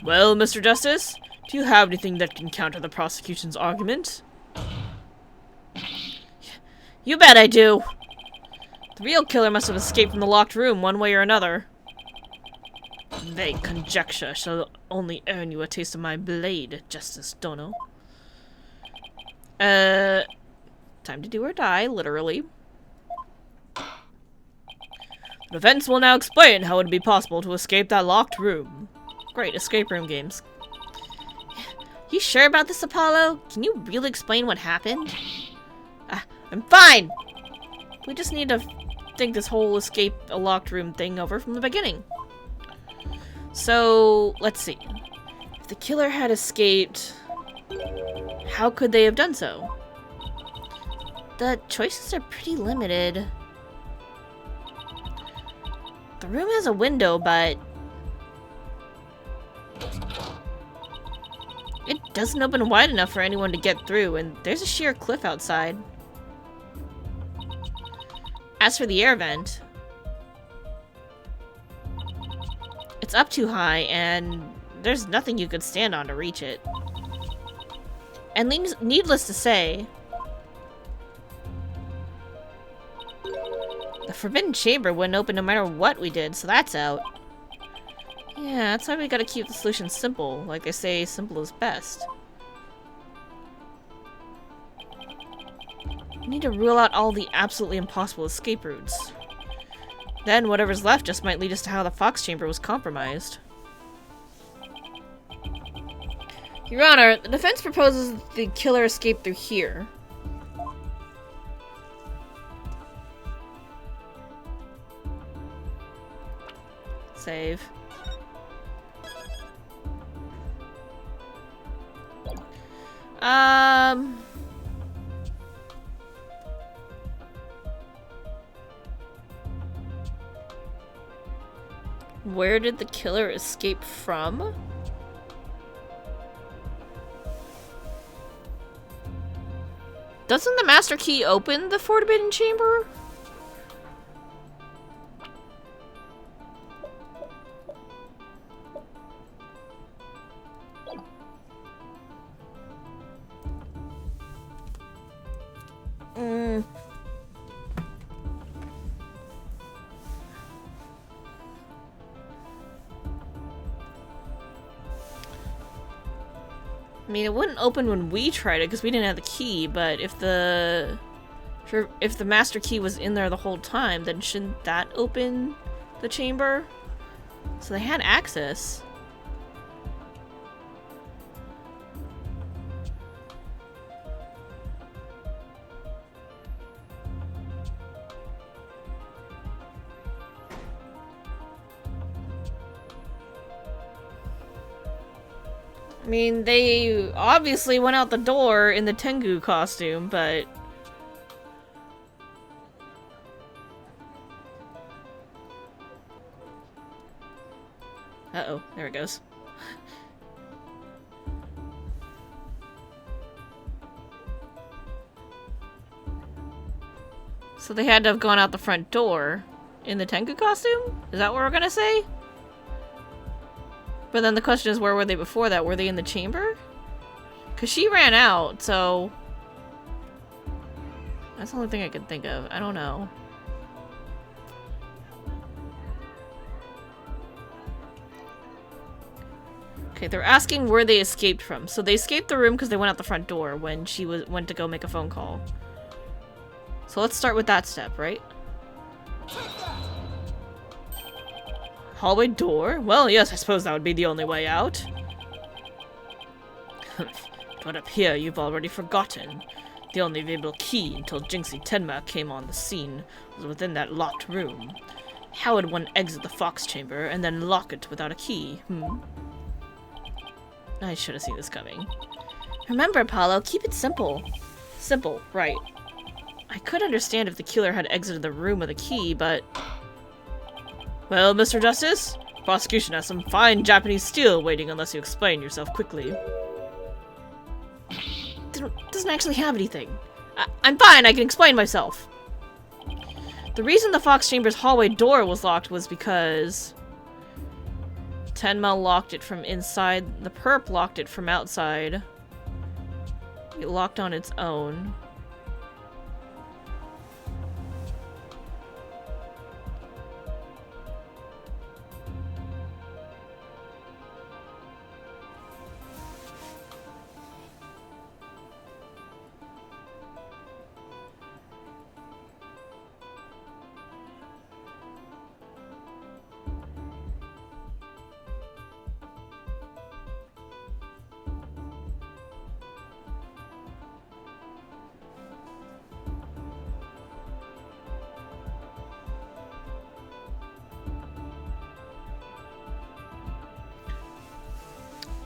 Well, Mr. Justice, do you have anything that can counter the prosecution's argument? You bet I do! The real killer must have escaped from the locked room one way or another. Vague conjecture shall only earn you a taste of my blade, Justice Dono. Time to do or die, literally. Events will now explain how it would be possible to escape that locked room. Great, escape room games. You sure about this, Apollo? Can you really explain what happened? I'm fine! We just need to think this whole escape a locked room thing over from the beginning. So, let's see. If the killer had escaped, how could they have done so? The choices are pretty limited. The room has a window, but it doesn't open wide enough for anyone to get through, and there's a sheer cliff outside. As for the air vent, it's up too high, and there's nothing you could stand on to reach it. And needless to say, the forbidden chamber wouldn't open no matter what we did, so that's out. Yeah, that's why we gotta keep the solution simple. Like they say, simple is best. We need to rule out all the absolutely impossible escape routes. Then whatever's left just might lead us to how the Fox Chamber was compromised. Your Honor, the defense proposes that the killer escaped through here. Save. Where did the killer escape from? Doesn't the master key open the forbidden chamber? I mean, it wouldn't open when we tried it because we didn't have the key, but if the master key was in there the whole time, then shouldn't that open the chamber? So they had access. I mean, they obviously went out the door in the Tengu costume, but... Uh-oh, there it goes. So they had to have gone out the front door in the Tengu costume? Is that what we're gonna say? But then the question is, where were they before that? Were they in the chamber? Because she ran out, so... That's the only thing I can think of. I don't know. Okay, they're asking where they escaped from. So they escaped the room because they went out the front door when she went to go make a phone call. So let's start with that step, right? Hallway door? Well, yes, I suppose that would be the only way out. But up here, you've already forgotten. The only available key until Jinxie Tenma came on the scene was within that locked room. How would one exit the Fox Chamber and then lock it without a key? I should have seen this coming. Remember, Apollo, keep it simple. Simple, right. I could understand if the killer had exited the room with a key, but... Well, Mr. Justice, prosecution has some fine Japanese steel waiting unless you explain yourself quickly. Doesn't actually have anything. I'm fine, I can explain myself. The reason the Fox Chamber's hallway door was locked was because Tenma locked it from inside, the perp locked it from outside. It locked on its own.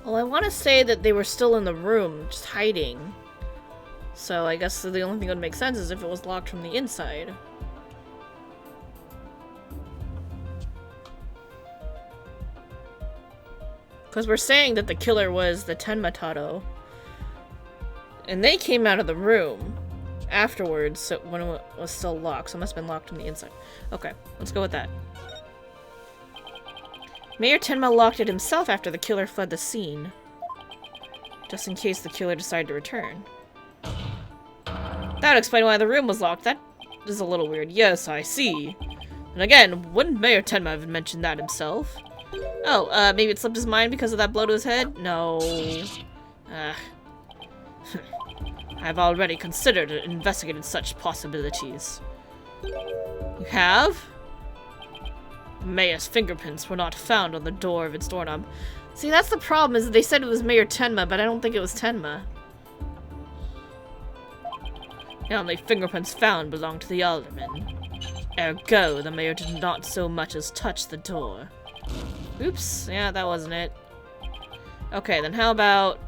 Well, I want to say that they were still in the room, just hiding. So I guess the only thing that would make sense is if it was locked from the inside. Because we're saying that the killer was the Tenma. And they came out of the room afterwards, so when it was still locked, so it must have been locked from the inside. Okay, let's go with that. Mayor Tenma locked it himself after the killer fled the scene. Just in case the killer decided to return. That would explain why the room was locked. That is a little weird. Yes, I see. And again, wouldn't Mayor Tenma have mentioned that himself? Oh, maybe it slipped his mind because of that blow to his head? No. I've already considered and investigated such possibilities. You have? The mayor's fingerprints were not found on the door of its doorknob. See, that's the problem, is that they said it was Mayor Tenma, but I don't think it was Tenma. The only fingerprints found belonged to the alderman. Ergo, the mayor did not so much as touch the door. Oops, yeah, that wasn't it. Okay, then how about...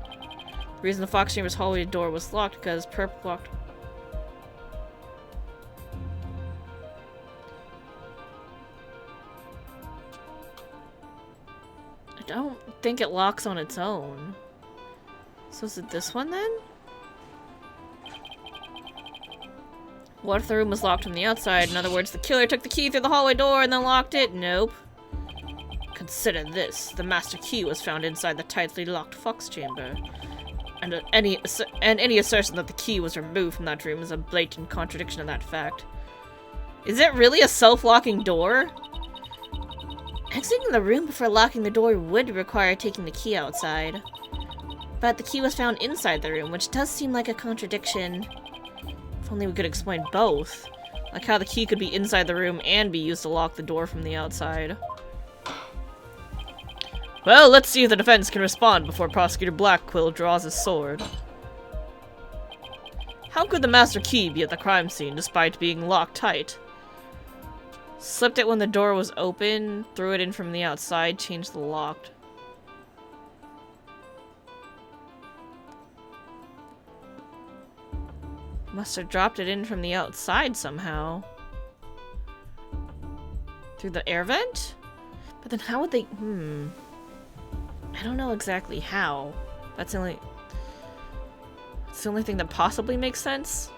The reason the Fox Chamber's hallway door was locked because Perp locked... I don't think it locks on its own. So is it this one then? What if the room was locked from the outside? In other words, the killer took the key through the hallway door and then locked it? Nope. Consider this. The master key was found inside the tightly locked Fox Chamber. And any assertion that the key was removed from that room is a blatant contradiction of that fact. Is it really a self-locking door? Exiting the room before locking the door would require taking the key outside. But the key was found inside the room, which does seem like a contradiction. If only we could explain both. Like how the key could be inside the room and be used to lock the door from the outside. Well, let's see if the defense can respond before Prosecutor Blackquill draws his sword. How could the master key be at the crime scene despite being locked tight? Slipped it when the door was open, threw it in from the outside, changed the lock. Must have dropped it in from the outside somehow. Through the air vent? But then how would they... I don't know exactly how. That's the only thing that possibly makes sense.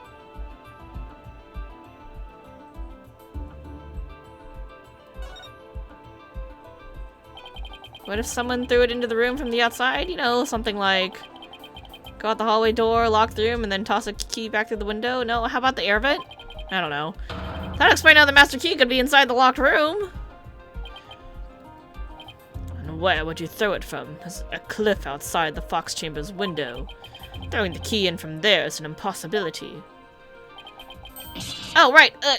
What if someone threw it into the room from the outside? You know, something like go out the hallway door, lock the room, and then toss a key back through the window? No, how about the air vent? I don't know. That'd explain how the master key could be inside the locked room. And where would you throw it from? There's a cliff outside the Fox Chamber's window. Throwing the key in from there is an impossibility. Oh, right, I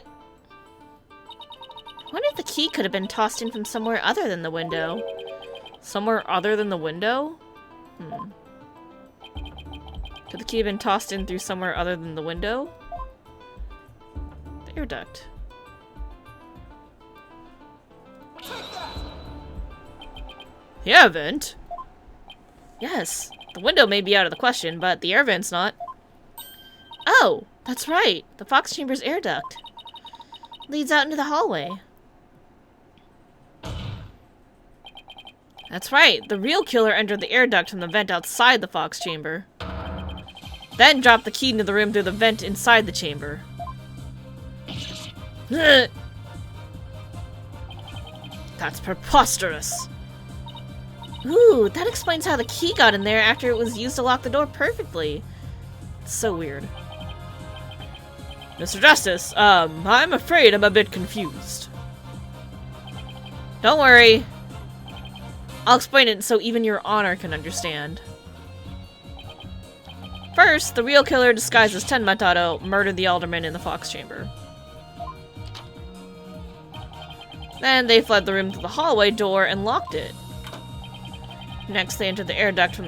wonder if the key could have been tossed in from somewhere other than the window. Somewhere other than the window? Could the key have been tossed in through somewhere other than the window? The air duct. The air vent? Yes. The window may be out of the question, but the air vent's not. Oh, that's right. The Fox Chamber's air duct leads out into the hallway. That's right. The real killer entered the air duct from the vent outside the Fox Chamber. Then dropped the key into the room through the vent inside the chamber. That's preposterous. Ooh, that explains how the key got in there after it was used to lock the door perfectly. It's so weird. Mr. Justice, I'm afraid I'm a bit confused. Don't worry. I'll explain it so even your honor can understand. First, the real killer disguised as Tenma murdered the alderman in the Fox Chamber. Then they fled the room to the hallway door and locked it. Next, they entered the air duct from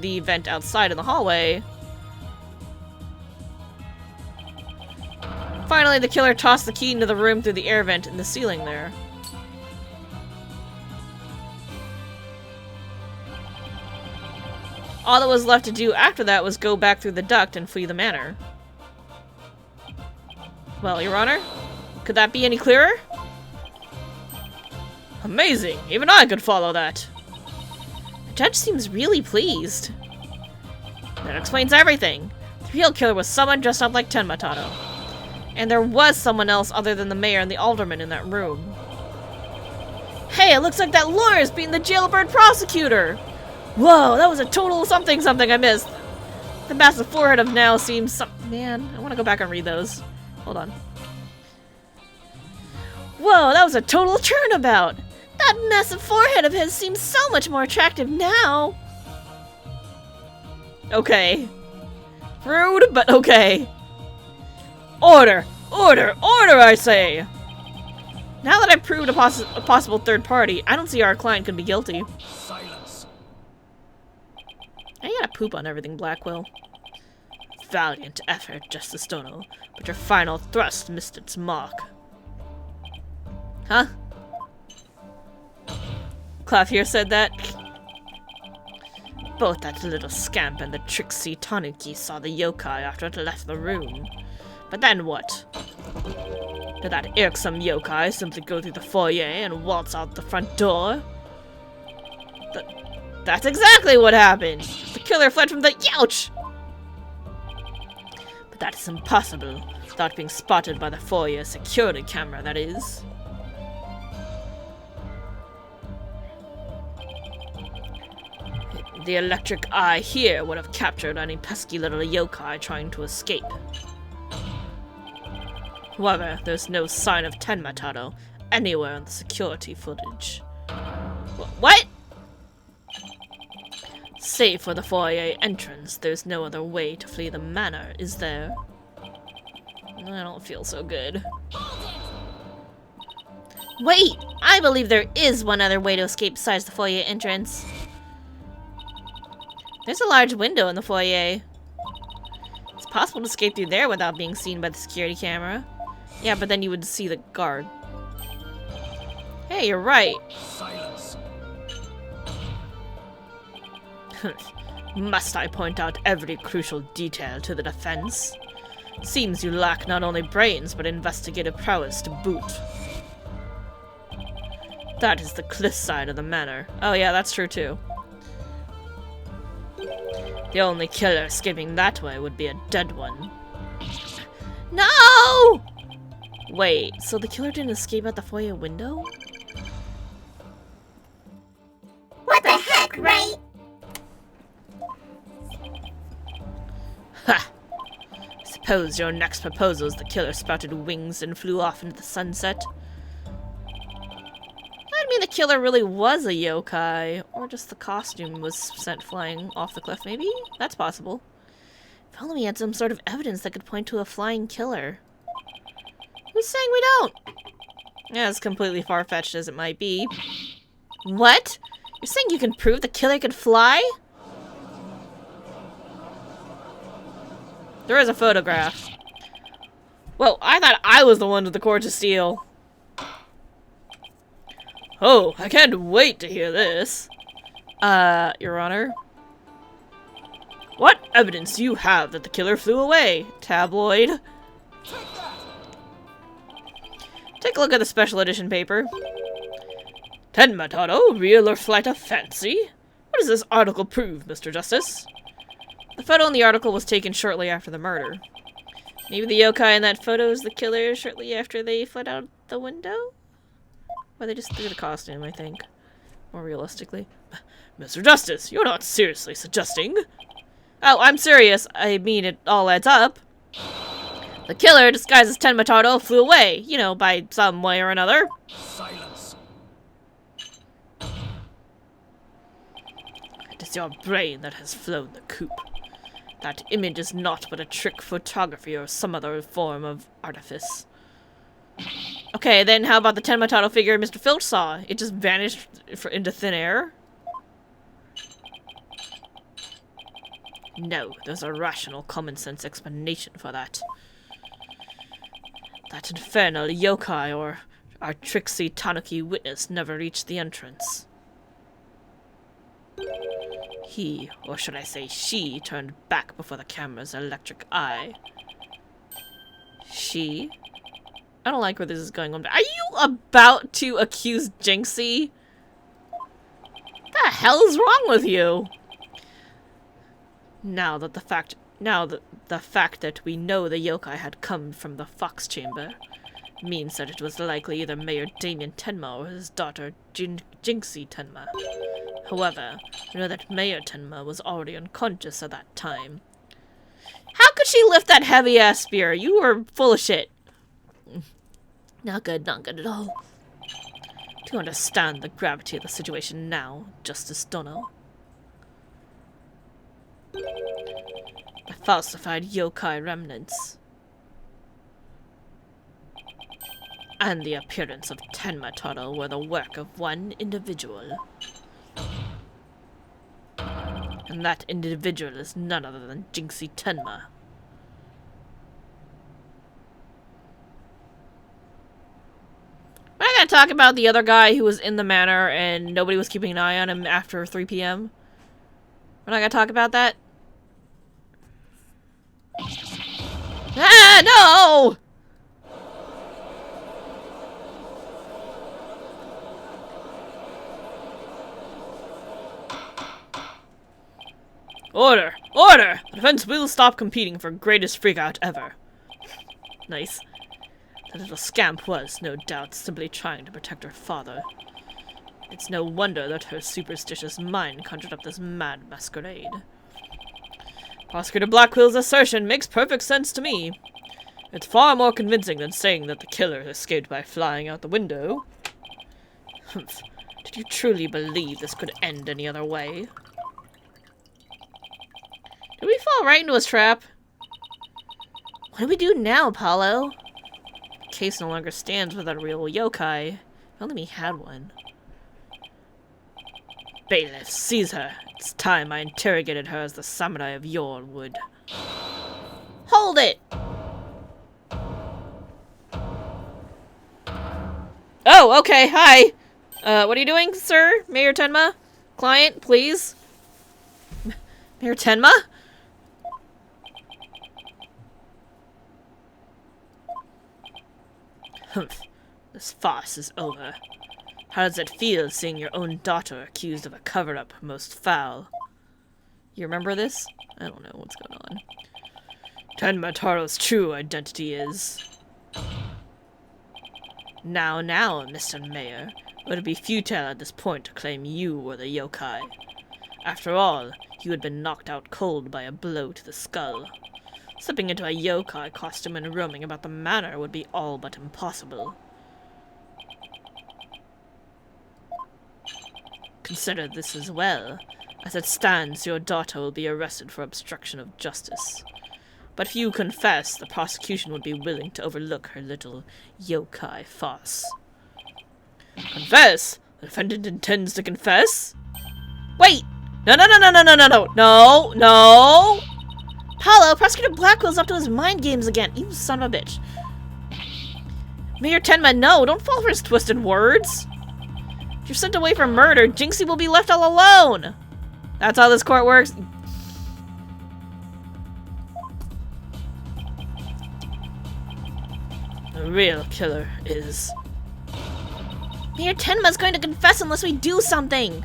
the vent outside in the hallway. Finally, the killer tossed the key into the room through the air vent in the ceiling there. All that was left to do after that was go back through the duct and flee the manor. Well, Your Honor, could that be any clearer? Amazing! Even I could follow that! The judge seems really pleased. That explains everything. The real killer was someone dressed up like Tenmatato. And there was someone else other than the mayor and the alderman in that room. Hey, it looks like that lawyer's being the jailbird prosecutor! Whoa, that was a total something I missed. The massive forehead of now seems Man, I want to go back and read those. Hold on. Whoa, that was a total turnabout! That massive forehead of his seems so much more attractive now! Okay. Rude, but okay. Order! Order! Order, I say! Now that I've proved a possible third party, I don't see how our client could be guilty. Silence. I gotta poop on everything, Blackwell. Valiant effort, Justice Dono, but your final thrust missed its mark. Huh? Clavier said that. Both that little scamp and the tricksy Tanuki saw the yokai after it left the room. But then what? Did that irksome yokai simply go through the foyer and waltz out the front door? That's exactly what happened! The killer fled from the Youch! But that is impossible, without being spotted by the foyer security camera, that is. The electric eye here would have captured any pesky little yokai trying to escape. However, there's no sign of Tenmatato anywhere in the security footage. What? Save for the foyer entrance, there's no other way to flee the manor, is there? I don't feel so good. Wait! I believe there is one other way to escape besides the foyer entrance. There's a large window in the foyer. It's possible to escape through there without being seen by the security camera. Yeah, but then you would see the guard. Hey, you're right. Silence. Must I point out every crucial detail to the defense? Seems you lack not only brains, but investigative prowess to boot. That is the cliff side of the manor. Oh yeah, that's true too. The only killer escaping that way would be a dead one. No! Wait, so the killer didn't escape out the foyer window? What the heck, Wright? Ha! Suppose your next proposal is the killer sprouted wings and flew off into the sunset. I mean, the killer really was a yokai, or just the costume was sent flying off the cliff, maybe? That's possible. If only we had some sort of evidence that could point to a flying killer. Who's saying we don't? Yeah, as completely far-fetched as it might be. What? You're saying you can prove the killer could fly? There is a photograph. Whoa, I thought I was the one with the cord to steal. Oh, I can't wait to hear this. Your Honor? What evidence do you have that the killer flew away, tabloid? Take a look at the special edition paper. Tenmatato, real or flight of fancy? What does this article prove, Mr. Justice? The photo in the article was taken shortly after the murder. Maybe the yokai in that photo is the killer shortly after they fled out the window? Or they just threw the costume, I think. More realistically. Mr. Justice, you're not seriously suggesting? Oh, I'm serious. I mean, it all adds up. The killer, disguised as Tenmatato, flew away, you know, by some way or another. Silence. It is your brain that has flown the coop. That image is not but a trick photography or some other form of artifice. Okay, then how about the Tenmatato figure Mr. Filch saw? It just vanished into thin air? No, there's a rational, common-sense explanation for that. That infernal yokai or our tricksy Tanuki witness never reached the entrance. He, or should I say she, turned back before the camera's electric eye. She? I don't like where this is going on. Are you about to accuse Jinxie? What the hell is wrong with you? Now that the fact that we know the yokai had come from the Fox Chamber means that it was likely either Mayor Damien Tenma or his daughter Jinxie Tenma. However, we know that Mayor Tenma was already unconscious at that time. How could she lift that heavy-ass spear? You were full of shit. Not good at all. Do you understand the gravity of the situation now, Justice Dono? The falsified yokai remnants and the appearance of Tenma Taro were the work of one individual. And that individual is none other than Jinxie Tenma. We're not gonna talk about the other guy who was in the manor and nobody was keeping an eye on him after 3 p.m. We're not gonna talk about that. Ah, no! Order! Order! The defense will stop competing for greatest freakout ever. Nice. The little scamp was, no doubt, simply trying to protect her father. It's no wonder that her superstitious mind conjured up this mad masquerade. Prosecutor Blackwell's assertion makes perfect sense to me. It's far more convincing than saying that the killer escaped by flying out the window. Humph. Did you truly believe this could end any other way? Did we fall right into his trap? What do we do now, Apollo? The case no longer stands without a real yokai. If only we had one. Bailiff, seize her. It's time I interrogated her as the samurai of yore would. Hold it! Oh, okay, hi! What are you doing, sir? Mayor Tenma? Client, please? Mayor Tenma? Humph. This farce is over. How does it feel seeing your own daughter accused of a cover-up most foul? You remember this? I don't know what's going on. Tenma Taro's true identity is... Now, Mr. Mayor. Would it be futile at this point to claim you were the yokai? After all, you had been knocked out cold by a blow to the skull. Slipping into a yokai costume and roaming about the manor would be all but impossible. Consider this as well. As it stands, your daughter will be arrested for obstruction of justice. But if you confess, the prosecution would be willing to overlook her little yokai farce. Confess? The defendant intends to confess? Wait! No! Paulo, Prosecutor Blackwell's up to his mind games again. You son of a bitch. Mayor Tenma, no! Don't fall for his twisted words! If you're sent away for murder, Jinxie will be left all alone! That's how this court works? The real killer is... Mayor Tenma's going to confess unless we do something!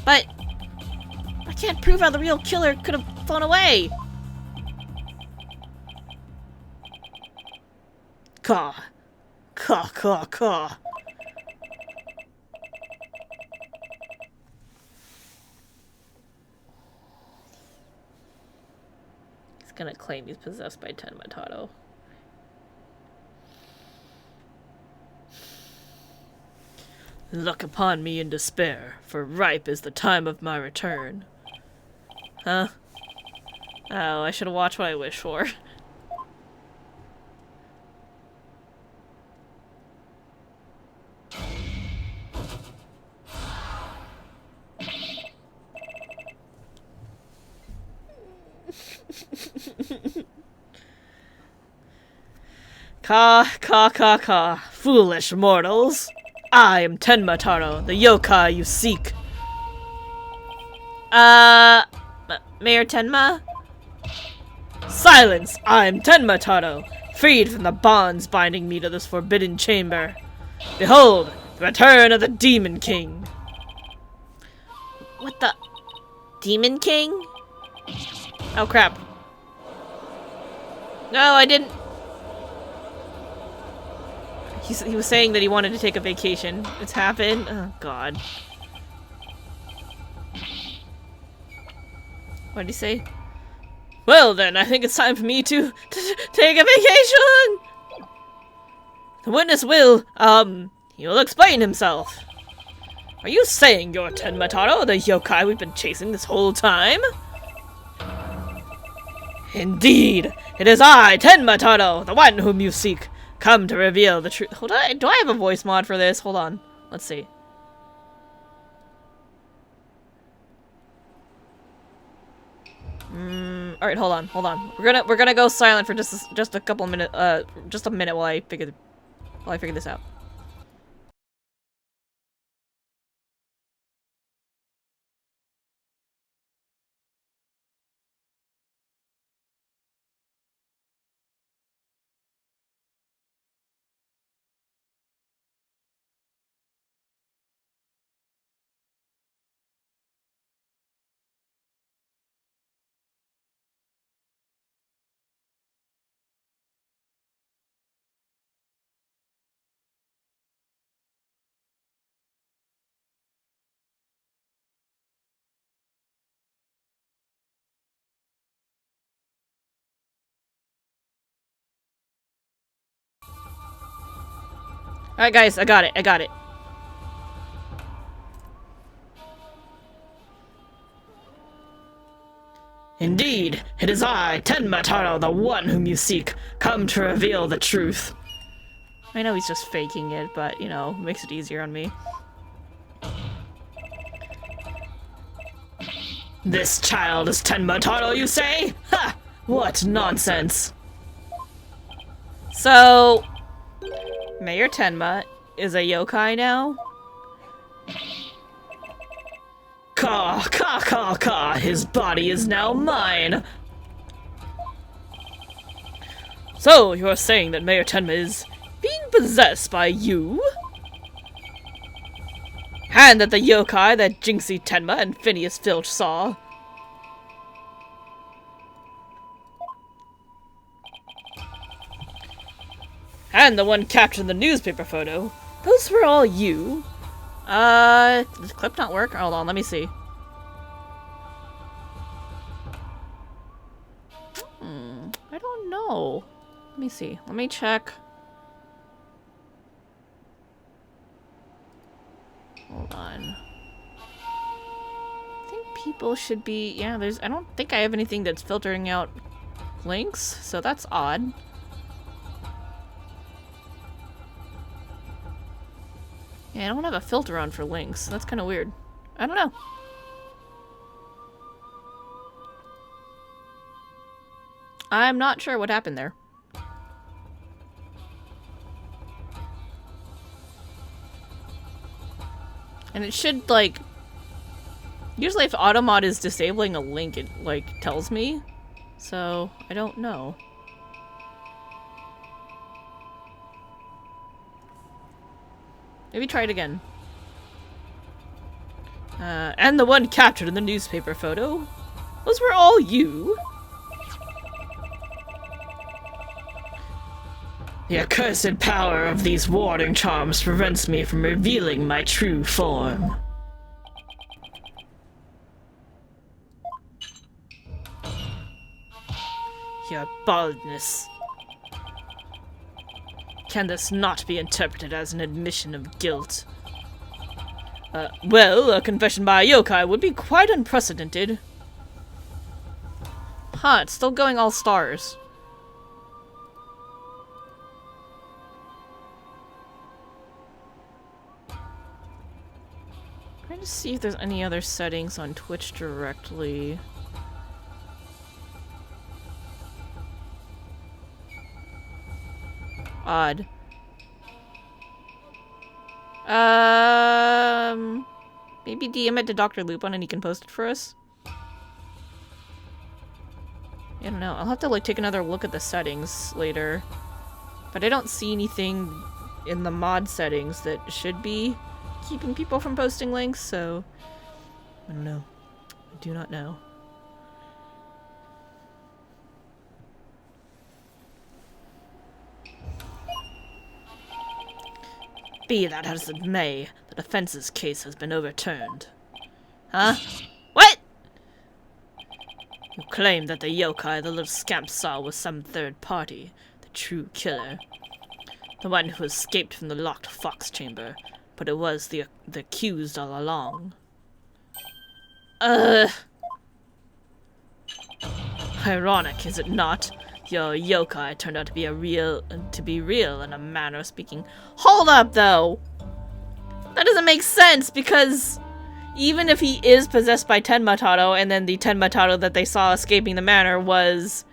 But... I can't prove how the real killer could have flown away! Caw. He's gonna claim he's possessed by Tenma Taro. Look upon me in despair, for ripe is the time of my return. Huh? Oh, I should have watched what I wish for. Ka. Foolish mortals. I am Tenma Taro, the yokai you seek. Mayor Tenma? Silence! I'm Tenma Taro, freed from the bonds binding me to this forbidden chamber. Behold, the return of the Demon King. What the? Demon King? Oh crap. No, I didn't. He was saying that he wanted to take a vacation. It's happened. Oh god. What did he say? Well then, I think it's time for me to take a vacation! The witness will, he'll explain himself. Are you saying you're Tenma Taro, the yokai we've been chasing this whole time? Indeed! It is I, Tenma Taro, the one whom you seek, come to reveal the truth. Hold on, do I have a voice mod for this? Hold on. Let's see. Alright, hold on. We're gonna go silent for just a couple of minutes, just a minute while I figure this out. Alright guys, I got it. Indeed, it is I, Tenma Taro, the one whom you seek, come to reveal the truth. I know he's just faking it, but, you know, makes it easier on me. This child is Tenma Taro, you say? Ha! What nonsense! So, Mayor Tenma is a yokai now? Ka! His body is now mine! So, you're saying that Mayor Tenma is being possessed by you? And that the yokai that Jinxie Tenma and Phineas Filch saw? And the one captured in the newspaper photo? Those were all you? Does the clip not work? Hold on, let me see. I don't know. Let me see. Let me check. Hold on. I think people should be... Yeah, I don't think I have anything that's filtering out links, so that's odd. Yeah, I don't have a filter on for links. That's kind of weird. I don't know. I'm not sure what happened there. And it should, like... Usually if Automod is disabling a link, it, like, tells me. So, I don't know. Maybe try it again. And the one captured in the newspaper photo? Those were all you? The accursed power of these warding charms prevents me from revealing my true form. Your baldness. Can this not be interpreted as an admission of guilt? Well, a confession by a yokai would be quite unprecedented. Huh, it's still going all stars. Trying to see if there's any other settings on Twitch directly. Odd. Maybe DM it to Dr. Lupin and he can post it for us? I don't know. I'll have to like take another look at the settings later. But I don't see anything in the mod settings that should be keeping people from posting links, so I don't know. I do not know. Be that as it may, the defense's case has been overturned. Huh? What? You claim that the yokai the little scamp saw was some third party, the true killer. The one who escaped from the locked fox chamber, but it was the accused all along. Ironic, is it not? Your yokai turned out to be real in a manner of speaking. Hold up, though! That doesn't make sense, because even if he is possessed by Tenma-Taro, and then the Tenma-Taro that they saw escaping the manor was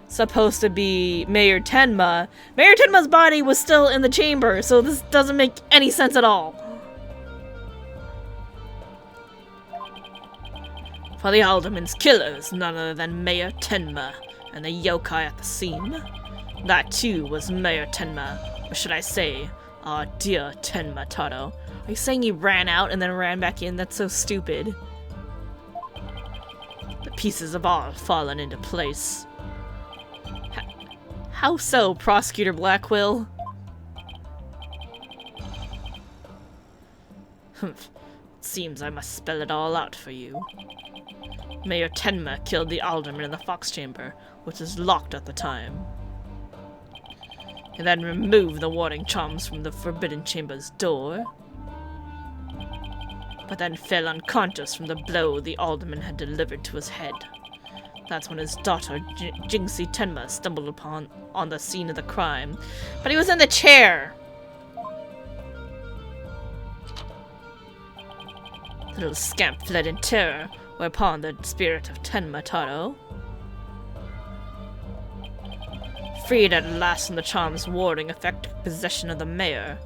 supposed to be Mayor Tenma, Mayor Tenma's body was still in the chamber, so this doesn't make any sense at all. For the alderman's killer is none other than Mayor Tenma, and the yokai at the scene. That too was Mayor Tenma, or should I say, our dear Tenma-Taro. Are you saying he ran out and then ran back in? That's so stupid. The pieces have all fallen into place. How so, Prosecutor Blackquill? Humph. Seems I must spell it all out for you. Mayor Tenma killed the alderman in the fox chamber, which was locked at the time. He then removed the warding charms from the forbidden chamber's door, but then fell unconscious from the blow the alderman had delivered to his head. That's when his daughter, Jinxie Tenma, stumbled upon on the scene of the crime. But he was in the chair! The little scamp fled in terror, whereupon the spirit of Tenma-Taro, freed at last from the charm's warding effect, took possession of the mayor.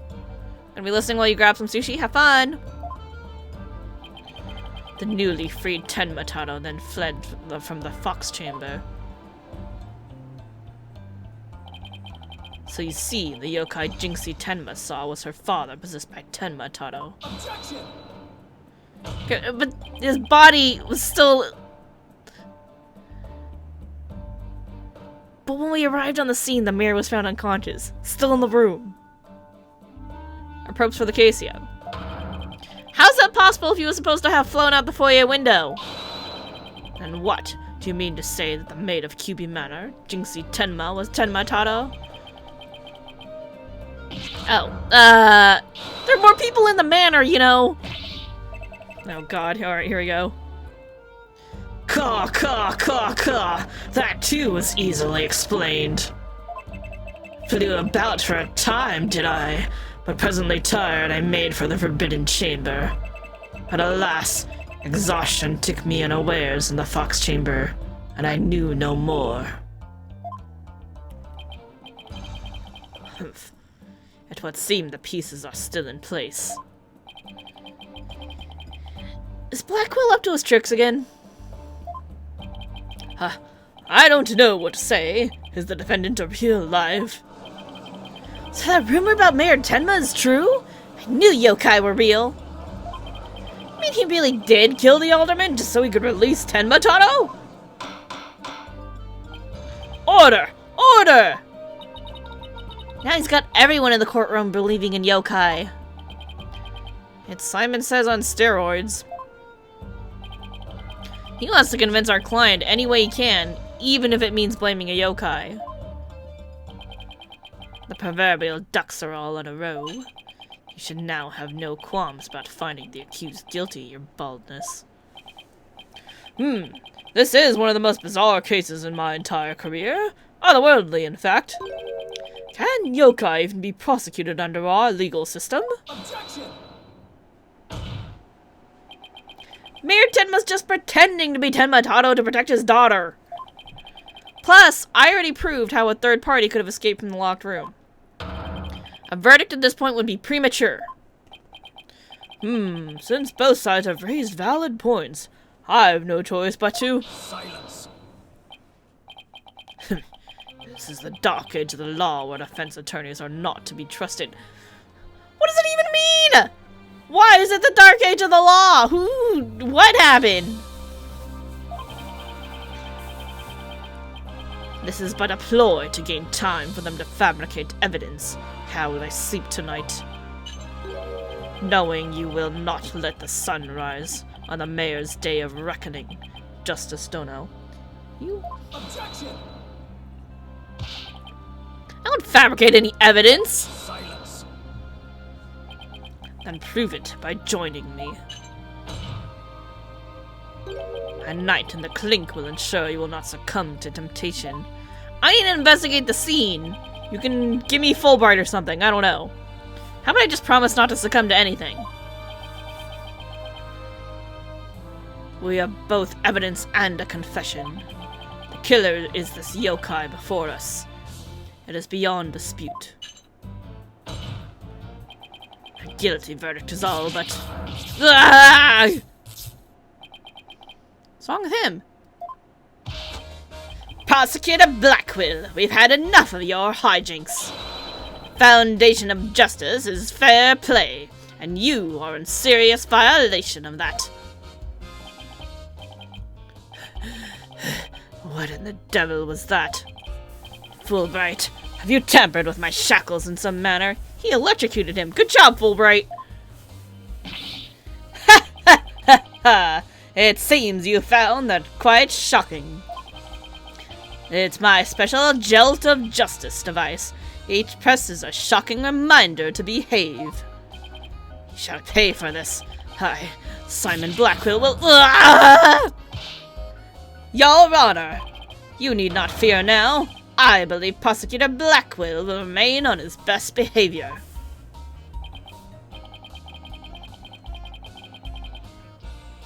Gonna be listening while you grab some sushi? Have fun! The newly freed Tenma-Taro then fled from the fox chamber. So you see, the yokai Jinxie Tenma saw was her father possessed by Tenma-Taro. Objection! Okay, but his body was still... But when we arrived on the scene, the mayor was found unconscious, still in the room. Our probes for the case yet. How's that possible if he was supposed to have flown out the foyer window? And what? Do you mean to say that the maid of Kyubi Manor, Jinxie Tenma, was Tenma-Taro? Oh, there are more people in the manor, you know. Oh god, alright, here we go. Caw, caw, caw, caw. That too was easily explained. Flew about for a time, did I? But presently tired, I made for the forbidden chamber. But alas, exhaustion took me unawares in the fox chamber, and I knew no more. Humph. It would seem the pieces are still in place. Is Blackquill up to his tricks again? I don't know what to say. Is the defendant real alive? So that rumor about Mayor Tenma is true? I knew yokai were real. I mean, he really did kill the alderman just so he could release Tenma-Taro? Order! Order! Now he's got everyone in the courtroom believing in yokai. It's Simon Says on steroids. He wants to convince our client any way he can, even if it means blaming a yokai. The proverbial ducks are all in a row. You should now have no qualms about finding the accused guilty, your baldness. This is one of the most bizarre cases in my entire career. Otherworldly, in fact. Can yokai even be prosecuted under our legal system? Objection! Mayor Tenma's just pretending to be Tenma-Taro to protect his daughter. Plus, I already proved how a third party could have escaped from the locked room. A verdict at this point would be premature. Since both sides have raised valid points, I have no choice but to... Silence! This is the dark age of the law where defense attorneys are not to be trusted. What does it even mean? Why is it the dark age of the law? What happened? This is but a ploy to gain time for them to fabricate evidence. How will I sleep tonight? Knowing you will not let the sun rise on the mayor's day of reckoning, Justice Dono. You... Objection! I don't fabricate any evidence! Silence! Then prove it by joining me. A night in the clink will ensure you will not succumb to temptation. I need to investigate the scene. You can give me Fulbright or something, I don't know. How about I just promise not to succumb to anything? We have both evidence and a confession. The killer is this yokai before us. It is beyond dispute. A guilty verdict is all, but... Ah! What's wrong with him? Prosecutor Blackquill, we've had enough of your hijinks. Foundation of justice is fair play, and you are in serious violation of that. What in the devil was that? Fulbright, have you tampered with my shackles in some manner? He electrocuted him. Good job, Fulbright! Ha ha ha ha! It seems you found that quite shocking. It's my special Jolt of Justice device. Each press is a shocking reminder to behave. You shall pay for this. I, Simon Blackquill, will... Ah! Your Honor, you need not fear now. I believe Prosecutor Blackquill will remain on his best behavior.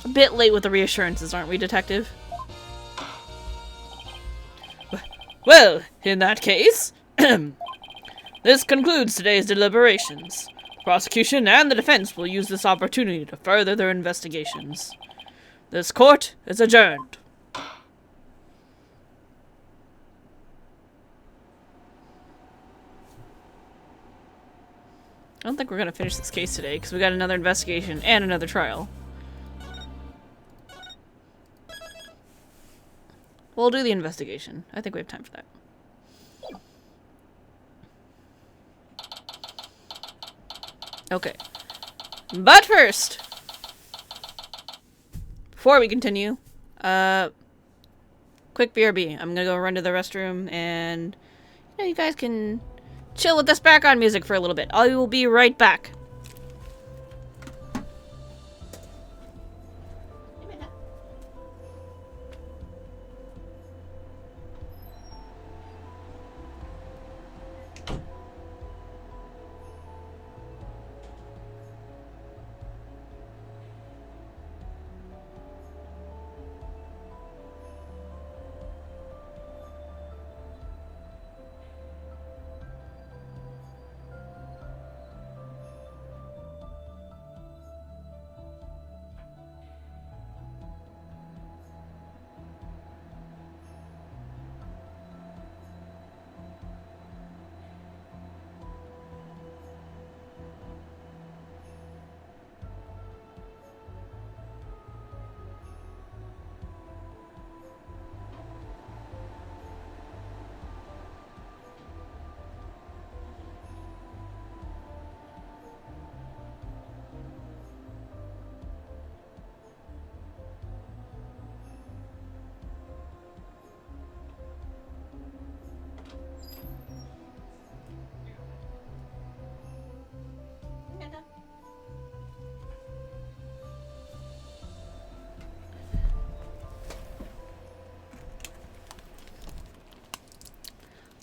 A bit late with the reassurances, aren't we, Detective? Well, in that case, this concludes today's deliberations. The prosecution and the defense will use this opportunity to further their investigations. This court is adjourned. I don't think we're going to finish this case today, because we got another investigation and another trial. We'll do the investigation. I think we have time for that. Okay. But first, before we continue, quick BRB. I'm gonna go run to the restroom, and you guys can chill with this background music for a little bit. I will be right back.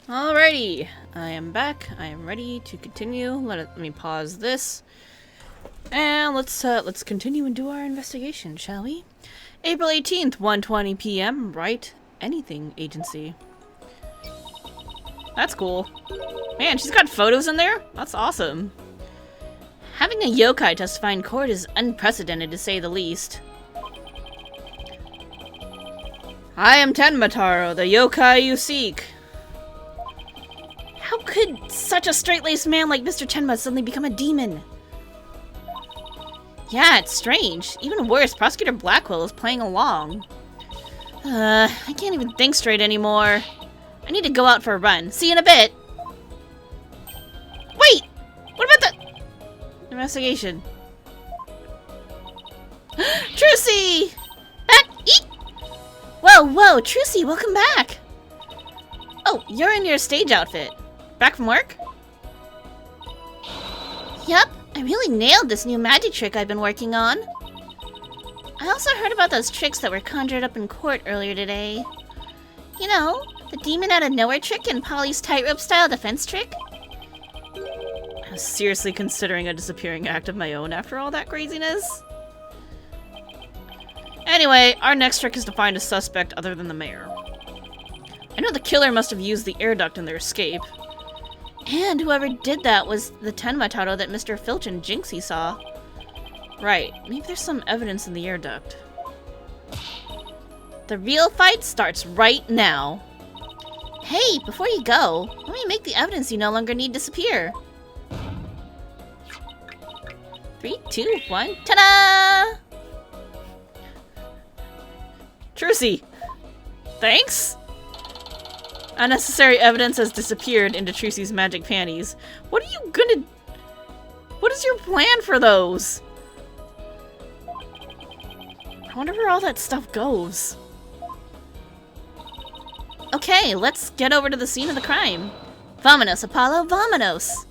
Alrighty, I am back. I am ready to continue. Let me pause this, and let's continue and do our investigation, shall we? April 18th, 1:20 p.m. Wright Anything Agency. That's cool. Man, she's got photos in there. That's awesome. Having a yokai testify in court is unprecedented, to say the least. I am Tenmataro, the yokai you seek. a straight-laced man like Mr. Tenma suddenly become a demon? Yeah, it's strange. Even worse, Prosecutor Blackwell is playing along. I can't even think straight anymore. I need to go out for a run. See you in a bit. Wait! What about the investigation? Trucy! Back! Eek! Whoa, Trucy, welcome back! Oh, you're in your stage outfit. Back from work? Yup, I really nailed this new magic trick I've been working on. I also heard about those tricks that were conjured up in court earlier today. You know, the demon out of nowhere trick and Polly's tightrope style defense trick. I was seriously considering a disappearing act of my own after all that craziness. Anyway, our next trick is to find a suspect other than the mayor. I know the killer must have used the air duct in their escape. And whoever did that was the Tenma that Mr. Filch and Jinxie saw. Right, maybe there's some evidence in the air duct. The real fight starts right now. Hey, before you go, let me make the evidence you no longer need disappear. 3, 2, 1, ta-da! Trucy! Thanks? Unnecessary evidence has disappeared into Trucy's magic panties. What are you gonna... What is your plan for those? I wonder where all that stuff goes. Okay, let's get over to the scene of the crime. Vamonos, Apollo, vamonos!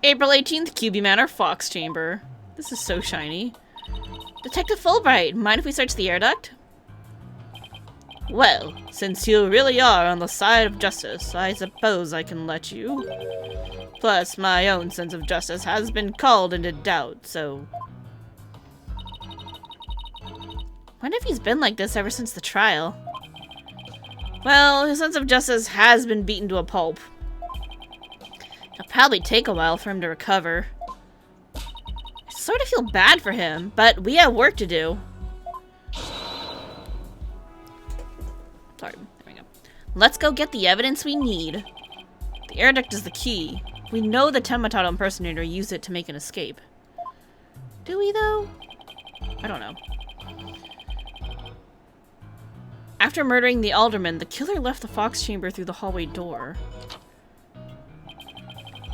April 18th, QB Manor, Fox Chamber. This is so shiny. Detective Fulbright, mind if we search the air duct? Well, since you really are on the side of justice, I suppose I can let you. Plus, my own sense of justice has been called into doubt, so... Wonder if he's been like this ever since the trial. Well, his sense of justice has been beaten to a pulp. It'll probably take a while for him to recover. I sort of feel bad for him, but we have work to do. Sorry, there we go. Let's go get the evidence we need. The air duct is the key. We know the Tenma impersonator used it to make an escape. Do we, though? I don't know. After murdering the alderman, the killer left the Fox Chamber through the hallway door.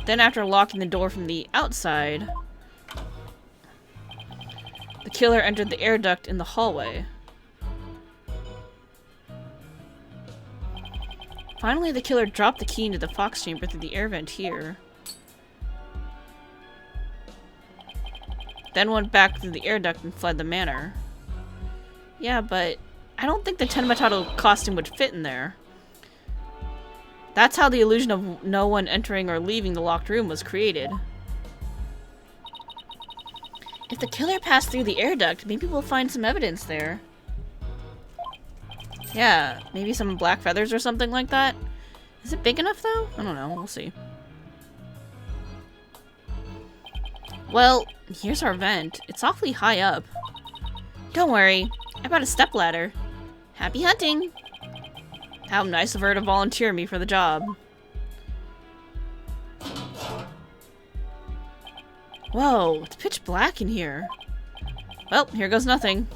Then after locking the door from the outside, the killer entered the air duct in the hallway. Finally, the killer dropped the key into the Fox Chamber through the air vent here. Then went back through the air duct and fled the manor. Yeah, but I don't think the Tenma costume would fit in there. That's how the illusion of no one entering or leaving the locked room was created. If the killer passed through the air duct, maybe we'll find some evidence there. Yeah, maybe some black feathers or something like that. Is it big enough, though? I don't know. We'll see. Well, here's our vent. It's awfully high up. Don't worry. I brought a stepladder. Happy hunting! How nice of her to volunteer me for the job. Whoa, it's pitch black in here. Well, here goes nothing.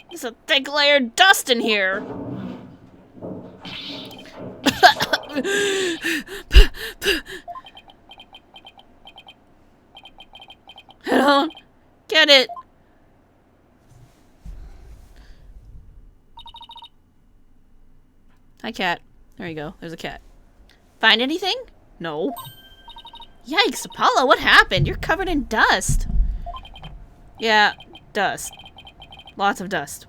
There's a thick layer of dust in here. I don't get it. Hi, cat. There you go. There's a cat. Find anything? No. Yikes, Apollo, what happened? You're covered in dust. Yeah, dust. Lots of dust.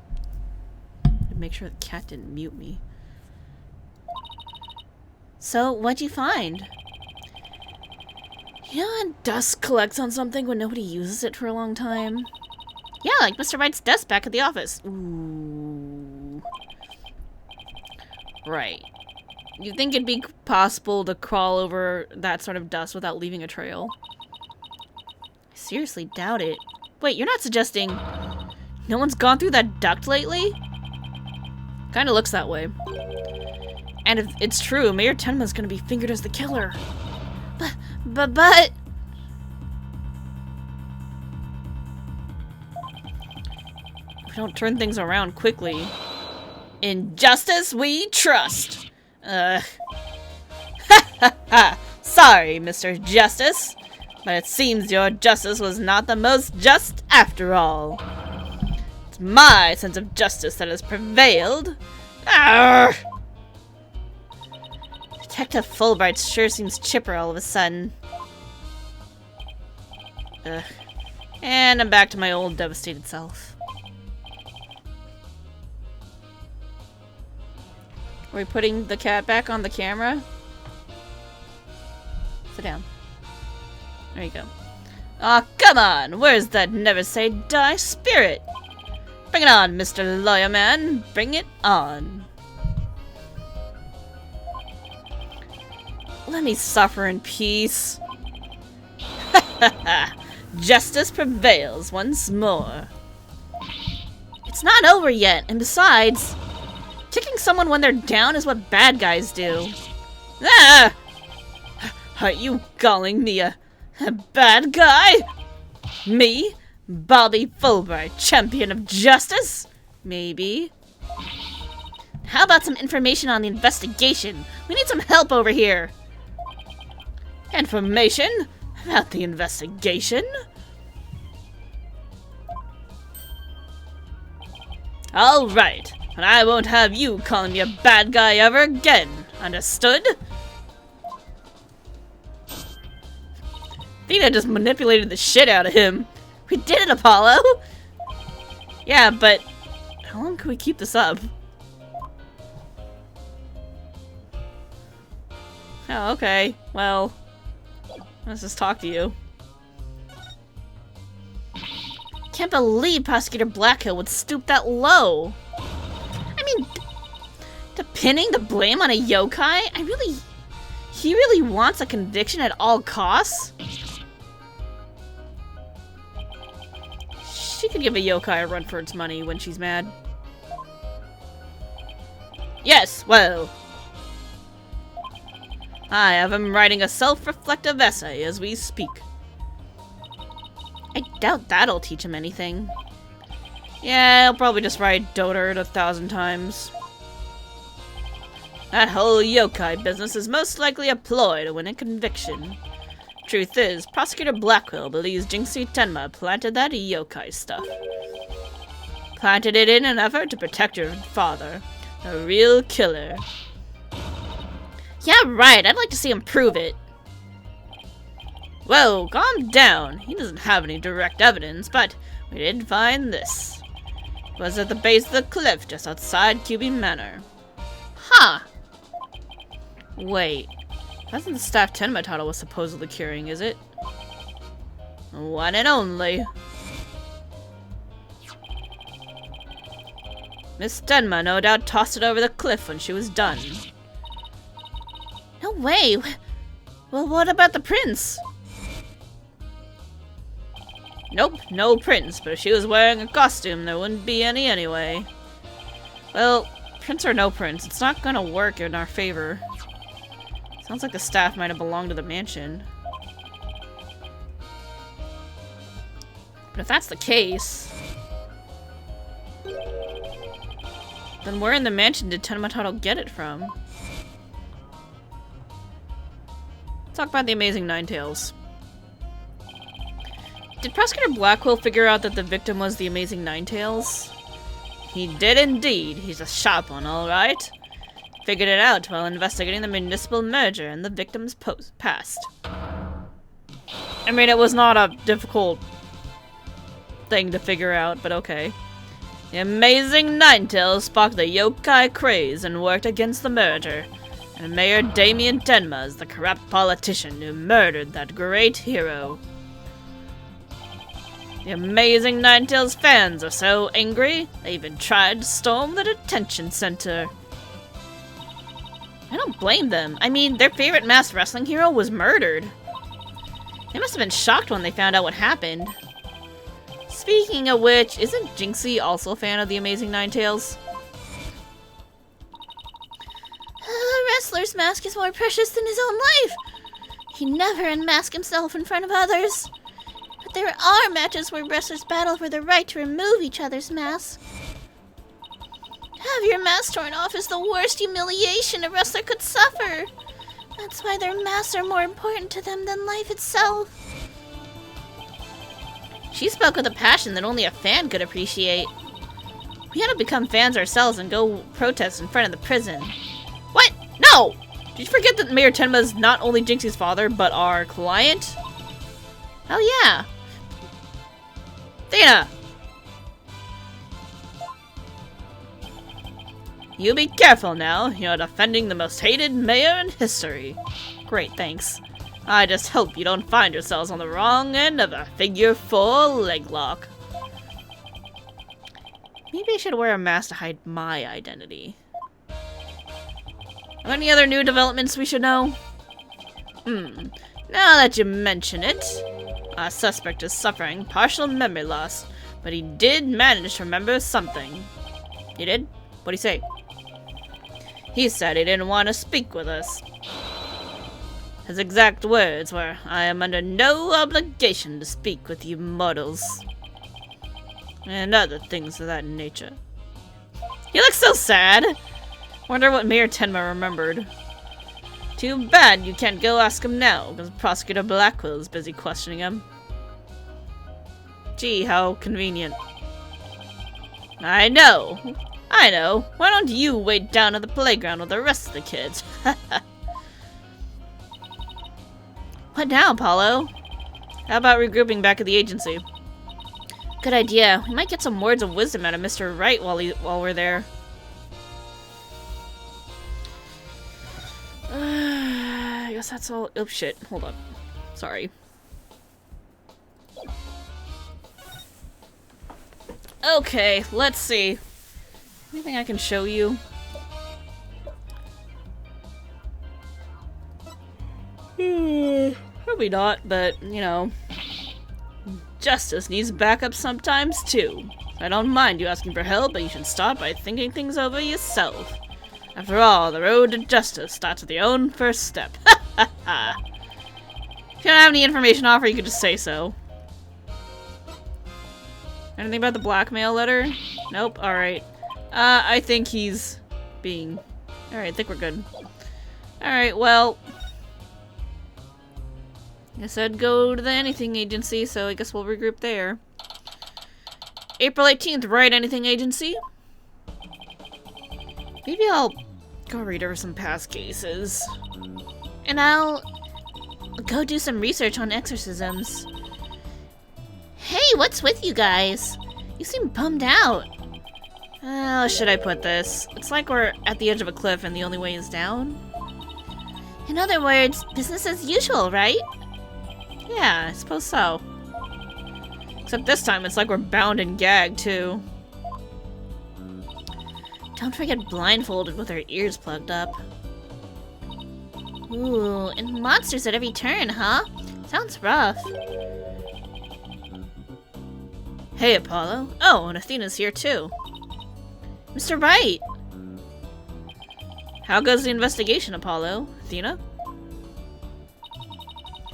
Make sure the cat didn't mute me. So, what'd you find? You know when dust collects on something when nobody uses it for a long time? Yeah, like Mr. Wright's desk back at the office. Ooh. Right. You think it'd be possible to crawl over that sort of dust without leaving a trail? seriously doubt it. Wait, you're not suggesting no one's gone through that duct lately? Kinda looks that way. And if it's true, Mayor Tenma's gonna be fingered as the killer. But... If we don't turn things around quickly. In justice we trust! Ha ha ha! Sorry, Mr. Justice, but it seems your justice was not the most just after all. It's my sense of justice that has prevailed. Arrgh! Detective Fulbright sure seems chipper all of a sudden. Ugh. And I'm back to my old devastated self. Are we putting the cat back on the camera? Sit down. There you go. Aw, come on! Where's that never say die spirit? Bring it on, Mr. Lawyer Man. Bring it on. Let me suffer in peace. Ha ha ha! Justice prevails once more. It's not over yet, and besides, kicking someone when they're down is what bad guys do. Ah! Are you calling me a bad guy? Me? Bobby Fulbright, champion of justice? Maybe. How about some information on the investigation? We need some help over here. Information? About the investigation? Alright, and I won't have you calling me a bad guy ever again. Understood? Athena just manipulated the shit out of him. We did it, Apollo! Yeah, but how long can we keep this up? Oh, okay. Well, let's just talk to you. Can't believe Prosecutor Blackhill would stoop that low. I mean, to pinning the blame on a yokai? He really wants a conviction at all costs? She could give a yokai a run for its money when she's mad. Yes, well, I have him writing a self-reflective essay as we speak. I doubt that'll teach him anything. Yeah, he'll probably just write Dotard 1,000 times. That whole yokai business is most likely a ploy to win a conviction. Truth is, Prosecutor Blackwell believes Jinxie Tenma planted that yokai stuff. Planted it in an effort to protect her father. A real killer. Yeah, right. I'd like to see him prove it. Whoa, calm down. He doesn't have any direct evidence, but we did find this. It was at the base of the cliff just outside QB Manor. Huh. Wait. That's not the staff Tenma Tata was supposedly curing, is it? One and only. Miss Tenma no doubt tossed it over the cliff when she was done. No way! Well, what about the prince? Nope, no prince, but if she was wearing a costume, there wouldn't be any anyway. Well, prince or no prince, it's not gonna work in our favor. Sounds like the staff might have belonged to the mansion. But if that's the case, then where in the mansion did Tenma Tata get it from? Talk about the Amazing Ninetales. Did Prosecutor Blackwell figure out that the victim was the Amazing Ninetales? He did indeed. He's a sharp one, alright. Figured it out while investigating the municipal merger and the victim's past. I mean, it was not a difficult thing to figure out, but okay. The Amazing Ninetales sparked the yokai craze and worked against the merger. And Mayor Damien Tenma is the corrupt politician who murdered that great hero. The Amazing Ninetales fans are so angry, they even tried to storm the detention center. I don't blame them. I mean, their favorite masked wrestling hero was murdered. They must have been shocked when they found out what happened. Speaking of which, isn't Jinxie also a fan of the Amazing Ninetales? A wrestler's mask is more precious than his own life. He never unmasked himself in front of others. But there are matches where wrestlers battle for the right to remove each other's masks. Have your mask torn off is the worst humiliation a wrestler could suffer. That's why their masks are more important to them than life itself. She spoke with a passion that only a fan could appreciate. We ought to become fans ourselves and go protest in front of the prison. What? No! Did you forget that Mayor Tenma is not only Jinxie's father, but our client? Oh yeah. Athena! You be careful now. You're defending the most hated mayor in history. Great, thanks. I just hope you don't find yourselves on the wrong end of a figure 4 leg lock. Maybe I should wear a mask to hide my identity. Are there any other new developments we should know? Now that you mention it, our suspect is suffering partial memory loss, but he did manage to remember something. He did? What'd he say? He said he didn't want to speak with us. His exact words were, "I am under no obligation to speak with you mortals." And other things of that nature. He looks so sad! Wonder what Mayor Tenma remembered. Too bad you can't go ask him now, because Prosecutor Blackwell is busy questioning him. Gee, how convenient. I know. Why don't you wait down at the playground with the rest of the kids? What now, Apollo? How about regrouping back at the agency? Good idea. We might get some words of wisdom out of Mr. Wright while we're there. I guess that's all. Oh shit, hold on. Sorry. Okay, let's see. Anything I can show you? Probably not, but, you know. Justice needs backup sometimes, too. I don't mind you asking for help, but you should start by thinking things over yourself. After all, the road to justice starts with your own first step. If you don't have any information to offer, you could just say so. Anything about the blackmail letter? Nope, alright. I think he's being... Alright, I think we're good. Alright, well... I said go to the Anything Agency, so I guess we'll regroup there. April 18th, Wright Anything Agency? Maybe I'll go read over some past cases. And I'll go do some research on exorcisms. Hey, what's with you guys? You seem bummed out. How should I put this? It's like we're at the edge of a cliff and the only way is down. In other words, business as usual, right? Yeah, I suppose so. Except this time it's like we're bound and gagged, too. Don't forget blindfolded with our ears plugged up. Ooh, and monsters at every turn, huh? Sounds rough. Hey, Apollo. Oh, and Athena's here, too. Mr. Wright! How goes the investigation, Apollo? Athena?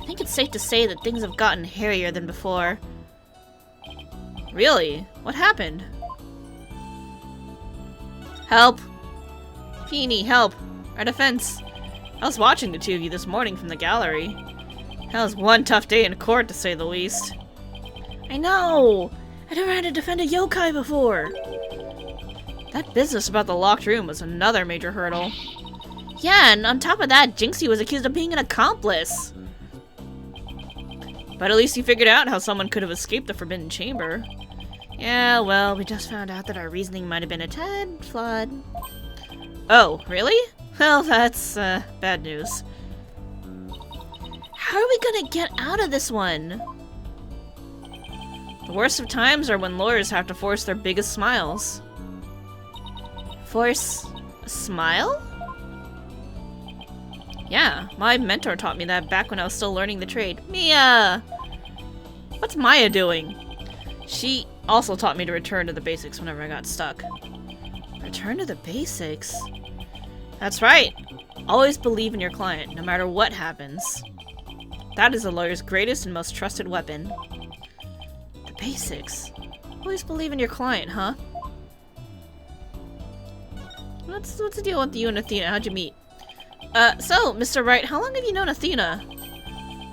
I think it's safe to say that things have gotten hairier than before. Really? What happened? Help! Feeny, help! Our defense! I was watching the two of you this morning from the gallery. That was one tough day in court, to say the least. I know! I never had to defend a yokai before! That business about the locked room was another major hurdle. Yeah, and on top of that, Jinxie was accused of being an accomplice. But at least you figured out how someone could have escaped the Forbidden Chamber. Yeah, well, we just found out that our reasoning might have been a tad flawed. Oh, really? Well, that's, bad news. How are we gonna get out of this one? The worst of times are when lawyers have to force their biggest smiles. Force a smile? Yeah, my mentor taught me that back when I was still learning the trade. Mia! What's Maya doing? She also taught me to return to the basics whenever I got stuck. Return to the basics? That's right. Always believe in your client, no matter what happens. That is a lawyer's greatest and most trusted weapon. The basics. Always believe in your client, huh? What's the deal with you and Athena? How'd you meet? So, Mr. Wright, how long have you known Athena?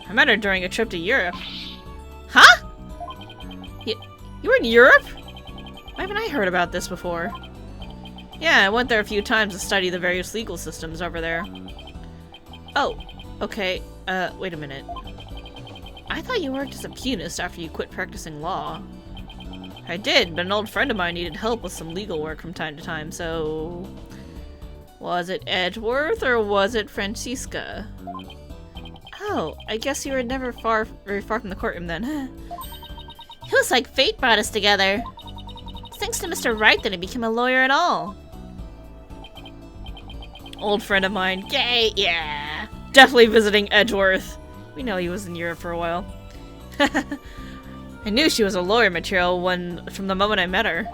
I met her during a trip to Europe. Huh? You were in Europe? Why haven't I heard about this before? Yeah, I went there a few times to study the various legal systems over there. Oh, okay. Wait a minute. I thought you worked as a pianist after you quit practicing law. I did, but an old friend of mine needed help with some legal work from time to time, so... Was it Edgeworth or was it Francisca? Oh, I guess you were never very far from the courtroom then. It was like fate brought us together. It's thanks to Mr. Wright that I became a lawyer at all. Old friend of mine. Yay, yeah. Definitely visiting Edgeworth. We know he was in Europe for a while. I knew she was a lawyer material from the moment I met her.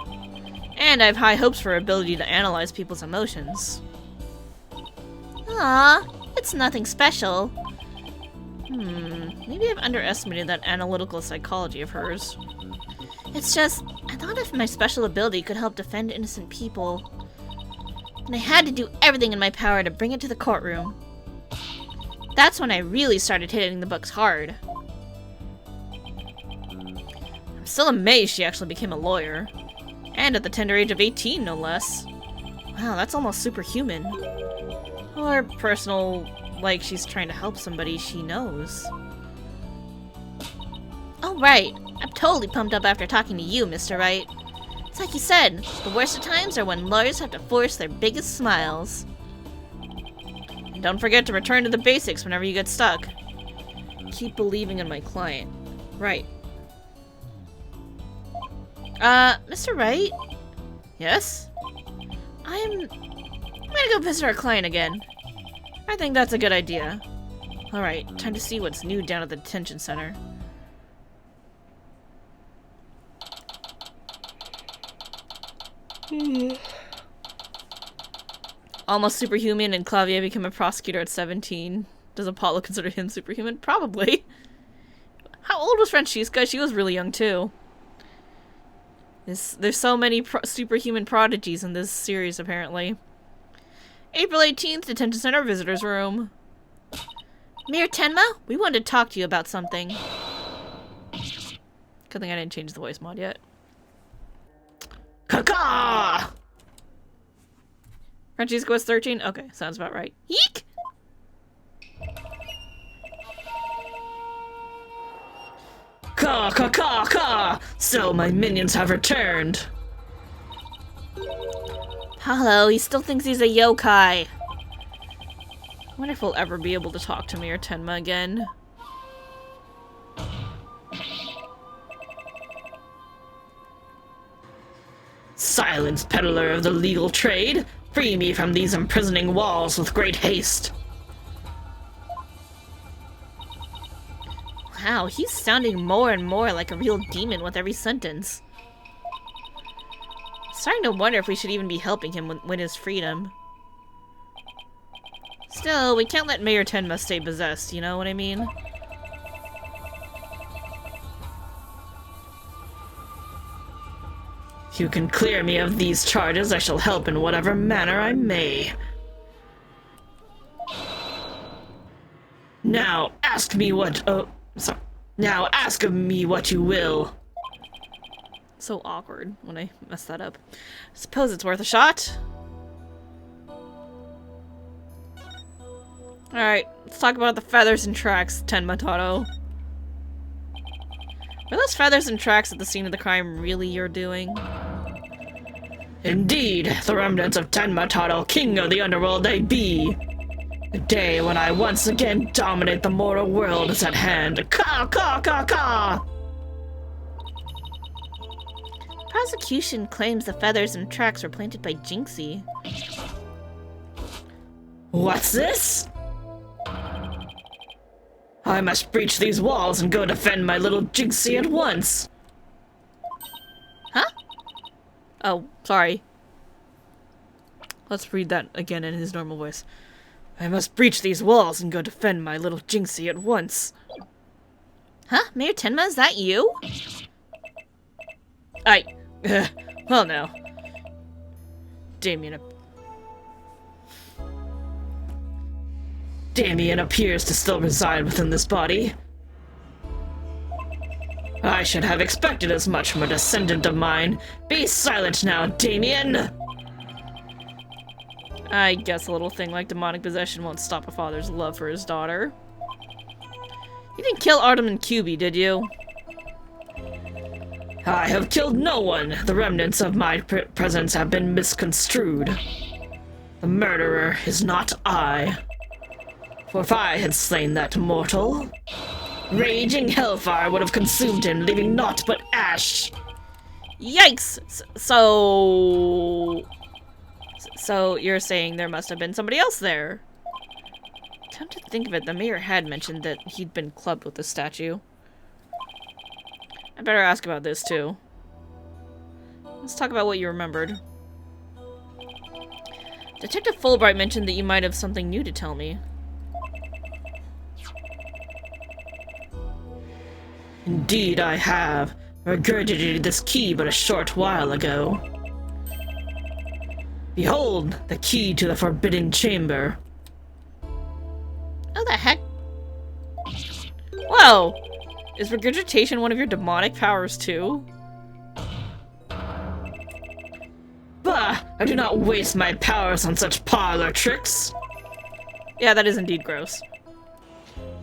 And I have high hopes for her ability to analyze people's emotions. Aw, it's nothing special. Maybe I've underestimated that analytical psychology of hers. It's just, I thought if my special ability could help defend innocent people, then I had to do everything in my power to bring it to the courtroom. That's when I really started hitting the books hard. I'm still amazed she actually became a lawyer. And at the tender age of 18, no less. Wow, that's almost superhuman. Or personal, like she's trying to help somebody she knows. Oh, right. I'm totally pumped up after talking to you, Mr. Wright. It's like you said, the worst of times are when lawyers have to force their biggest smiles. And don't forget to return to the basics whenever you get stuck. Keep believing in my client. Right. Mr. Wright? Yes? I'm gonna go visit our client again. I think that's a good idea. Alright, time to see what's new down at the detention center. Almost superhuman, and Clavier became a prosecutor at 17. Does Apollo consider him superhuman? Probably. How old was Francisca? She was really young too. There's so many superhuman prodigies in this series, apparently. April 18th, Detention Center Visitors Room. Mayor Tenma, we wanted to talk to you about something. Good thing I didn't change the voice mod yet. Caca! Francisco was 13? Okay, sounds about right. Yeek! Caw, caw, caw, caw! So my minions have returned. Hello, he still thinks he's a yokai. I wonder if we'll ever be able to talk to Mayor Tenma again. Silence, peddler of the legal trade! Free me from these imprisoning walls with great haste. Wow, he's sounding more and more like a real demon with every sentence. Starting to wonder if we should even be helping him win his freedom. Still, we can't let Mayor Tenma stay possessed, you know what I mean? If you can clear me of these charges, I shall help in whatever manner I may. Now ask me what, now ask of me what you will. So awkward when I mess that up. Suppose it's worth a shot. Alright, let's talk about the feathers and tracks, Tenma Tato. Were those feathers and tracks at the scene of the crime really your doing? Indeed, the remnants of Tenma Tato, king of the underworld they be. The day when I once again dominate the mortal world is at hand. Caw, caw, caw, caw! Prosecution claims the feathers and tracks were planted by Jinxie. What's this? I must breach these walls and go defend my little Jinxie at once. Huh? Oh, sorry. Let's read that again in his normal voice. I must breach these walls and go defend my little Jinxie at once. Huh? Mayor Tenma, is that you? Well now. Damien appears to still reside within this body. I should have expected as much from a descendant of mine. Be silent now, Damien! I guess a little thing like demonic possession won't stop a father's love for his daughter. You didn't kill Alderman QB, did you? I have killed no one. The remnants of my presence have been misconstrued. The murderer is not I. For if I had slain that mortal, raging hellfire would have consumed him, leaving naught but ash. Yikes! So you're saying there must have been somebody else there? Come to think of it, the mayor had mentioned that he'd been clubbed with the statue. I better ask about this too. Let's talk about what you remembered. Detective Fulbright mentioned that you might have something new to tell me. Indeed I have. Regurgitated this key but a short while ago. Behold, the key to the forbidden chamber. Oh, the heck? Whoa! Is regurgitation one of your demonic powers too? Bah! I do not waste my powers on such parlor tricks. Yeah, that is indeed gross.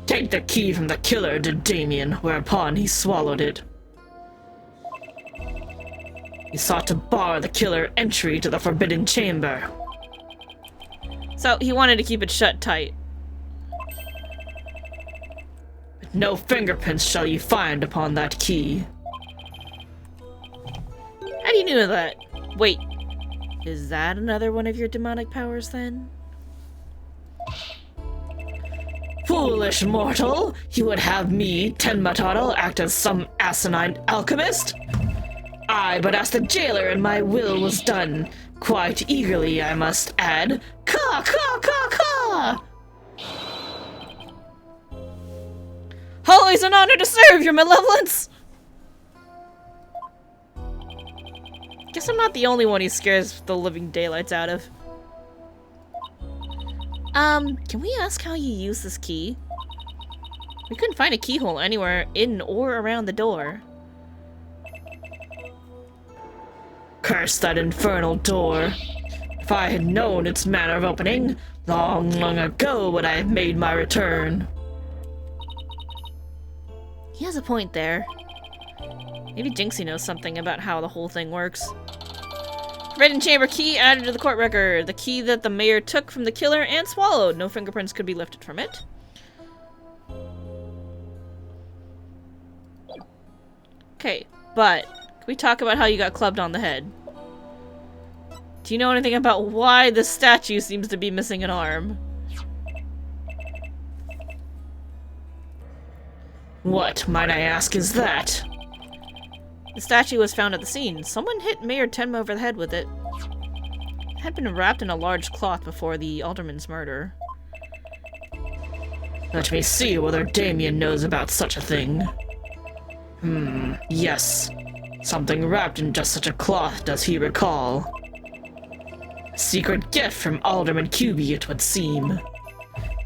Take the key from the killer, did Damien, whereupon he swallowed it. He sought to bar the killer entry to the forbidden chamber. So, he wanted to keep it shut tight. But no fingerprints shall you find upon that key. How do you know that? Wait, is that another one of your demonic powers then? Foolish mortal! You would have me, Tenma Tuttle, act as some asinine alchemist? I but asked the jailer and my will was done. Quite eagerly, I must add. Caw, caw, caw, caw! Always an honor to serve, your malevolence! Guess I'm not the only one he scares the living daylights out of. Can we ask how you use this key? We couldn't find a keyhole anywhere in or around the door. Curse that infernal door. If I had known its manner of opening, long, long ago would I have made my return. He has a point there. Maybe Jinxie knows something about how the whole thing works. Forbidden chamber key added to the court record. The key that the mayor took from the killer and swallowed. No fingerprints could be lifted from it. Okay, but can we talk about how you got clubbed on the head? Do you know anything about why the statue seems to be missing an arm? What, might I ask, is that? The statue was found at the scene. Someone hit Mayor Tenma over the head with it. It had been wrapped in a large cloth before the alderman's murder. Let me see whether Damien knows about such a thing. Yes. Something wrapped in just such a cloth does he recall. A secret gift from Alderman QB, it would seem.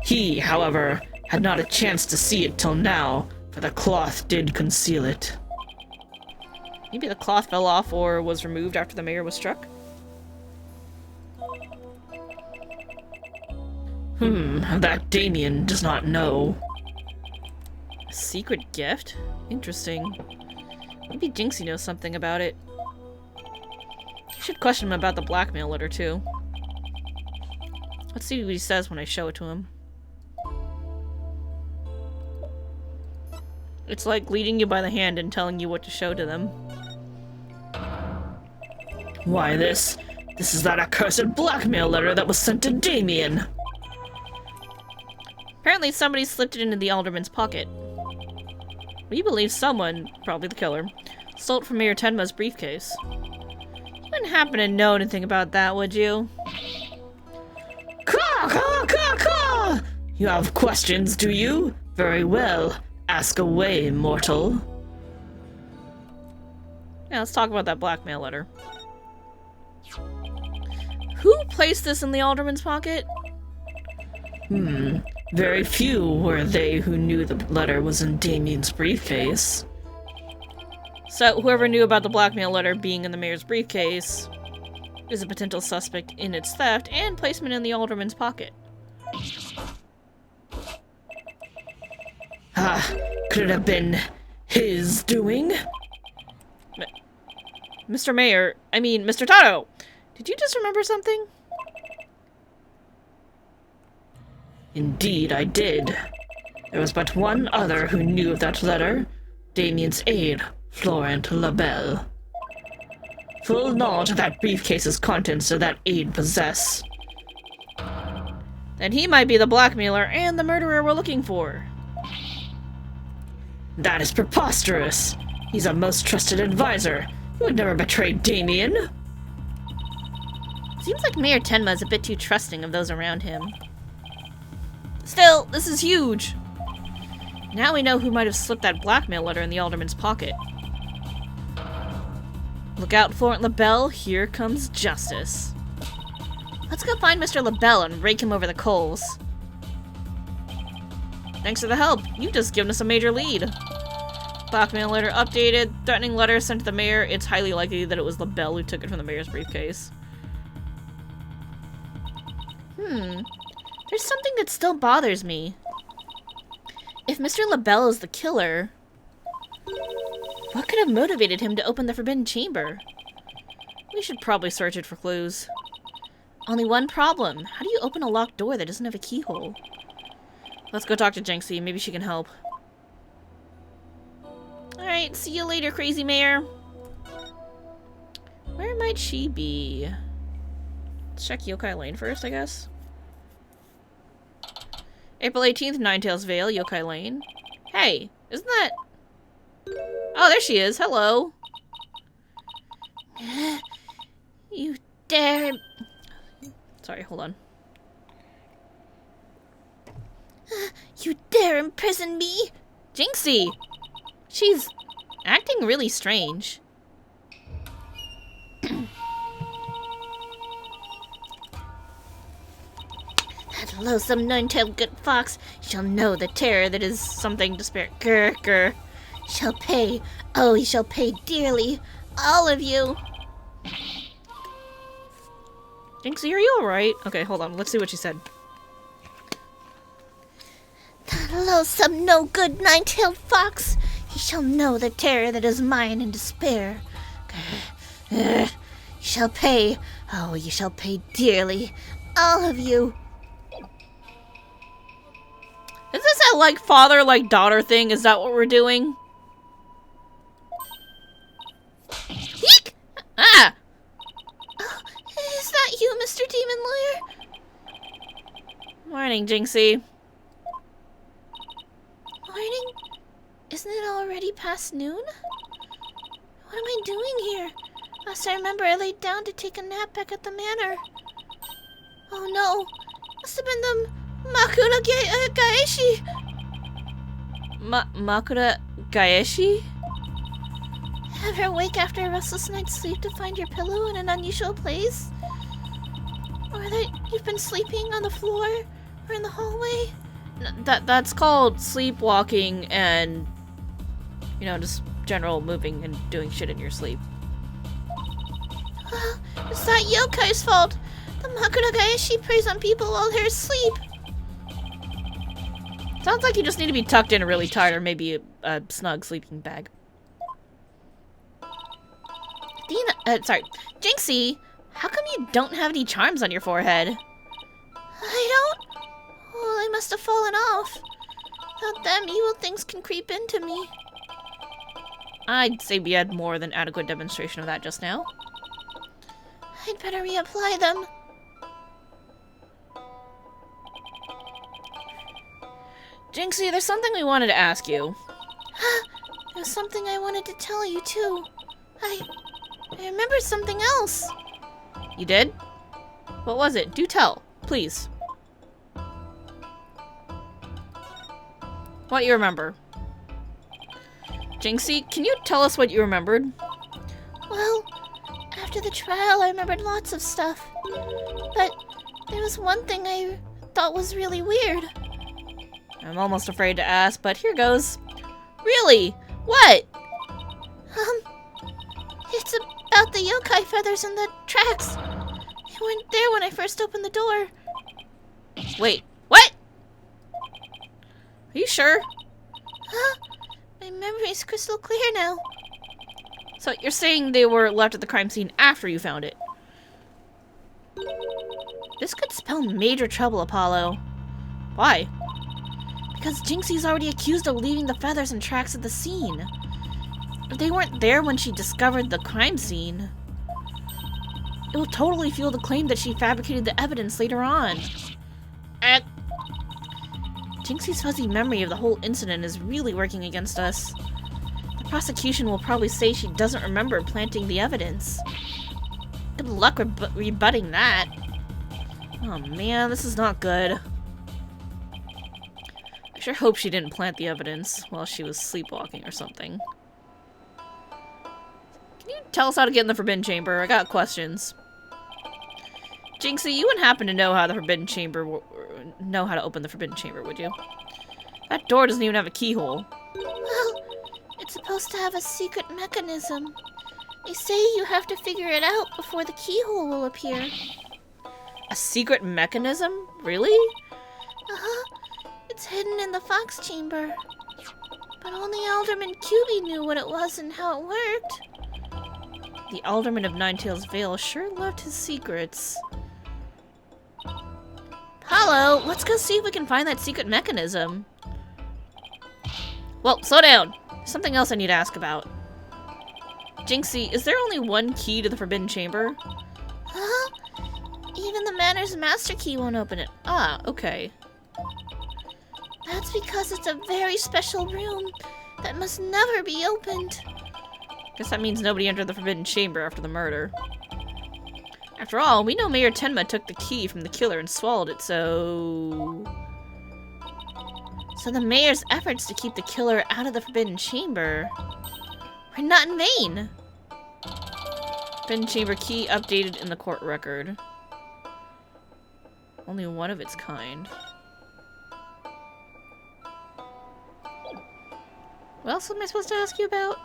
He, however, had not a chance to see it till now, for the cloth did conceal it. Maybe the cloth fell off or was removed after the mayor was struck? That Damien does not know. A secret gift? Interesting. Maybe Jinxie knows something about it. You should question him about the blackmail letter, too. Let's see what he says when I show it to him. It's like leading you by the hand and telling you what to show to them. Why this is that accursed blackmail letter that was sent to Damien. Apparently somebody slipped it into the alderman's pocket. We believe someone, probably the killer, stole it from Mayor Tenma's briefcase. You wouldn't happen to know anything about that, would you? Caw, caw, caw, caw! You have questions, do you? Very well. Ask away, mortal. Yeah, let's talk about that blackmail letter. Who placed this in the alderman's pocket? Very few were they who knew the letter was in Damien's briefcase. So whoever knew about the blackmail letter being in the mayor's briefcase is a potential suspect in its theft and placement in the alderman's pocket. Could it have been his doing? Mr. Mayor, I mean, Mr. Tato, did you just remember something? Indeed, I did. There was but one other who knew of that letter. Damien's aide, Florent Labelle. Full knowledge of that briefcase's contents did that aide possess. Then he might be the blackmailer and the murderer we're looking for. That is preposterous. He's a most trusted advisor. He would never betray Damien. Seems like Mayor Tenma is a bit too trusting of those around him. Still, this is huge! Now we know who might have slipped that blackmail letter in the alderman's pocket. Look out, Florent Labelle, here comes justice. Let's go find Mr. Labelle and rake him over the coals. Thanks for the help. You've just given us a major lead. Blackmail letter updated. Threatening letter sent to the mayor. It's highly likely that it was Labelle who took it from the mayor's briefcase. There's something that still bothers me. If Mr. Labelle is the killer, what could have motivated him to open the Forbidden Chamber? We should probably search it for clues. Only one problem. How do you open a locked door that doesn't have a keyhole? Let's go talk to Jinxie. Maybe she can help. Alright, see you later, crazy mayor. Where might she be? Let's check Yokai Lane first, I guess. April 18th, Ninetales Vale, Yokai Lane. Hey, isn't that... Oh, there she is. Hello. You dare... Sorry, hold on. You dare imprison me? Jinxie! She's acting really strange. That loathsome nine-tailed good fox shall know the terror that is something to spare. Grr, grr. Shall pay. Oh, he shall pay dearly. All of you. Jinxie, are you alright? Okay, hold on. Let's see what she said. That loathsome no-good nine-tailed fox. He shall know the terror that is mine in despair. Grr, grr. You shall pay. Oh, you shall pay dearly. All of you. Is this a, like, father-like-daughter thing? Is that what we're doing? Eek! Ah! Oh, is that you, Mr. Demon Lawyer? Morning, Jinxie. Morning? Isn't it already past noon? What am I doing here? Last I remember, I laid down to take a nap back at the manor. Oh no! Must have been the Makura Gaeshi! Makura Gaeshi? Ever wake after a restless night's sleep to find your pillow in an unusual place? Or that you've been sleeping on the floor or in the hallway? That's called sleepwalking and, you know, just general moving and doing shit in your sleep. Well, it's that yokai's fault. The Makura Gaeshi preys on people while they're asleep. Sounds like you just need to be tucked in really tight or maybe a snug sleeping bag. Sorry. Jinxie, how come you don't have any charms on your forehead? I don't? Well, they must have fallen off. Without them, evil things can creep into me. I'd say we had more than adequate demonstration of that just now. I'd better reapply them. Jinxie, there's something we wanted to ask you. There's something I wanted to tell you, too. I remembered something else. You did? What was it? Do tell, please. What you remember? Jinxie, can you tell us what you remembered? Well, after the trial, I remembered lots of stuff. But there was one thing I thought was really weird. I'm almost afraid to ask, but here goes. Really? What? It's about the yokai feathers and the tracks. They weren't there when I first opened the door. Wait, what? Are you sure? My memory's crystal clear now. So you're saying they were left at the crime scene after you found it? This could spell major trouble, Apollo. Why? Because Jinxie's already accused of leaving the feathers and tracks at the scene. But they weren't there when she discovered the crime scene. It will totally fuel the claim that she fabricated the evidence later on. Jinxie's fuzzy memory of the whole incident is really working against us. The prosecution will probably say she doesn't remember planting the evidence. Good luck rebutting that. Oh man, this is not good. I sure hope she didn't plant the evidence while she was sleepwalking or something. Can you tell us how to get in the Forbidden Chamber? I got questions. Jinxie, you wouldn't happen to know how the Forbidden Chamber know how to open the Forbidden Chamber, would you? That door doesn't even have a keyhole. Well, it's supposed to have a secret mechanism. They say you have to figure it out before the keyhole will appear. A secret mechanism? Really? It's hidden in the Fox Chamber. But only Alderman QB knew what it was and how it worked. The Alderman of Ninetails Vale sure loved his secrets. Apollo, let's go see if we can find that secret mechanism. Well, slow down. There's something else I need to ask about. Jinxie, is there only one key to the Forbidden Chamber? Even the Manor's master key won't open it. Ah, okay. That's because it's a very special room that must never be opened. Guess that means nobody entered the Forbidden Chamber after the murder. After all, we know Mayor Tenma took the key from the killer and swallowed it, so... So the mayor's efforts to keep the killer out of the Forbidden Chamber were not in vain. Forbidden Chamber key updated in the court record. Only one of its kind. What else am I supposed to ask you about?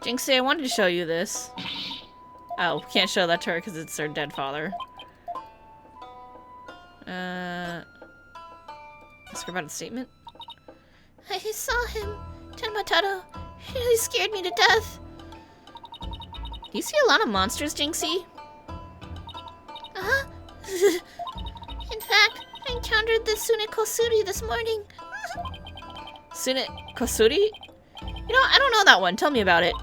Jinxie, I wanted to show you this. Oh, can't show that to her because it's her dead father. Ask her about a statement? I saw him. Tenmataro really scared me to death. Do you see a lot of monsters, Jinxie? In fact, I encountered the Sune Kosuri this morning. Sune Kosuri? You know, I don't know that one. Tell me about it.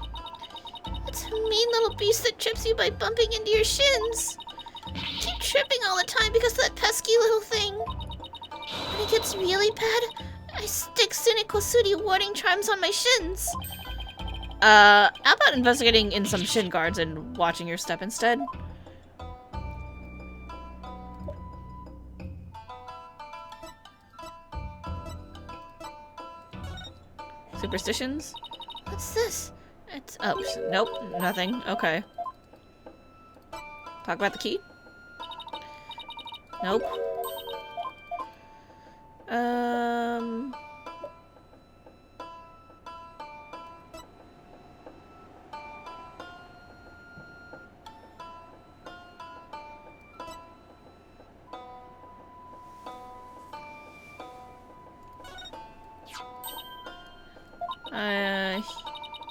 It's a mean little beast that trips you by bumping into your shins. I keep tripping all the time because of that pesky little thing. When it gets really bad, I stick Sune Kosuri warding charms on my shins. How about investigating in some shin guards and watching your step instead? Superstitions? What's this? It's nope, nothing. Okay. Talk about the key? Nope.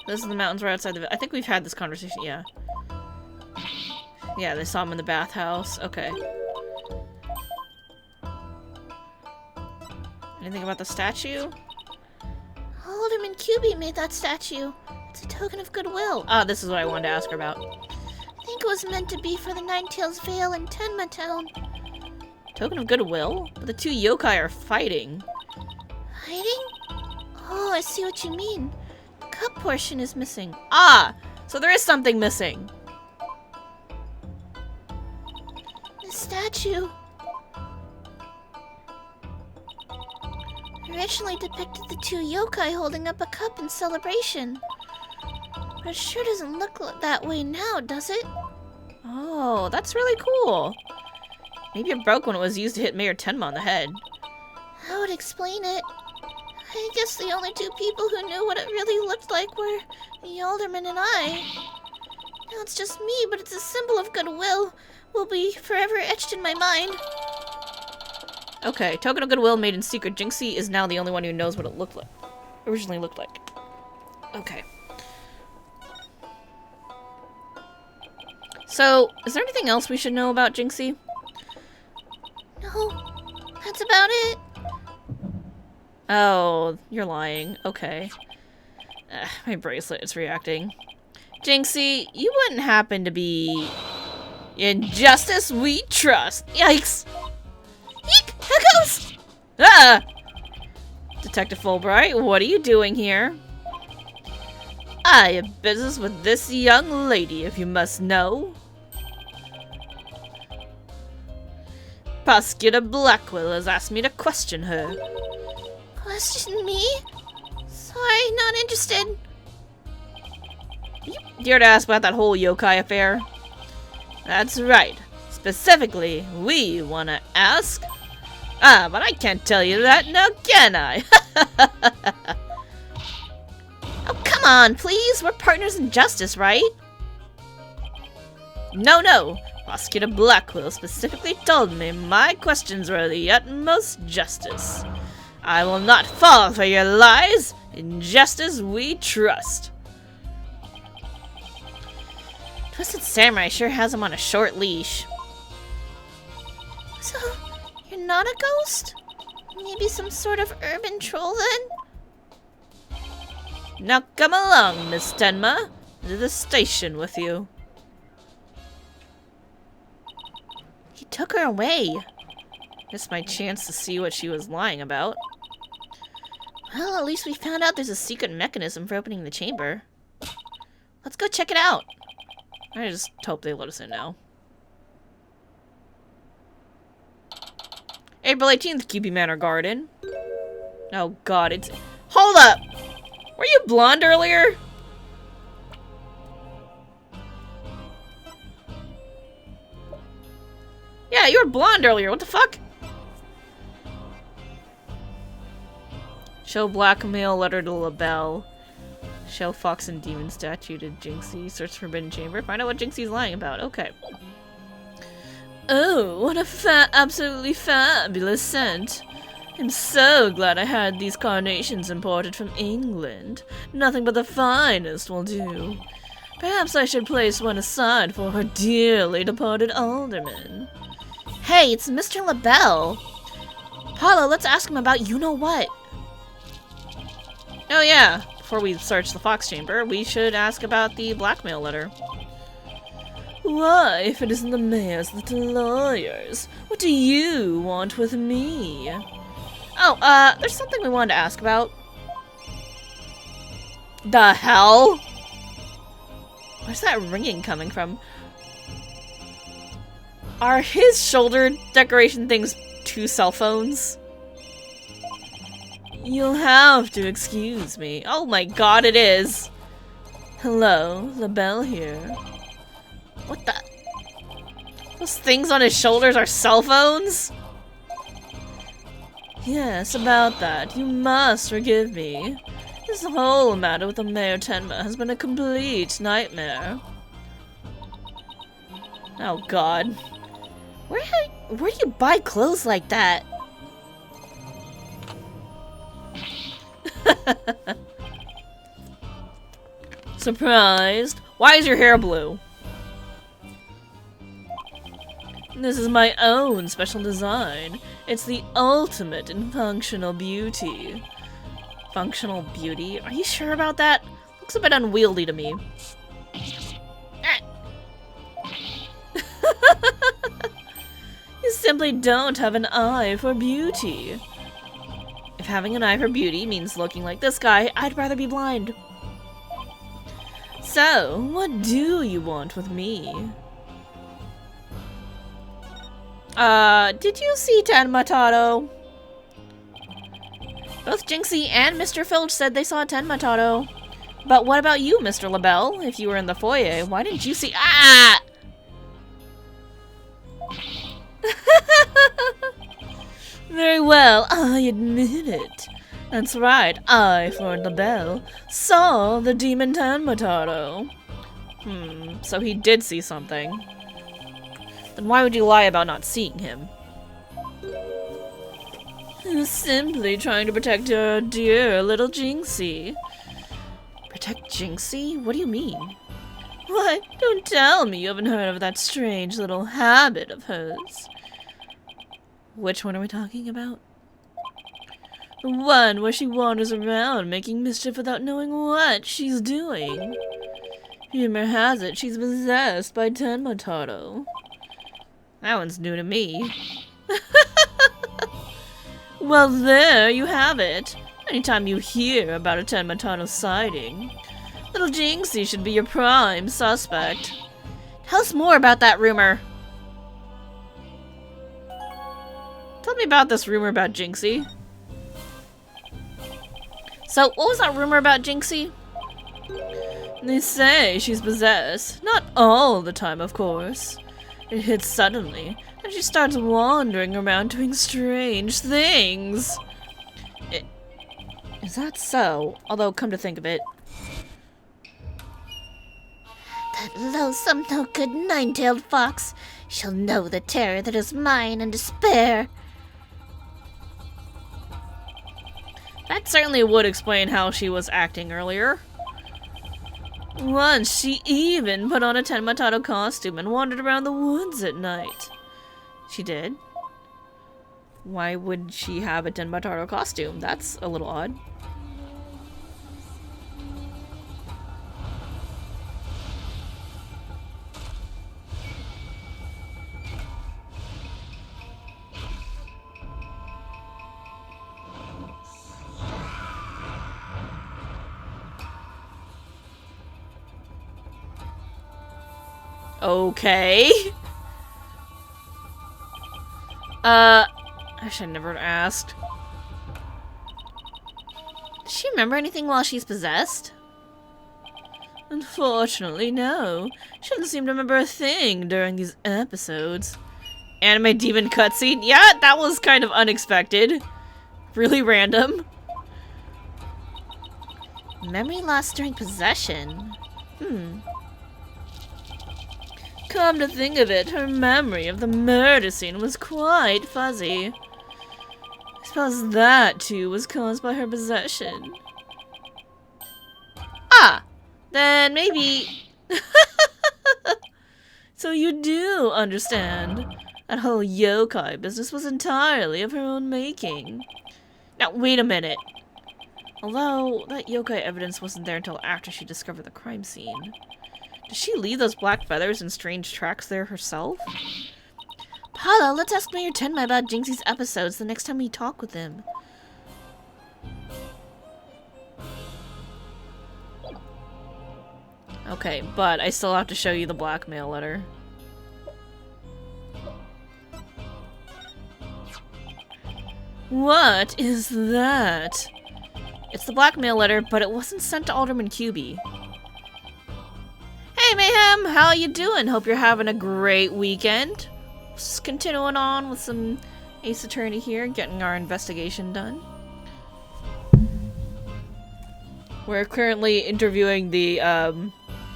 Those are the mountains right outside the... I think we've had this conversation, yeah. Yeah, they saw him in the bathhouse. Okay. Anything about the statue? Alderman QB made that statue. It's a token of goodwill. Ah, this is what I wanted to ask her about. I think it was meant to be for the Ninetales Vale in Tenma Town. Token of goodwill? But the two yokai are fighting. Hiding? Oh, I see what you mean. The cup portion is missing. Ah! So there is something missing. The statue originally depicted the two yokai holding up a cup in celebration. But it sure doesn't look that way now, does it? Oh, that's really cool. Maybe it broke when it was used to hit Mayor Tenma on the head. That would explain it. I guess the only two people who knew what it really looked like were the alderman and I. Now it's just me, but it's a symbol of goodwill. Will be forever etched in my mind. Okay, token of goodwill made in secret. Jinxie is now the only one who knows what it originally looked like. Okay. So, is there anything else we should know about Jinxie? No, that's about it. Oh, you're lying. Okay. My bracelet is reacting. Jinxie, you wouldn't happen to be... In justice we trust. Yikes! Eek! There goes! Ah! Detective Fulbright, what are you doing here? I have business with this young lady, if you must know. Prosecutor Blackwell has asked me to question her. Question me? Sorry, not interested. You dare to ask about that whole yokai affair? That's right. Specifically, we want to ask... Ah, but I can't tell you that now, can I? Oh, come on, please. We're partners in justice, right? No. Prosecutor Blackwell specifically told me my questions were the utmost justice. I will not fall for your lies. In justice we trust. Twisted Samurai sure has him on a short leash. So, you're not a ghost? Maybe some sort of urban troll then? Now come along, Miss Tenma, to the station with you. He took her away. It's my chance to see what she was lying about. Well, at least we found out there's a secret mechanism for opening the chamber. Let's go check it out. I just hope they let us in now. April 18th, QB Manor Garden. Oh god, it's... Hold up! Were you blonde earlier? Yeah, you were blonde earlier. What the fuck? Show blackmail letter to LaBelle. Show Fox and Demon statue to Jinxie. Search Forbidden Chamber. Find out what Jinxie's lying about. Okay. Oh, what a absolutely fabulous scent. I'm so glad I had these carnations imported from England. Nothing but the finest will do. Perhaps I should place one aside for her dearly departed alderman. Hey, it's Mr. LaBelle. Paulo, let's ask him about you-know-what. Oh yeah, before we search the Fox Chamber, we should ask about the blackmail letter. Why, if it isn't the mayor's little lawyers, what do you want with me? Oh, there's something we wanted to ask about. The hell? Where's that ringing coming from? Are his shoulder decoration things two cell phones? You'll have to excuse me. Oh my god, it is. Hello, LaBelle here. What the? Those things on his shoulders are cell phones? Yes, about that. You must forgive me. This whole matter with the Mayor Tenma has been a complete nightmare. Oh god. Where do you buy clothes like that? Surprised? Why is your hair blue? This is my own special design. It's the ultimate in functional beauty. Functional beauty? Are you sure about that? Looks a bit unwieldy to me. You simply don't have an eye for beauty. If having an eye for beauty means looking like this guy, I'd rather be blind. So, what do you want with me? Did you see Tenmataro? Both Jinxie and Mr. Filch said they saw Tenmataro. But what about you, Mr. LaBelle? If you were in the foyer, why didn't you see— Ah! Very well, I admit it. That's right, I, for LaBelle, saw the demon Tenmataro. So he did see something. Then why would you lie about not seeing him? Simply trying to protect your dear little Jinxie. Protect Jinxie? What do you mean? What? Don't tell me you haven't heard of that strange little habit of hers. Which one are we talking about? The one where she wanders around making mischief without knowing what she's doing. Rumor has it she's possessed by Tenmataro. That one's new to me. Well, there you have it. Anytime you hear about a Tenmataro sighting, little Jinxie should be your prime suspect. Tell us more about that rumor. Tell me about this rumor about Jinxie. So, what was that rumor about Jinxie? They say she's possessed. Not all the time, of course. It hits suddenly, and she starts wandering around doing strange things. Is that so? Although, come to think of it. That loathsome, no-good, nine-tailed fox. She'll know the terror that is mine and despair. That certainly would explain how she was acting earlier. Once, she even put on a Tenmataro costume and wandered around the woods at night. She did? Why would she have a Tenmataro costume? That's a little odd. Okay. I should never have asked. Does she remember anything while she's possessed? Unfortunately, no. She doesn't seem to remember a thing during these episodes. Anime demon cutscene? Yeah, that was kind of unexpected. Really random. Memory loss during possession. Come to think of it, her memory of the murder scene was quite fuzzy. I suppose that, too, was caused by her possession. Ah! Then maybe... So you do understand. That whole yokai business was entirely of her own making. Now, wait a minute. Although, that yokai evidence wasn't there until after she discovered the crime scene. Did she leave those black feathers and strange tracks there herself? Paula, let's ask Mayor Tenma about Jinxie's episodes the next time we talk with him. Okay, but I still have to show you the blackmail letter. What is that? It's the blackmail letter, but it wasn't sent to Alderman QB. Hey Mayhem, how you doing? Hope you're having a great weekend. Just continuing on with some Ace Attorney here, getting our investigation done. We're currently interviewing the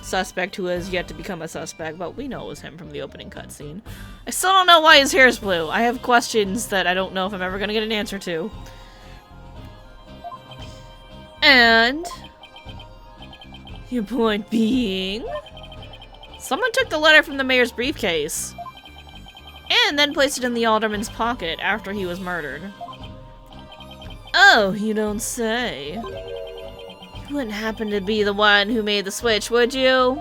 suspect who has yet to become a suspect, but we know it was him from the opening cutscene. I still don't know why his hair is blue. I have questions that I don't know if I'm ever gonna get an answer to. And your point being, someone took the letter from the mayor's briefcase and then placed it in the alderman's pocket after he was murdered. Oh, you don't say. You wouldn't happen to be the one who made the switch, would you?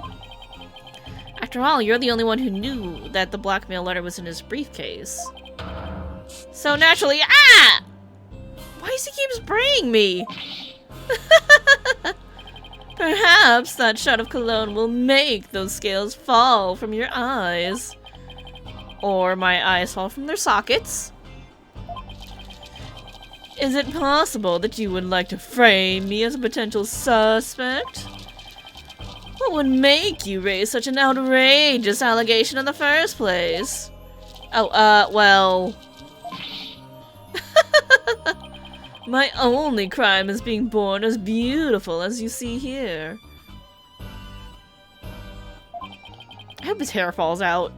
After all, you're the only one who knew that the blackmail letter was in his briefcase. So naturally, ah! Why does he keep spraying me? Perhaps that shot of cologne will make those scales fall from your eyes. Or my eyes fall from their sockets. Is it possible that you would like to frame me as a potential suspect? What would make you raise such an outrageous allegation in the first place? Oh, well... My only crime is being born as beautiful as you see here. I hope his hair falls out.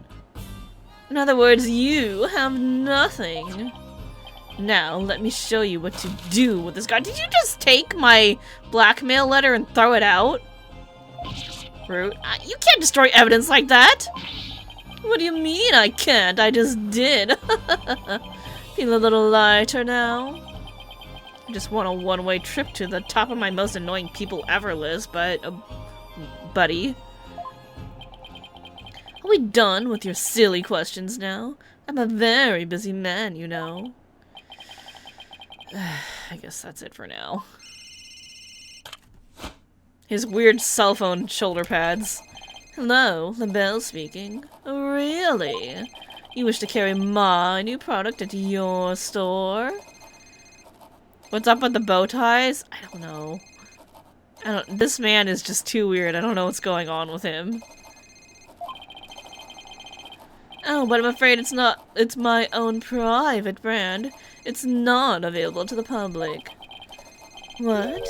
In other words, you have nothing. Now, let me show you what to do with this guy. Did you just take my blackmail letter and throw it out? Rude. You can't destroy evidence like that! What do you mean I can't? I just did. Feel a little lighter now? I just want a one-way trip to the top of my most annoying people ever list, but... buddy. Are we done with your silly questions now? I'm a very busy man, you know. I guess that's it for now. His weird cell phone shoulder pads. Hello, LaBelle speaking. Really? You wish to carry my new product into your store? What's up with the bow ties? I don't know. This man is just too weird. I don't know what's going on with him. Oh, but I'm afraid it's my own private brand. It's not available to the public. What?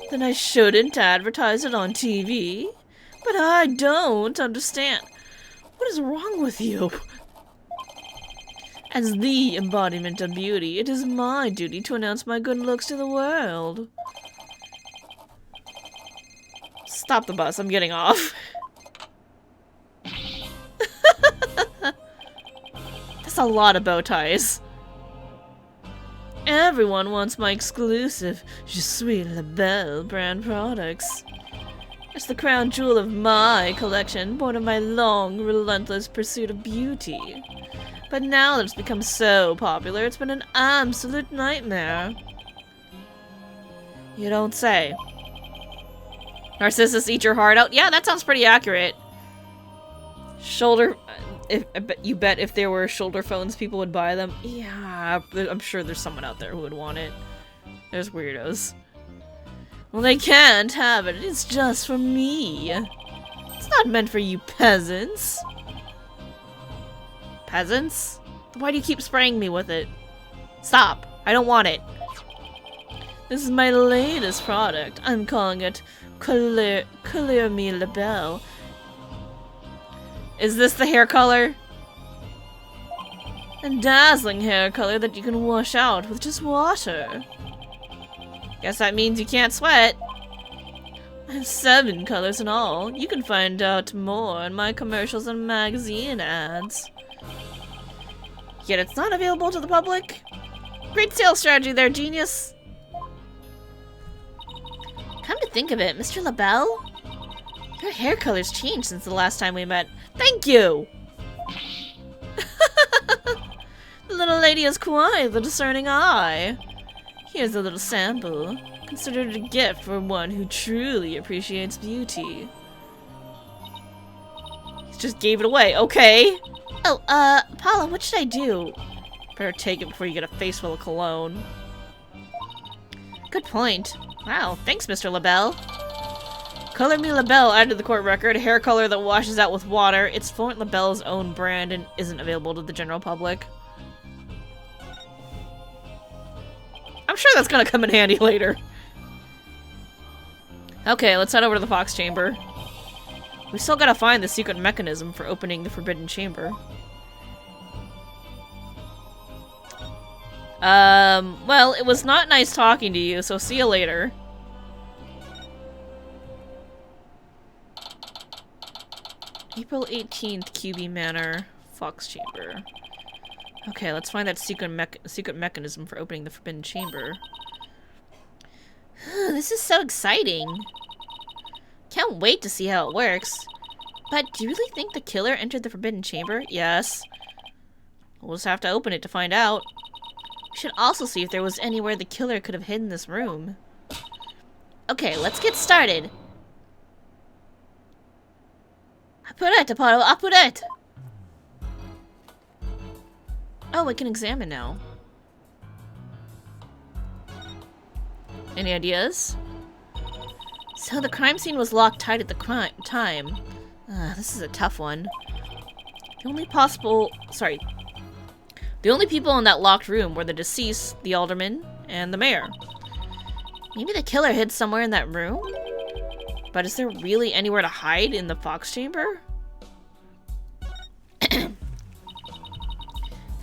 Then I shouldn't advertise it on TV? But I don't understand. What is wrong with you? As the embodiment of beauty, it is my duty to announce my good looks to the world. Stop the bus, I'm getting off. That's a lot of bow ties. Everyone wants my exclusive Je suis la belle brand products. It's the crown jewel of my collection, born of my long, relentless pursuit of beauty. But now that it's become so popular, it's been an absolute nightmare. You don't say. Narcissus, eat your heart out? Yeah, that sounds pretty accurate. Shoulder... you bet if there were shoulder phones, people would buy them. Yeah, I'm sure there's someone out there who would want it. There's weirdos. Well, they can't have it. It's just for me. It's not meant for you peasants. Peasants? Why do you keep spraying me with it? Stop. I don't want it. This is my latest product. I'm calling it Couleur Me La Belle. Is this the hair color? A dazzling hair color that you can wash out with just water. Guess that means you can't sweat. I have 7 colors in all. You can find out more in my commercials and magazine ads. Yet it's not available to the public? Great sales strategy there, genius! Come to think of it, Mr. LaBelle? Your hair color's changed since the last time we met. Thank you! The little lady has quite the discerning eye. Here's a little sample. Consider it a gift for one who truly appreciates beauty. He just gave it away, okay. Oh, Paula, what should I do? Better take it before you get a face full of cologne. Good point. Wow, thanks, Mr. LaBelle. Color Me LaBelle added to the court record, a hair color that washes out with water. It's Florent LaBelle's own brand and isn't available to the general public. I'm sure that's gonna come in handy later. Okay, let's head over to the Fox Chamber. We still gotta find the secret mechanism for opening the Forbidden Chamber. Well, it was not nice talking to you, so see you later. April 18th, QB Manor, Fox Chamber. Okay, let's find that secret mechanism for opening the Forbidden Chamber. this is so exciting. Can't wait to see how it works. But do you really think the killer entered the Forbidden Chamber? Yes. We'll just have to open it to find out. We should also see if there was anywhere the killer could have hidden this room. Okay, let's get started. Apurete, Apollo, apurete! Oh, we can examine now. Any ideas? So the crime scene was locked tight at the time. This is a tough one. The only people in that locked room were the deceased, the alderman, and the mayor. Maybe the killer hid somewhere in that room? But is there really anywhere to hide in the Fox Chamber? That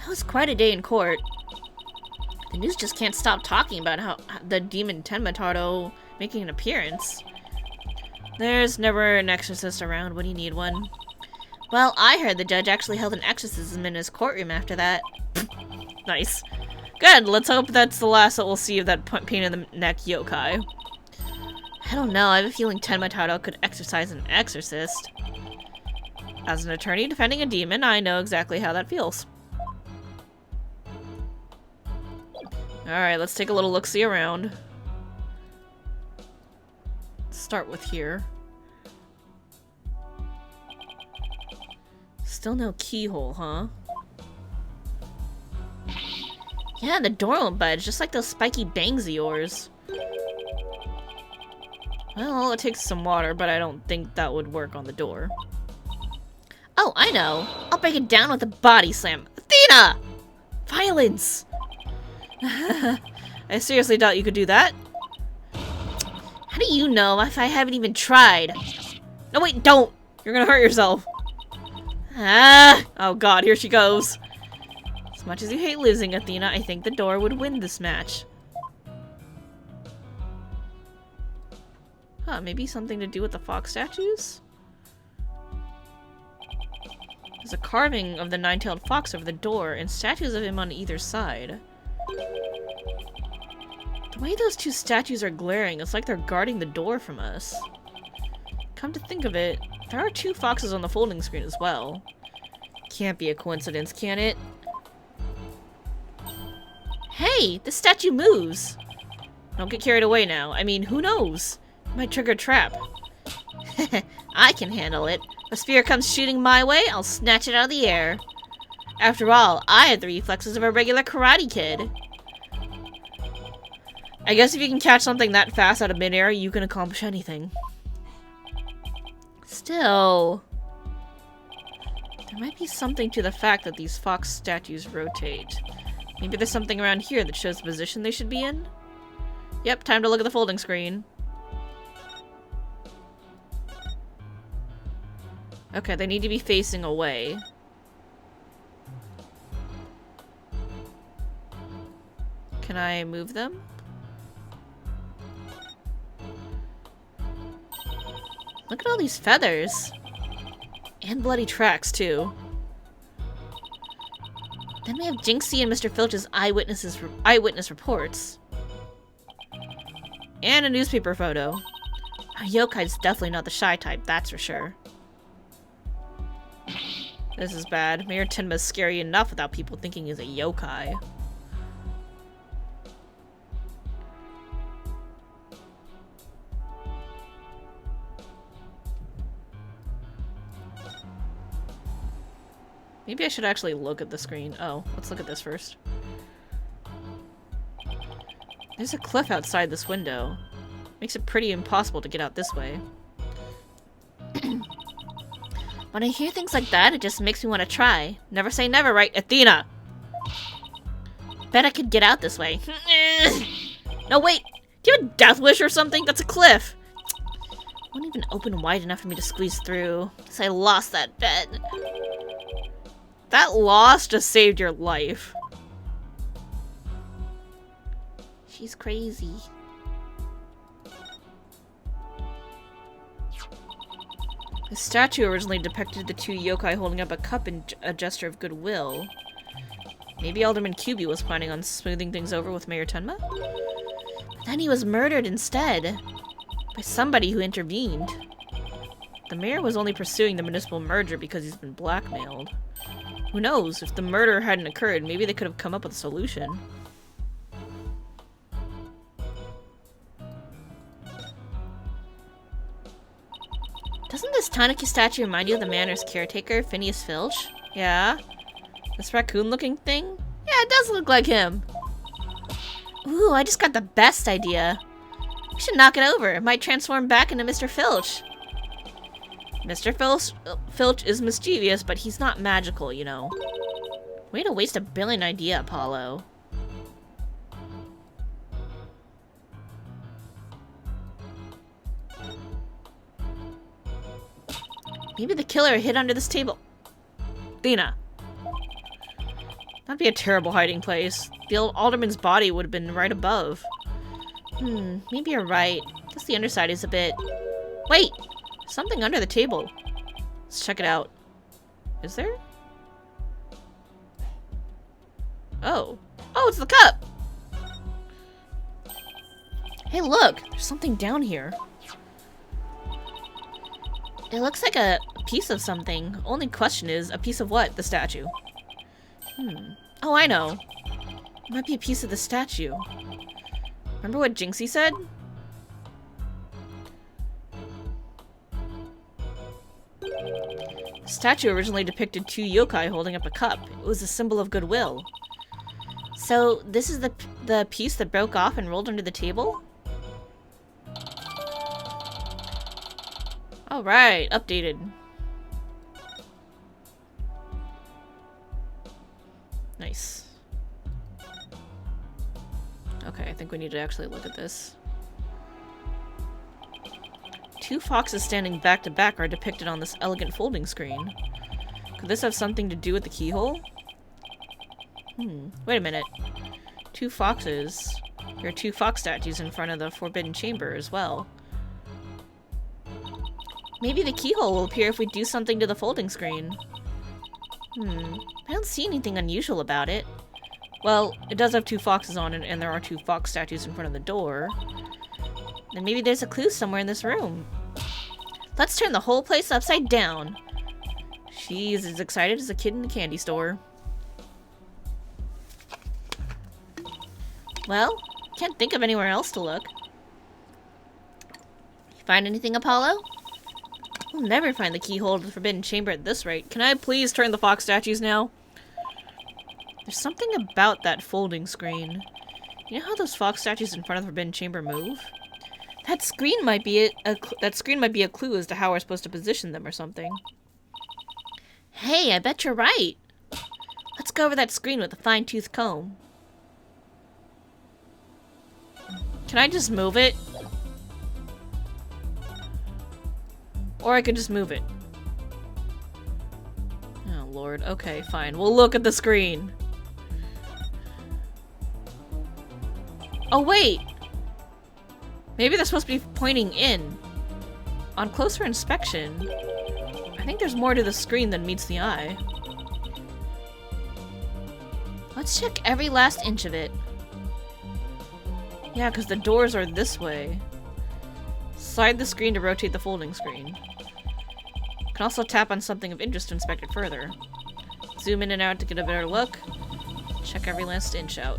was quite a day in court. The news just can't stop talking about how the demon Tenmatardo making an appearance. There's never an exorcist around when you need one. Well, I heard the judge actually held an exorcism in his courtroom after that. Nice. Good, let's hope that's the last that we'll see of that pain in the neck yokai. I don't know, I have a feeling Tenmatardo could exorcise an exorcist. As an attorney defending a demon, I know exactly how that feels. Alright, let's take a little look-see around. Let's start with here. Still no keyhole, huh? Yeah, the door won't budge, just like those spiky bangs of yours. Well, it takes some water, but I don't think that would work on the door. Oh, I know. I'll break it down with a body slam. Athena! Violence! I seriously doubt you could do that. How do you know if I haven't even tried? No, wait, don't! You're gonna hurt yourself. Ah! Oh god, here she goes. As much as you hate losing, Athena, I think the door would win this match. Huh, maybe something to do with the fox statues? There's a carving of the nine-tailed fox over the door, and statues of him on either side. The way those two statues are glaring, it's like they're guarding the door from us. Come to think of it, there are two foxes on the folding screen as well. Can't be a coincidence, can it? Hey, the statue moves! Don't get carried away now. I mean, who knows? It might trigger a trap. I can handle it. If a spear comes shooting my way, I'll snatch it out of the air. After all, I have the reflexes of a regular karate kid. I guess if you can catch something that fast out of midair, you can accomplish anything. Still... There might be something to the fact that these fox statues rotate. Maybe there's something around here that shows the position they should be in? Yep, time to look at the folding screen. Okay, they need to be facing away. Can I move them? Look at all these feathers. And bloody tracks, too. Then we have Jinxie and Mr. Filch's eyewitness reports. And a newspaper photo. A yokai's definitely not the shy type, that's for sure. This is bad. Mayor Tenma's scary enough without people thinking he's a yokai. Maybe I should actually look at the screen. Oh, let's look at this first. There's a cliff outside this window. Makes it pretty impossible to get out this way. When I hear things like that, it just makes me want to try. Never say never, right, Athena? Bet I could get out this way. No, wait! Do you have a death wish or something? That's a cliff! Won't even open wide enough for me to squeeze through. Guess I lost that bet. That loss just saved your life. She's crazy. The statue originally depicted the two yokai holding up a cup in a gesture of goodwill. Maybe Alderman QB was planning on smoothing things over with Mayor Tenma? Then he was murdered instead. By somebody who intervened. The mayor was only pursuing the municipal merger because he's been blackmailed. Who knows? If the murder hadn't occurred, maybe they could have come up with a solution. Doesn't this Tanuki statue remind you of the manor's caretaker, Phineas Filch? Yeah? This raccoon-looking thing? Yeah, it does look like him. Ooh, I just got the best idea. We should knock it over. It might transform back into Mr. Filch. Mr. Filch is mischievous, but he's not magical, you know. Way to waste a brilliant idea, Apollo. Maybe the killer hid under this table. Lena. That'd be a terrible hiding place. The old alderman's body would have been right above. Maybe you're right. Guess the underside is a bit... Wait! Something under the table. Let's check it out. Is there? Oh. Oh, it's the cup! Hey, look! There's something down here. It looks like a piece of something. Only question is, a piece of what? The statue. Oh, I know. It might be a piece of the statue. Remember what Jinxie said? The statue originally depicted two yokai holding up a cup. It was a symbol of goodwill. So, this is the piece that broke off and rolled under the table? Alright, updated. Nice. Okay, I think we need to actually look at this. Two foxes standing back to back are depicted on this elegant folding screen. Could this have something to do with the keyhole? Wait a minute. Two foxes. There are two fox statues in front of the Forbidden Chamber as well. Maybe the keyhole will appear if we do something to the folding screen. I don't see anything unusual about it. Well, it does have two foxes on it, and there are two fox statues in front of the door. Then maybe there's a clue somewhere in this room. Let's turn the whole place upside down. She's as excited as a kid in a candy store. Well, can't think of anywhere else to look. You find anything, Apollo? We'll never find the keyhole to the Forbidden Chamber at this rate. Can I please turn the fox statues now? There's something about that folding screen. You know how those fox statues in front of the Forbidden Chamber move? That screen might be a clue as to how we're supposed to position them or something. Hey, I bet you're right. Let's go over that screen with a fine-tooth comb. Can I just move it? Or I could just move it. Oh, Lord. Okay, fine. We'll look at the screen. Oh, wait! Maybe they're supposed to be pointing in. On closer inspection, I think there's more to the screen than meets the eye. Let's check every last inch of it. Yeah, because the doors are this way. Slide the screen to rotate the folding screen. Can also tap on something of interest to inspect it further. Zoom in and out to get a better look. Check every last inch out.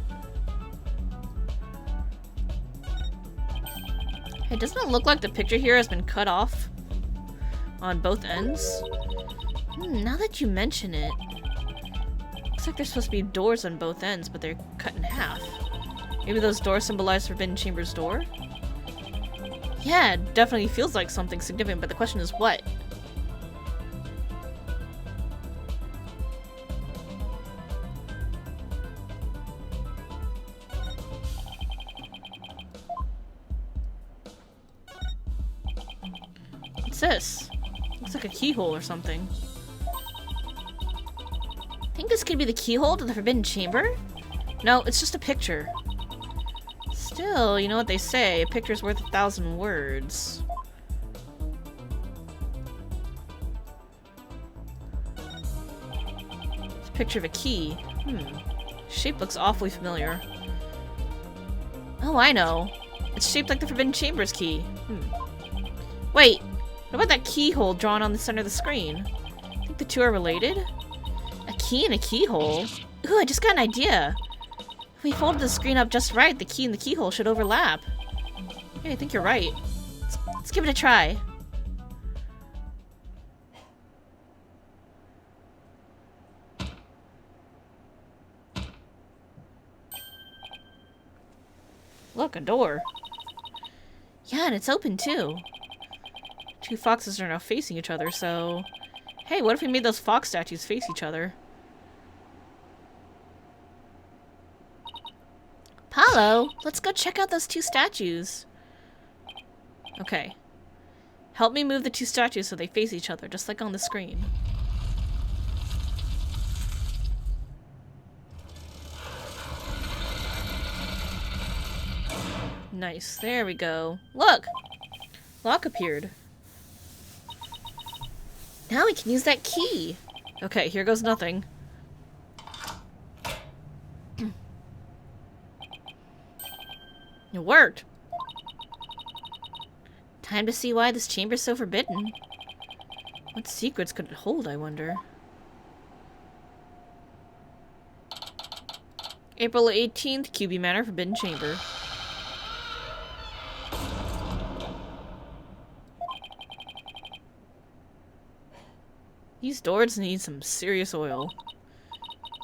Hey, doesn't it look like the picture here has been cut off on both ends? Now that you mention it, looks like there's supposed to be doors on both ends, but they're cut in half. Maybe those doors symbolize Forbidden Chamber's door? Yeah, it definitely feels like something significant, but the question is what? What's this? Looks like a keyhole or something. Think this could be the keyhole to the Forbidden Chamber? No, it's just a picture. Still, you know what they say, a picture's worth 1,000 words. It's a picture of a key. Shape looks awfully familiar. Oh, I know. It's shaped like the Forbidden Chamber's key. Wait, what about that keyhole drawn on the center of the screen? I think the two are related? A key and a keyhole? Ooh, I just got an idea. If we folded the screen up just right, the key and the keyhole should overlap. Yeah, I think you're right. Let's give it a try. Look, a door. Yeah, and it's open too. Two foxes are now facing each other, so... Hey, what if we made those fox statues face each other? Paulo, let's go check out those two statues. Okay. Help me move the two statues so they face each other, just like on the screen. Nice, there we go. Look! Lock appeared. Now we can use that key. Okay, here goes nothing. It worked. Time to see why this chamber's so forbidden. What secrets could it hold, I wonder? April 18th, QB Manor, Forbidden Chamber. These doors need some serious oil.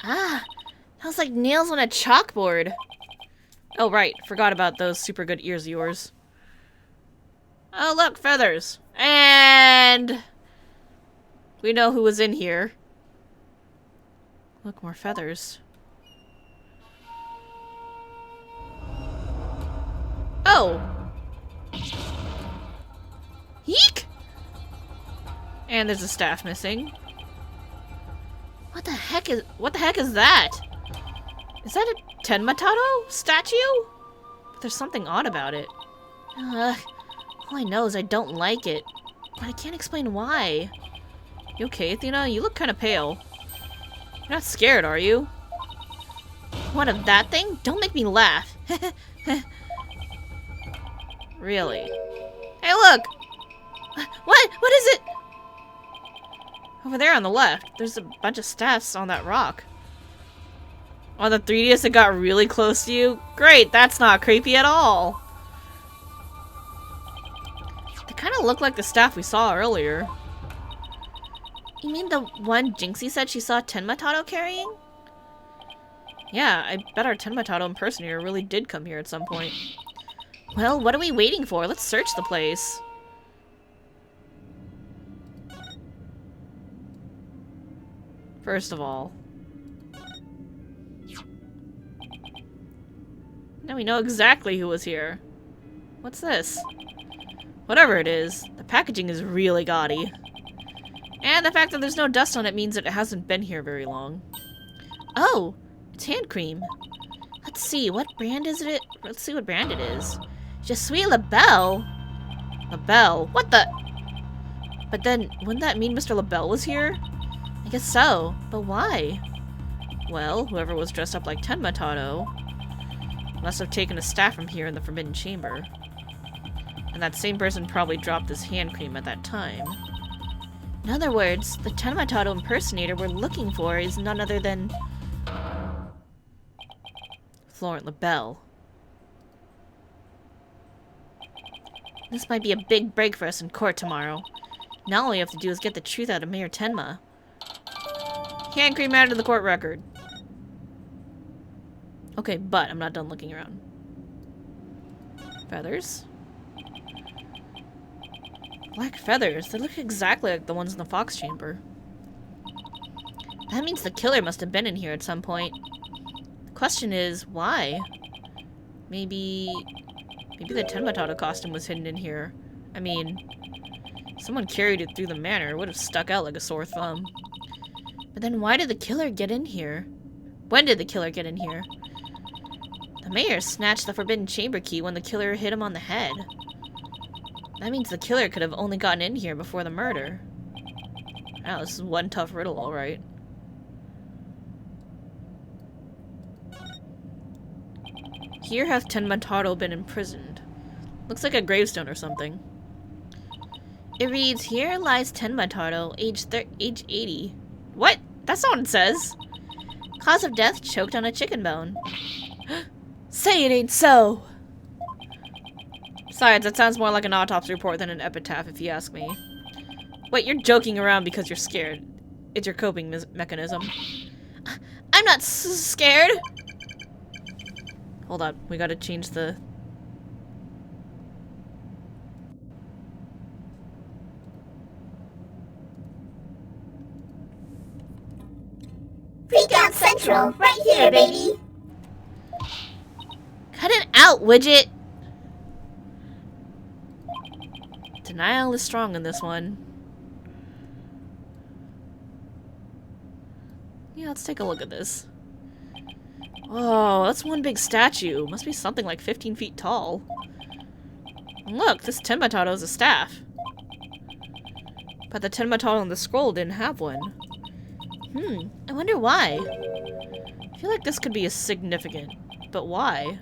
Ah! That was like nails on a chalkboard! Oh, right. Forgot about those super good ears of yours. Oh, look! Feathers! And... we know who was in here. Look, more feathers. Oh! Yeek! And there's a staff missing. What the heck is that? Is that a Tenmatato statue? But there's something odd about it. All I know is I don't like it. But I can't explain why. You okay, Athena? You look kind of pale. You're not scared, are you? What of that thing? Don't make me laugh. Really? Hey, look! What? What is it? Over there on the left, there's a bunch of staffs on that rock. On the 3DS, it got really close to you? Great, that's not creepy at all. They kind of look like the staff we saw earlier. You mean the one Jinxie said she saw Tenmatato carrying? Yeah, I bet our Tenmatato impersonator really did come here at some point. Well, what are we waiting for? Let's search the place. First of all. Now we know exactly who was here. What's this? Whatever it is, the packaging is really gaudy. And the fact that there's no dust on it means that it hasn't been here very long. Oh! It's hand cream. Let's see, what brand is it? Let's see what brand it is. Je suis LaBelle? LaBelle? What the? But then, wouldn't that mean Mr. LaBelle was here? I guess so, but why? Well, whoever was dressed up like Tenmatato must have taken a staff from here in the Forbidden Chamber. And that same person probably dropped this hand cream at that time. In other words, the Tenmatato impersonator we're looking for is none other than... Florent LaBelle. This might be a big break for us in court tomorrow. Now all we have to do is get the truth out of Mayor Tenma. Hand cream added to the court record. Okay, but I'm not done looking around. Feathers? Black feathers. They look exactly like the ones in the fox chamber. That means the killer must have been in here at some point. The question is, why? Maybe the Tenmatato costume was hidden in here. I mean, someone carried it through the manor. It would have stuck out like a sore thumb. But then why did the killer get in here? When did the killer get in here? The mayor snatched the Forbidden Chamber key when the killer hit him on the head. That means the killer could have only gotten in here before the murder. Wow, this is one tough riddle, alright. Here hath Tenmatato been imprisoned. Looks like a gravestone or something. It reads, "Here lies Tenma age 80. What? That's not what it says. Cause of death, choked on a chicken bone. Say it ain't so. Besides, that sounds more like an autopsy report than an epitaph, if you ask me. Wait, you're joking around because you're scared. It's your coping mechanism. I'm not scared. Hold on, we gotta change the... Freak Out Central, right here, baby. Cut it out, widget! Denial is strong in this one. Yeah, let's take a look at this. Oh, that's one big statue. Must be something like 15 feet tall. And look, this Tenma is a staff. But the Tenma on the scroll didn't have one. I wonder why. I feel like this could be a significant, but why?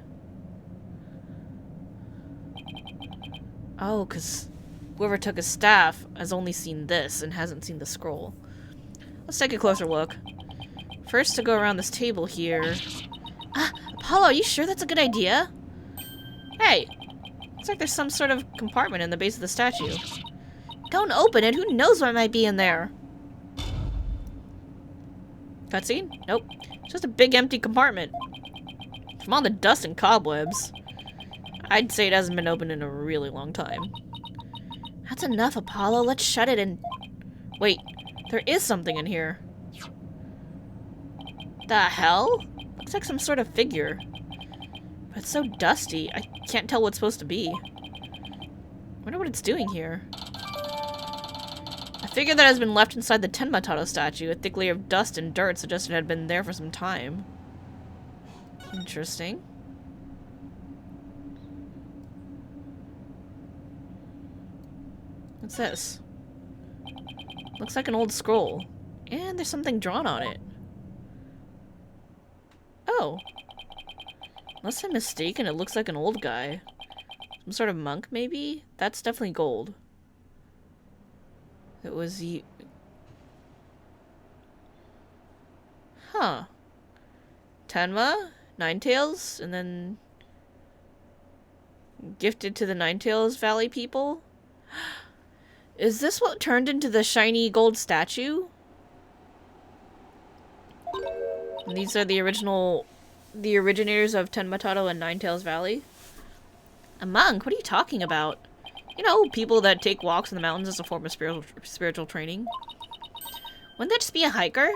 Oh, because whoever took his staff has only seen this and hasn't seen the scroll. Let's take a closer look. First, to go around this table here. Apollo, are you sure that's a good idea? Hey, looks like there's some sort of compartment in the base of the statue. Don't open it, who knows what might be in there? Cutscene? Nope. It's just a big empty compartment. From all the dust and cobwebs, I'd say it hasn't been opened in a really long time. That's enough, Apollo. Let's shut it and... Wait, there is something in here. The hell? Looks like some sort of figure. But it's so dusty, I can't tell what it's supposed to be. Wonder what it's doing here. A figure that has been left inside the Tenma statue. A thick layer of dust and dirt suggested it had been there for some time. Interesting. What's this? Looks like an old scroll. And there's something drawn on it. Oh. Unless I'm mistaken, it looks like an old guy. Some sort of monk, maybe? That's definitely gold. It was... Huh. Tenma? Ninetales? And then... gifted to the Ninetales Valley people? Is this what turned into the shiny gold statue? And these are the originators of Tenma and Ninetales Valley? A monk? What are you talking about? You know, people that take walks in the mountains as a form of spiritual training. Wouldn't that just be a hiker?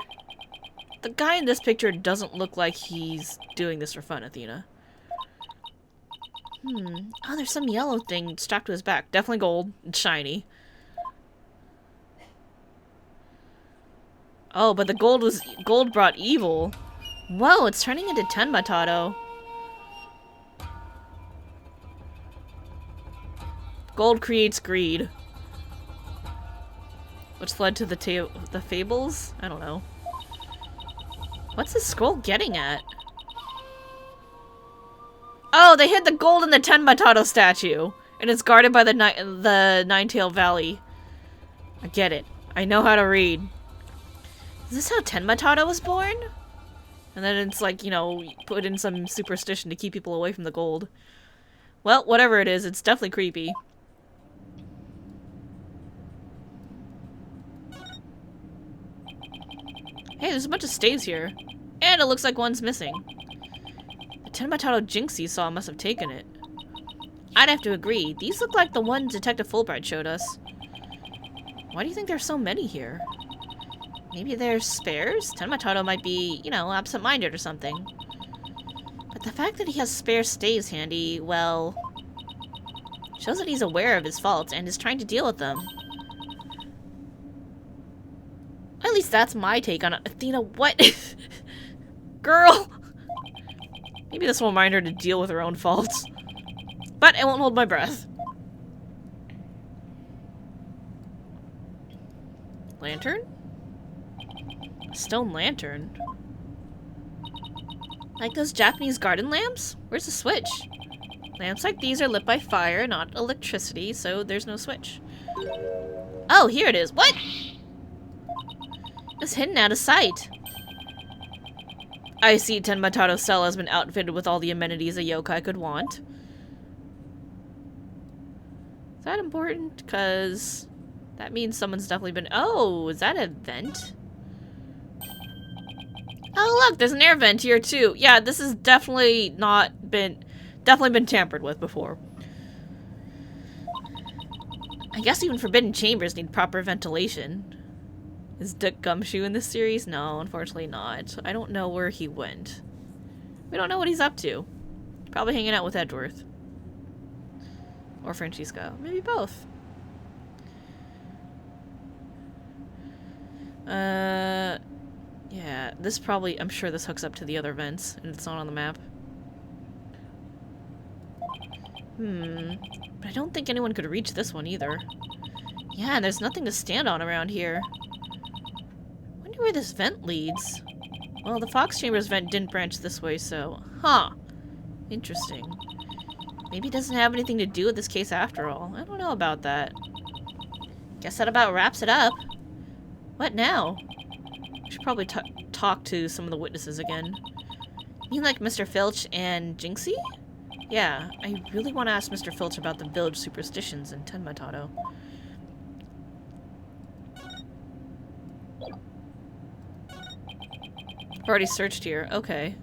The guy in this picture doesn't look like he's doing this for fun, Athena. Oh, there's some yellow thing strapped to his back. Definitely gold. It's shiny. Oh, but the gold brought evil. Whoa, it's turning into Tenma. Gold creates greed. Which led to the fables? I don't know. What's this scroll getting at? Oh, they hid the gold in the Tenma statue. And it's guarded by the Ninetale Valley. I get it. I know how to read. Is this how Tenma was born? And then it's like, you know, put in some superstition to keep people away from the gold. Well, whatever it is, it's definitely creepy. Hey, there's a bunch of staves here. And it looks like one's missing. The Tenma Jinx you saw must have taken it. I'd have to agree. These look like the ones Detective Fulbright showed us. Why do you think there's so many here? Maybe they're spares? Tenma might be, you know, absent-minded or something. But the fact that he has spare staves handy, well... shows that he's aware of his faults and is trying to deal with them. At least that's my take on it. Athena, what? Girl! Maybe this will remind her to deal with her own faults. But I won't hold my breath. Lantern? Stone lantern. Like those Japanese garden lamps? Where's the switch? Lamps like these are lit by fire, not electricity, so there's no switch. Oh, here it is. What? It's hidden out of sight. I see Tenmatado's cell has been outfitted with all the amenities a yokai could want. Is that important? Because that means someone's definitely been... Oh, is that a vent? Oh, look, there's an air vent here, too. Yeah, this has definitely been tampered with before. I guess even forbidden chambers need proper ventilation. Is Dick Gumshoe in this series? No, unfortunately not. I don't know where he went. We don't know what he's up to. Probably hanging out with Edgeworth. Or Francisco. Maybe both. Yeah, this probably... I'm sure this hooks up to the other vents, and it's not on the map. But I don't think anyone could reach this one either. Yeah, and there's nothing to stand on around here. Wonder where this vent leads. Well, the Fox Chambers vent didn't branch this way, so... Huh. Interesting. Maybe it doesn't have anything to do with this case after all. I don't know about that. Guess that about wraps it up. What now? We should probably talk to some of the witnesses again. You mean like Mr. Filch and Jinxie? Yeah, I really want to ask Mr. Filch about the village superstitions in Tenmatado. I've already searched here. Okay.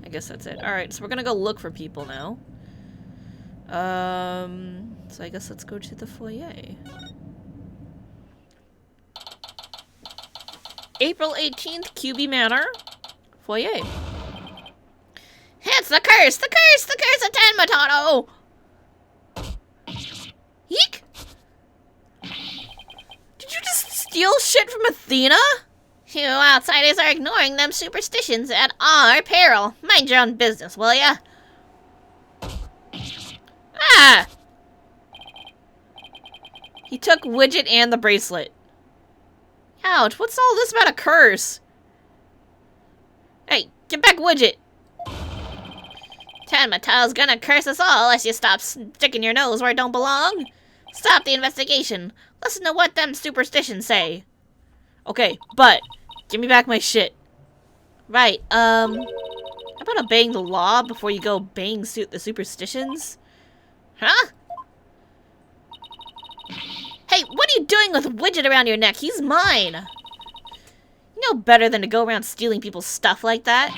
I guess that's it. Alright, so we're gonna go look for people now. So I guess let's go to the foyer. April 18th, QB Manor. Foyer. It's the curse! The curse! The curse of Tenmatato! Yeek! Did you just steal shit from Athena? You outsiders are ignoring them superstitions at our peril. Mind your own business, will ya? Ah! He took Widget and the bracelet. Ouch, what's all this about a curse? Hey, get back Widget! Tenmatato's gonna curse us all unless you stop sticking your nose where it don't belong. Stop the investigation. Listen to what them superstitions say. Okay, but give me back my shit. Right, how about obeying the law before you go obeying the superstitions? Huh? Hey, what are you doing with Widget around your neck? He's mine. You know better than to go around stealing people's stuff like that.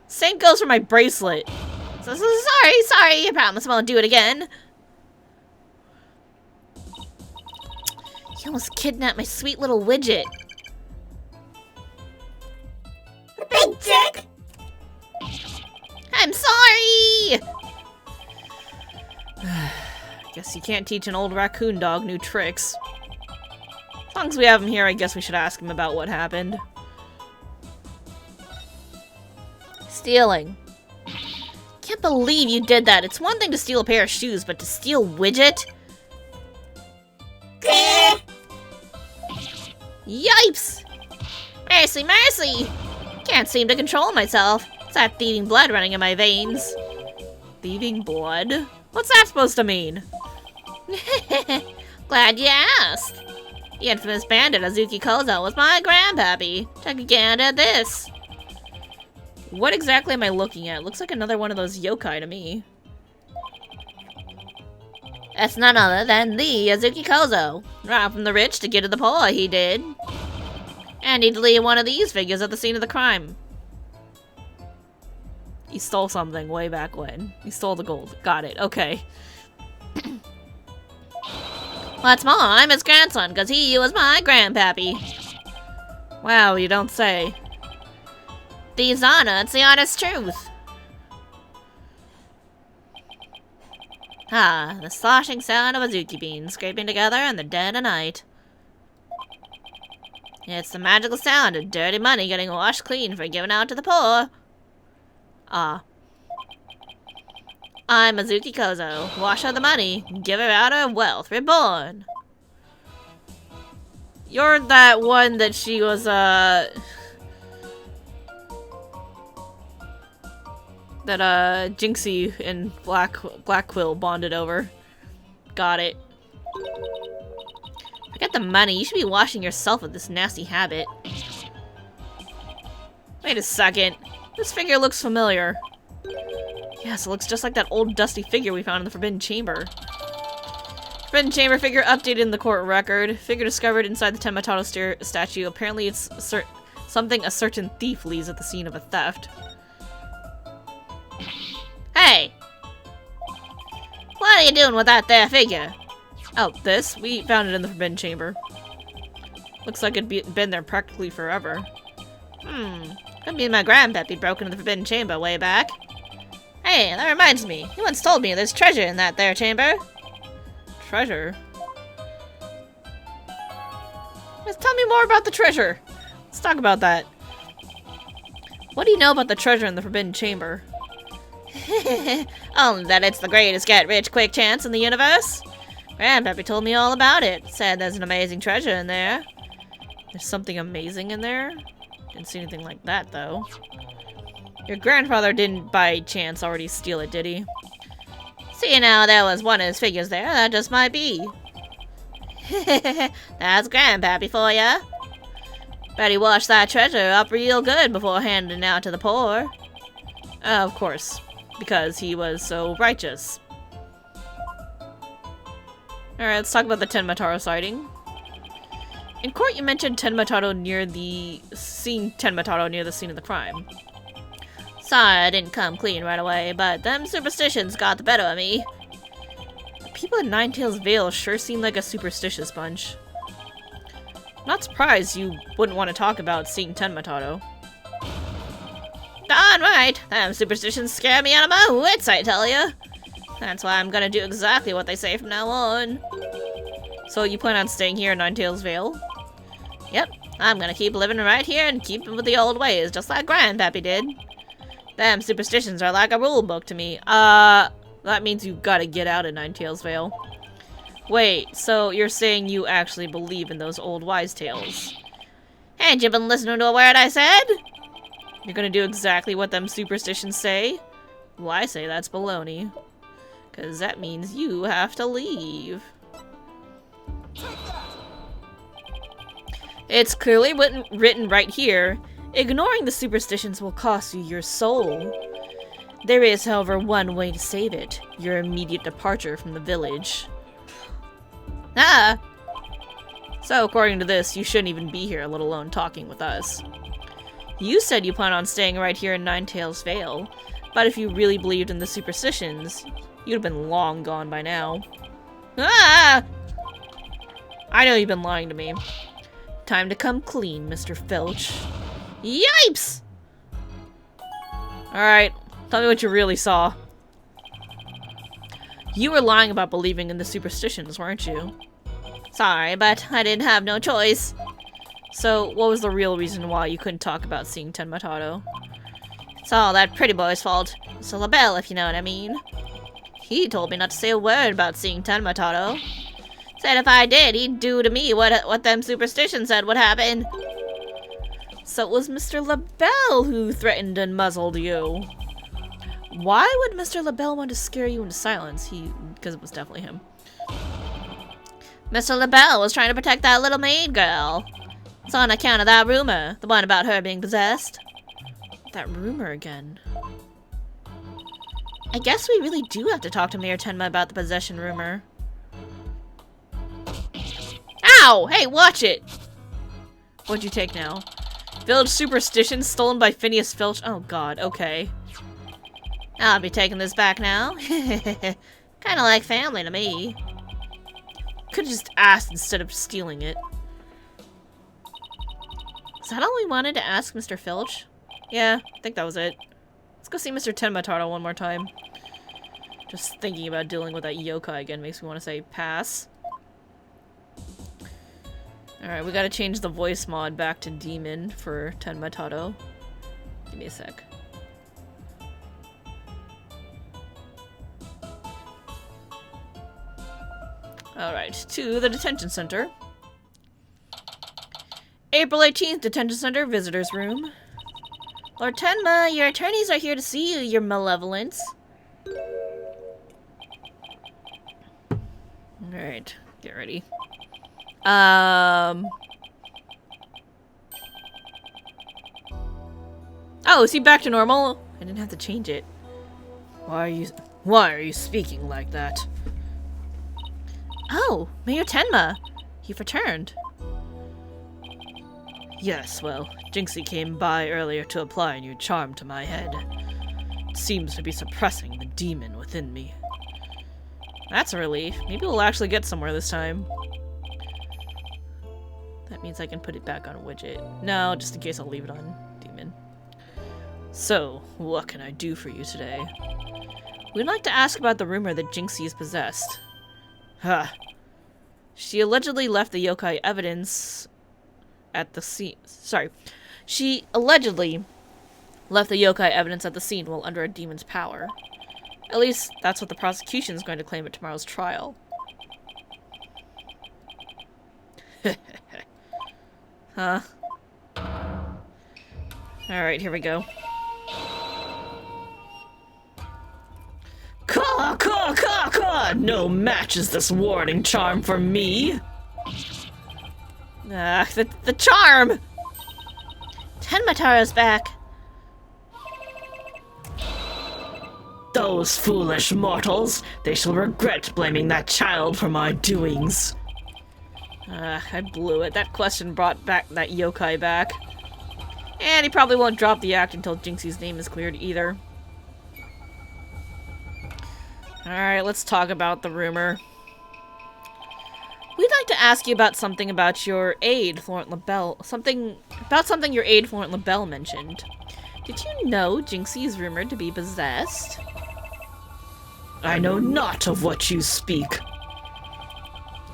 Same goes for my bracelet. Sorry, I promise I won't do it again. You almost kidnapped my sweet little Widget. Big jerk! I'm sorry! Guess you can't teach an old raccoon dog new tricks. As long as we have him here, I guess we should ask him about what happened. Stealing. Can't believe you did that. It's one thing to steal a pair of shoes, but to steal Widget? Yipes! Mercy, mercy! Can't seem to control myself. It's that thieving blood running in my veins. Thieving blood? What's that supposed to mean? Glad you asked. The infamous bandit Azuki Kozo was my grandpappy. Took a gander at this. What exactly am I looking at? Looks like another one of those yokai to me. That's none other than the Azuki Kozo. Robbed from the rich to get to the poor, he did. And he'd leave one of these figures at the scene of the crime. He stole something way back when. He stole the gold. Got it. Okay. What's more, I'm his grandson, because he was my grandpappy. Wow, you don't say. Thieves' honor, it's the honest truth. Ah, the sloshing sound of Azuki beans scraping together in the dead of night. It's the magical sound of dirty money getting washed clean for giving out to the poor. Ah. I'm Azuki Kozo, washer of the money, giver out of wealth reborn. You're that one that she was, that that Jinxie and Black Quill bonded over. Got it. Forget the money. You should be washing yourself with this nasty habit. Wait a second. This figure looks familiar. Yes, it looks just like that old dusty figure we found in the Forbidden Chamber. Forbidden Chamber figure updated in the court record. Figure discovered inside the Tenmatato statue. Apparently it's something a certain thief leaves at the scene of a theft. Hey! What are you doing with that there figure? Oh, this? We found it in the Forbidden Chamber. Looks like it'd been there practically forever. Could be my grandpappy broke into the Forbidden Chamber way back. Hey, that reminds me. You once told me there's treasure in that there chamber. Treasure? Just tell me more about the treasure. Let's talk about that. What do you know about the treasure in the Forbidden Chamber? Only that it's the greatest get-rich-quick chance in the universe. Grandpappy told me all about it. Said there's an amazing treasure in there. There's something amazing in there? Didn't see anything like that, though. Your grandfather didn't, by chance, already steal it, did he? See, now, there was one of his figures there. That just might be. That's Grandpappy for ya. Bet he washed that treasure up real good before handing it out to the poor. Of course. Because he was so righteous. Alright, let's talk about the Tenmataro sighting. In court, you mentioned Tenmatato near the scene of the crime. Sorry I didn't come clean right away, but them superstitions got the better of me. The people at Ninetales Vale sure seem like a superstitious bunch. Not surprised you wouldn't want to talk about seeing Tenmatato. Darn right! Them superstitions scare me out of my wits, I tell ya! That's why I'm gonna do exactly what they say from now on. So you plan on staying here in Ninetales Vale? Yep, I'm gonna keep living right here and keep with the old ways, just like Grandpappy did. Them superstitions are like a rule book to me. That means you gotta get out of Ninetales Vale. Wait, so you're saying you actually believe in those old wise tales? Ain't you been listening to a word I said? You're gonna do exactly what them superstitions say? Well, I say that's baloney. 'Cause that means you have to leave. It's clearly written right here. Ignoring the superstitions will cost you your soul. There is, however, one way to save it. Your immediate departure from the village. Ah! So, according to this, you shouldn't even be here, let alone talking with us. You said you plan on staying right here in Ninetales Vale, but if you really believed in the superstitions, you'd have been long gone by now. Ah! I know you've been lying to me. Time to come clean, Mr. Filch. Yipes! Alright, tell me what you really saw. You were lying about believing in the superstitions, weren't you? Sorry, but I didn't have no choice. So, what was the real reason why you couldn't talk about seeing Tenmatato? It's all that pretty boy's fault. Mr. LaBelle, if you know what I mean. He told me not to say a word about seeing Tenmatato. Said if I did, he'd do to me what them superstitions said would happen. So it was Mr. LaBelle who threatened and muzzled you. Why would Mr. LaBelle want to scare you into silence? Because it was definitely him. Mr. LaBelle was trying to protect that little maid girl. It's on account of that rumor, the one about her being possessed. That rumor again. I guess we really do have to talk to Mayor Tenma about the possession rumor. Ow! Hey, watch it! What'd you take now? Village superstition stolen by Phineas Filch? Oh god, okay. I'll be taking this back now. Kinda like family to me. Could've just asked instead of stealing it. Is that all we wanted to ask Mr. Filch? Yeah, I think that was it. Let's go see Mr. Tenmatato one more time. Just thinking about dealing with that yokai again makes me want to say pass. Alright, we gotta change the voice mod back to Demon for Tenmatato. Give me a sec. Alright, to the detention center. April 18th, detention center, visitors room. Lord Tenma, your attorneys are here to see you, your malevolence. Alright, get ready. Oh, is he back to normal? I didn't have to change it. Why are you speaking like that? Oh, Mayor Tenma. You've returned. Yes, well, Jinxie came by earlier to apply a new charm to my head. It seems to be suppressing the demon within me. That's a relief. Maybe we'll actually get somewhere this time. That means I can put it back on a widget. No, just in case I'll leave it on demon. So, what can I do for you today? We'd like to ask about the rumor that Jinxie is possessed. Huh. She allegedly left the yokai evidence at the scene. Sorry. She allegedly left the yokai evidence at the scene while under a demon's power. At least, that's what the prosecution is going to claim at tomorrow's trial. Huh? Alright, here we go. Caw, caw, caw, caw! No match is this warning charm for me! The charm! Tenmataro's back. Those foolish mortals! They shall regret blaming that child for my doings. I blew it. That question brought back that yokai back. And he probably won't drop the act until Jinxie's name is cleared either. Alright, let's talk about the rumor. We'd like to ask you about something about your aide, Florent LaBelle. Something your aide, Florent LaBelle, mentioned. Did you know Jinxie is rumored to be possessed? I know not of what you speak.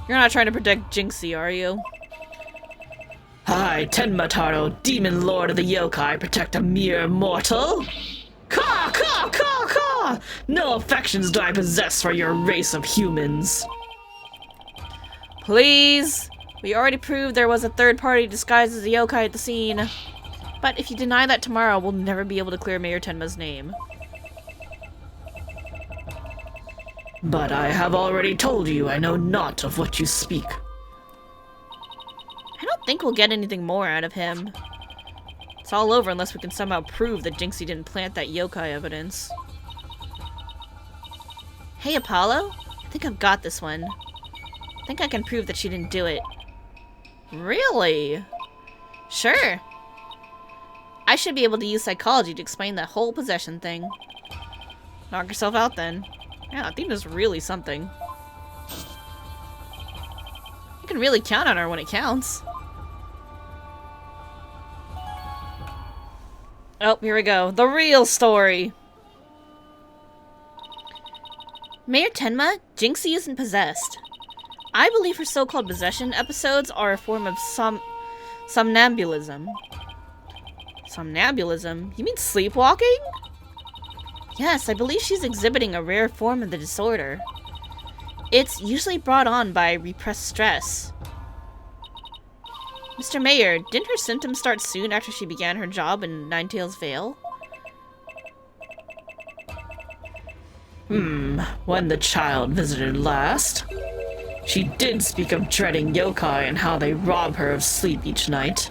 You're not trying to protect Jinxie, are you? I, Tenmataro, demon lord of the yokai, protect a mere mortal? Caw, caw, caw, caw! No affections do I possess for your race of humans. Please! We already proved there was a third party disguised as a yokai at the scene. But if you deny that tomorrow, we'll never be able to clear Mayor Tenma's name. But I have already told you I know not of what you speak. I don't think we'll get anything more out of him. It's all over unless we can somehow prove that Jinxie didn't plant that yokai evidence. Hey, Apollo? I think I've got this one. I think I can prove that she didn't do it. Really? Sure. I should be able to use psychology to explain that whole possession thing. Knock yourself out then. Yeah, Athena's really something. You can really count on her when it counts. Oh, here we go. The real story. Mayor Tenma, Jinxie isn't possessed. I believe her so-called possession episodes are a form of somnambulism. Somnambulism? You mean sleepwalking? Yes, I believe she's exhibiting a rare form of the disorder. It's usually brought on by repressed stress. Mr. Mayor, didn't her symptoms start soon after she began her job in Ninetales Vale? When the child visited last, she did speak of dreading yokai and how they rob her of sleep each night.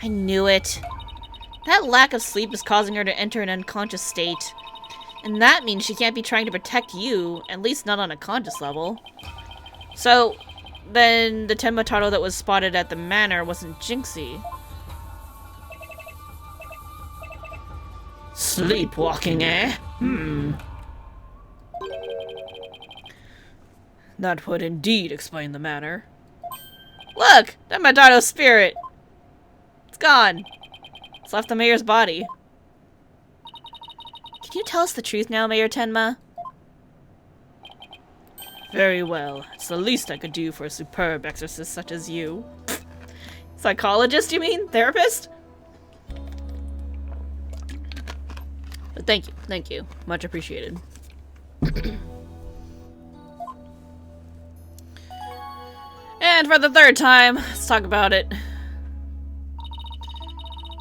I knew it. That lack of sleep is causing her to enter an unconscious state. And that means she can't be trying to protect you, at least not on a conscious level. So, then the Tenmataro that was spotted at the manor wasn't Jinxie. Sleepwalking, eh? That would indeed explain the matter. Look! Tenmataro's spirit! It's gone. It's left the mayor's body. Can you tell us the truth now, Mayor Tenma? Very well. It's the least I could do for a superb exorcist such as you. Psychologist, you mean? Therapist? But thank you. Thank you. Much appreciated. And for the third time, let's talk about it.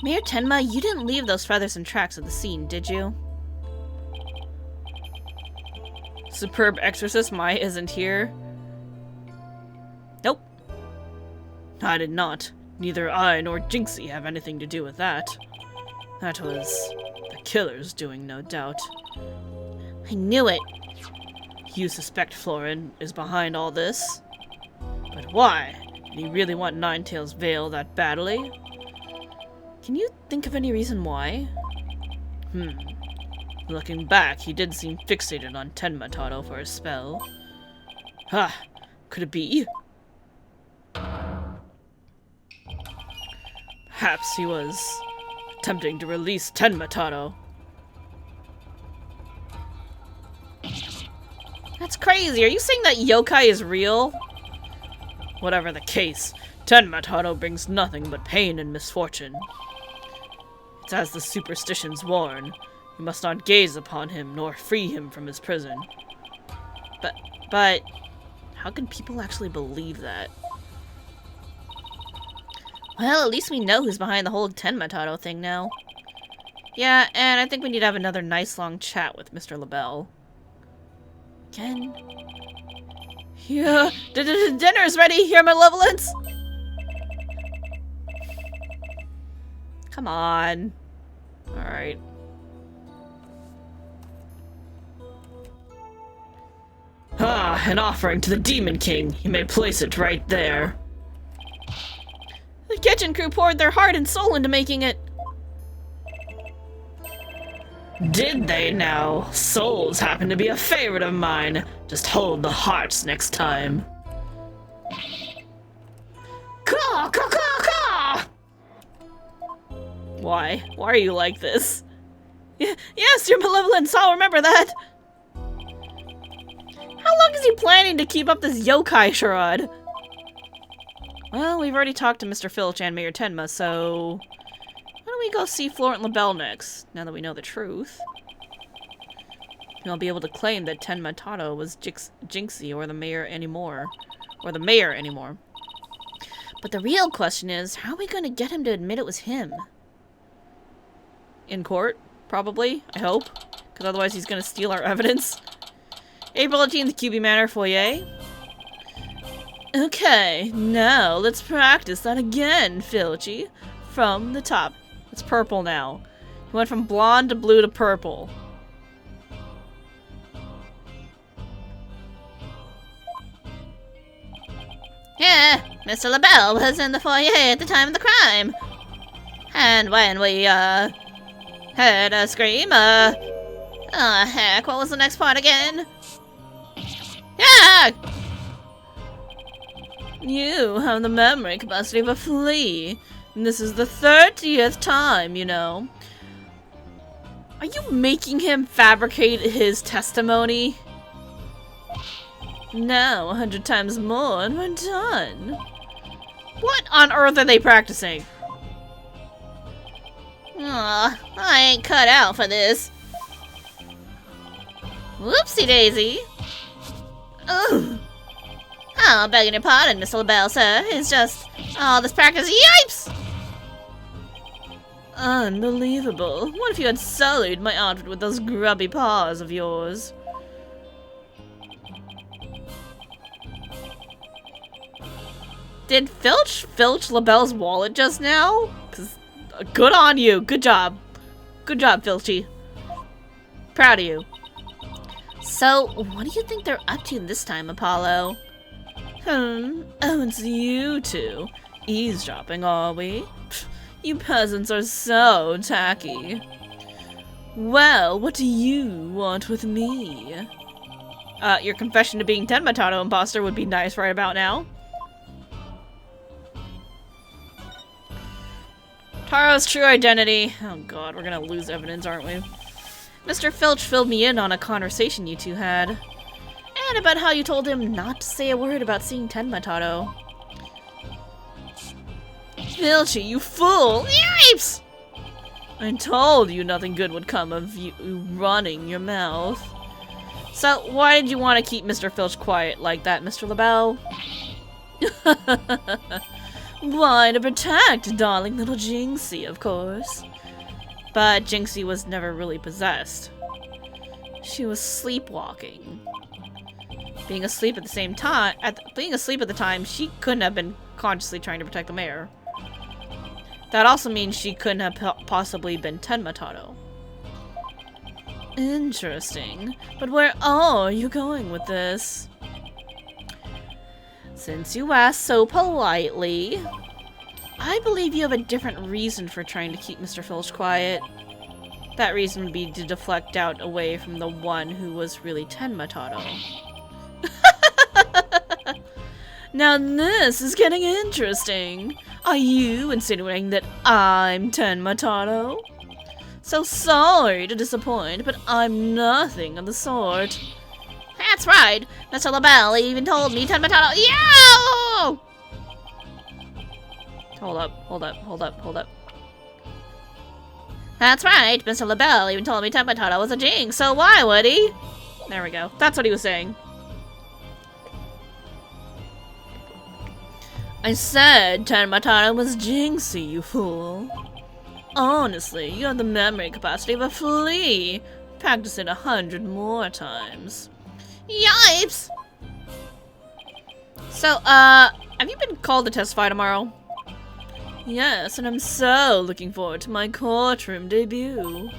Mayor Tenma, you didn't leave those feathers and tracks at the scene, did you? Superb exorcist Mai isn't here. Nope. I did not. Neither I nor Jinxie have anything to do with that. That was the killer's doing, no doubt. I knew it. You suspect Florin is behind all this? But why? Did he really want Ninetail's veil that badly? Can you think of any reason why? Looking back, he did seem fixated on Tenma for a spell. Ha! Could it be? Perhaps he was attempting to release Tenma. That's crazy! Are you saying that yokai is real? Whatever the case, Tenma brings nothing but pain and misfortune. It's as the superstitions warn. You must not gaze upon him, nor free him from his prison. But, how can people actually believe that? Well, at least we know who's behind the whole Tenma thing now. Yeah, and I think we need to have another nice long chat with Mr. LaBelle. Again? Yeah, dinner's ready, Your Malevolence! Come on. Alright. Ah, an offering to the Demon King. You may place it right there. The kitchen crew poured their heart and soul into making it. Did they now? Souls happen to be a favorite of mine. Just hold the hearts next time. Caw, caw, caw, caw! Why? Why are you like this? Yes, Your Malevolence, I'll remember that! How long is he planning to keep up this yokai charade? Well, we've already talked to Mr. Filch and Mayor Tenma, so... why don't we go see Florent LaBelle next, now that we know the truth? We'll be able to claim that Tenma was Jinxie or the mayor anymore. But the real question is, how are we going to get him to admit it was him? In court? Probably, I hope. Because otherwise he's going to steal our evidence. April 18th, QB Manor foyer. Okay, now let's practice that again, Filchy. From the top. It's purple now. He went from blonde to blue to purple. Yeah, Mr. LaBelle was in the foyer at the time of the crime. And when we, heard a scream, heck, what was the next part again? Yeah! You have the memory capacity of a flea. And this is the 30th time, you know. Are you making him fabricate his testimony? Now, 100 times more and we're done. What on earth are they practicing? Aw, I ain't cut out for this. Whoopsie daisy. Ugh. Oh, begging your pardon, Mr. LaBelle, sir. It's just all this practice. Yipes! Unbelievable. What if you had sullied my outfit with those grubby paws of yours? Did Filch LaBelle's wallet just now? 'Cause, good on you. Good job. Good job, Filchy. Proud of you. So, what do you think they're up to this time, Apollo? Oh, it's you two. Eavesdropping, are we? Pfft, you peasants are so tacky. Well, what do you want with me? Your confession to being Tenma imposter would be nice right about now. Taro's true identity. Oh god, we're gonna lose evidence, aren't we? Mr. Filch filled me in on a conversation you two had. And about how you told him not to say a word about seeing Tenma. Filchy, you fool! Yipes! I told you nothing good would come of you running your mouth. So, why did you want to keep Mr. Filch quiet like that, Mr. LaBelle? Why, to protect darling little Jinxie, of course. But Jinxie was never really possessed. She was sleepwalking. Being asleep at the same time, being asleep at the time, she couldn't have been consciously trying to protect the mayor. That also means she couldn't have possibly been Tenma. Interesting. But where are you going with this? Since you asked so politely, I believe you have a different reason for trying to keep Mr. Filch quiet. That reason would be to deflect doubt away from the one who was really Tenma. Now this is getting interesting. Are you insinuating that I'm Tenma? So sorry to disappoint, but I'm nothing of the sort. That's right. Mr. LaBelle even told me Tenma. Yo! Hold up. That's right. Mr. LaBelle even told me Tenma was a jinx, so why would he? There we go. That's what he was saying. I said Tenma was Jinxie, you fool. Honestly, you have the memory capacity of a flea. Practice it 100 more times. Yipes! So, have you been called to testify tomorrow? Yes, and I'm so looking forward to my courtroom debut.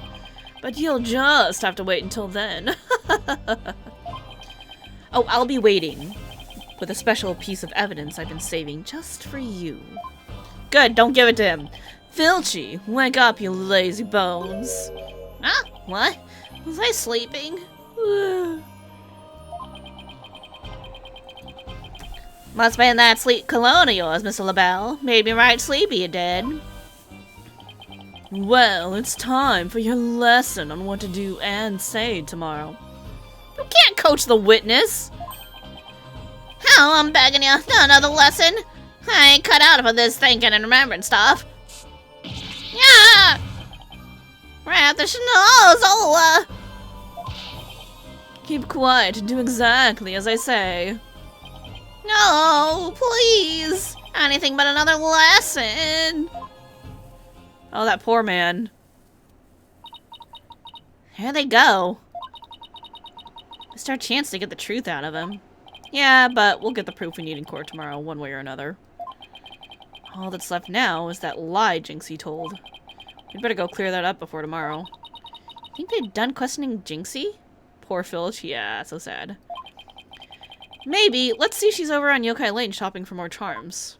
But you'll just have to wait until then. Oh, I'll be waiting. With a special piece of evidence I've been saving just for you. Good, don't give it to him. Filchy, wake up, you lazy bones. Huh? What? Was I sleeping? Must've been that sleep cologne of yours, Mr. LaBelle. Made me right sleepy, you did. Well, it's time for your lesson on what to do and say tomorrow. You can't coach the witness! Oh, I'm begging you, another lesson. I ain't cut out for this thinking and remembering stuff. Yeah! Wrap the schnozzle! Keep quiet and do exactly as I say. No, please! Anything but another lesson! Oh, that poor man. Here they go. It's our chance to get the truth out of him. Yeah, but we'll get the proof we need in court tomorrow, one way or another. All that's left now is that lie Jinxie told. We'd better go clear that up before tomorrow. Think they're done questioning Jinxie? Poor Filch, yeah, so sad. Maybe. Let's see if she's over on Yokai Lane shopping for more charms.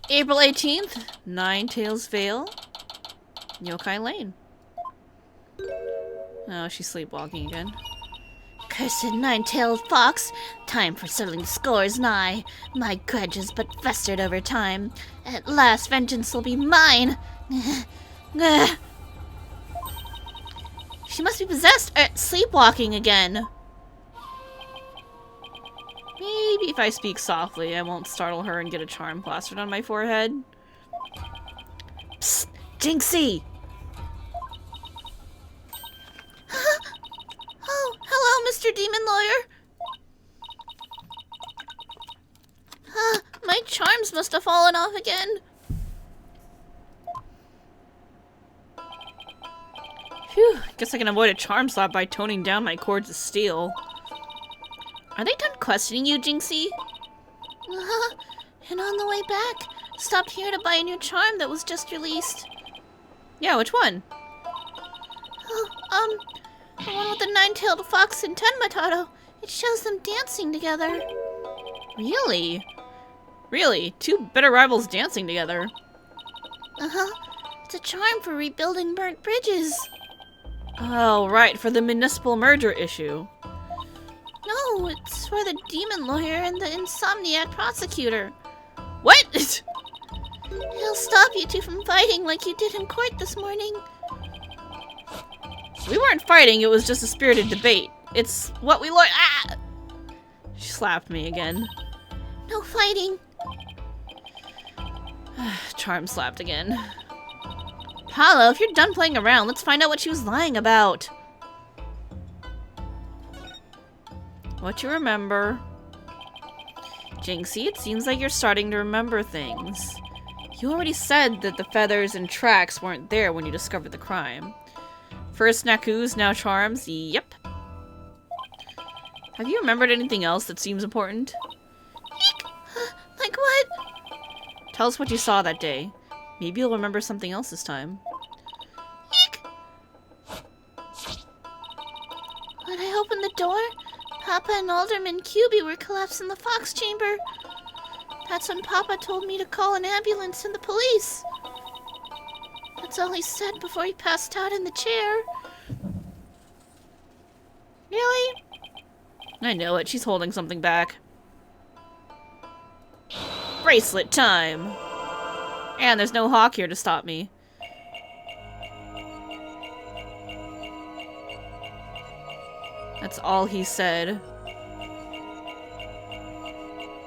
April 18th, Ninetales Vale, Yokai Lane. Oh, she's sleepwalking again. Cursed nine-tailed fox! Time for settling scores nigh. My grudges but festered over time. At last vengeance will be mine! She must be possessed or sleepwalking again. Maybe if I speak softly, I won't startle her and get a charm plastered on my forehead. Psst! Jinxie! Oh, hello, Mr. Demon Lawyer. My charms must have fallen off again. Phew, guess I can avoid a charm slap by toning down my cords of steel. Are they done questioning you, Jinxie? And on the way back, stopped here to buy a new charm that was just released. Yeah, which one? The one with the nine-tailed fox and Tenma. It shows them dancing together. Really? Really? Two bitter rivals dancing together? It's a charm for rebuilding burnt bridges. Oh, right, for the municipal merger issue. No, it's for the demon lawyer and the insomniac prosecutor. What? He'll stop you two from fighting like you did in court this morning. We weren't fighting, it was just a spirited debate. It's what we learned. Ah! She slapped me again. No fighting. Charm slapped again. Paolo, if you're done playing around, let's find out what she was lying about. What you remember? Jinxie, it seems like you're starting to remember things. You already said that the feathers and tracks weren't there when you discovered the crime. First Nakus, now charms? Yep. Have you remembered anything else that seems important? Like what? Tell us what you saw that day. Maybe you'll remember something else this time. Eek. When I opened the door, Papa and Alderman QB were collapsed in the fox chamber. That's when Papa told me to call an ambulance and the police. That's all he said before he passed out in the chair. Really? I know it. She's holding something back. Bracelet time! And there's no hawk here to stop me. That's all he said.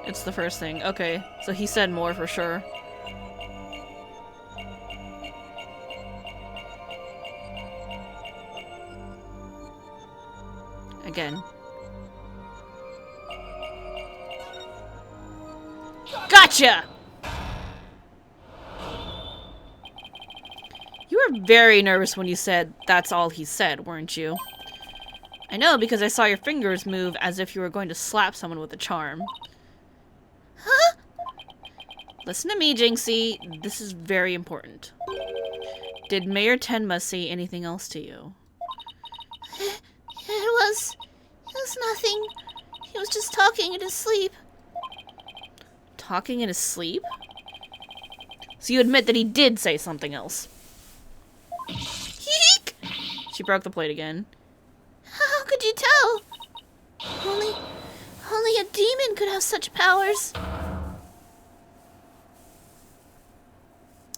It's the first thing. Okay, so he said more for sure. Again. Gotcha! You were very nervous when you said, "That's all he said," weren't you? I know, because I saw your fingers move as if you were going to slap someone with a charm. Huh? Listen to me, Jinxie. This is very important. Did Mayor Tenma say anything else to you? It was nothing. He was just talking in his sleep. Talking in his sleep? So you admit that he did say something else? Eek! She broke the plate again. How could you tell? Only a demon could have such powers.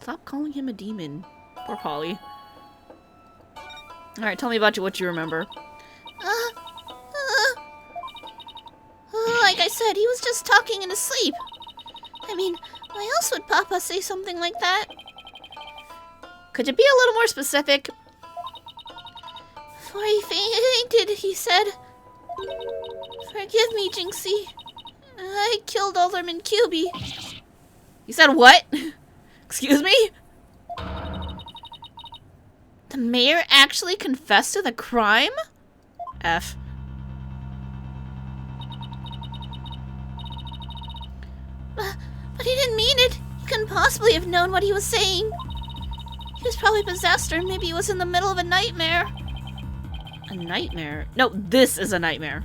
Stop calling him a demon. Poor Polly. Alright, tell me about what you remember. Like I said, he was just talking in his sleep. I mean, why else would Papa say something like that? Could you be a little more specific? Before he fainted, he said, "Forgive me, Jinxie. I killed Alderman QB." You said what? Excuse me? The mayor actually confessed to the crime? F. But he didn't mean it. He couldn't possibly have known what he was saying. He was probably possessed, or maybe he was in the middle of a nightmare. A nightmare? No, this is a nightmare.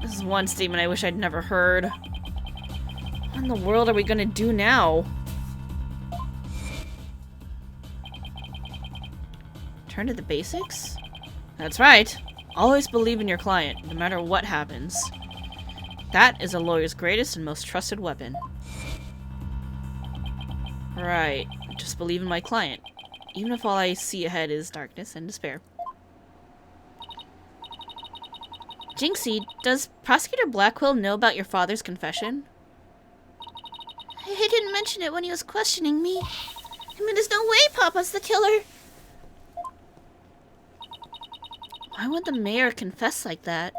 This is one statement I wish I'd never heard. What in the world are we gonna do now? Turn to the basics? That's right. Always believe in your client, no matter what happens. That is a lawyer's greatest and most trusted weapon. Right. Just believe in my client, even if all I see ahead is darkness and despair. Jinxie, does Prosecutor Blackwell know about your father's confession? He didn't mention it when he was questioning me. I mean, there's no way Papa's the killer. Why would the mayor confess like that?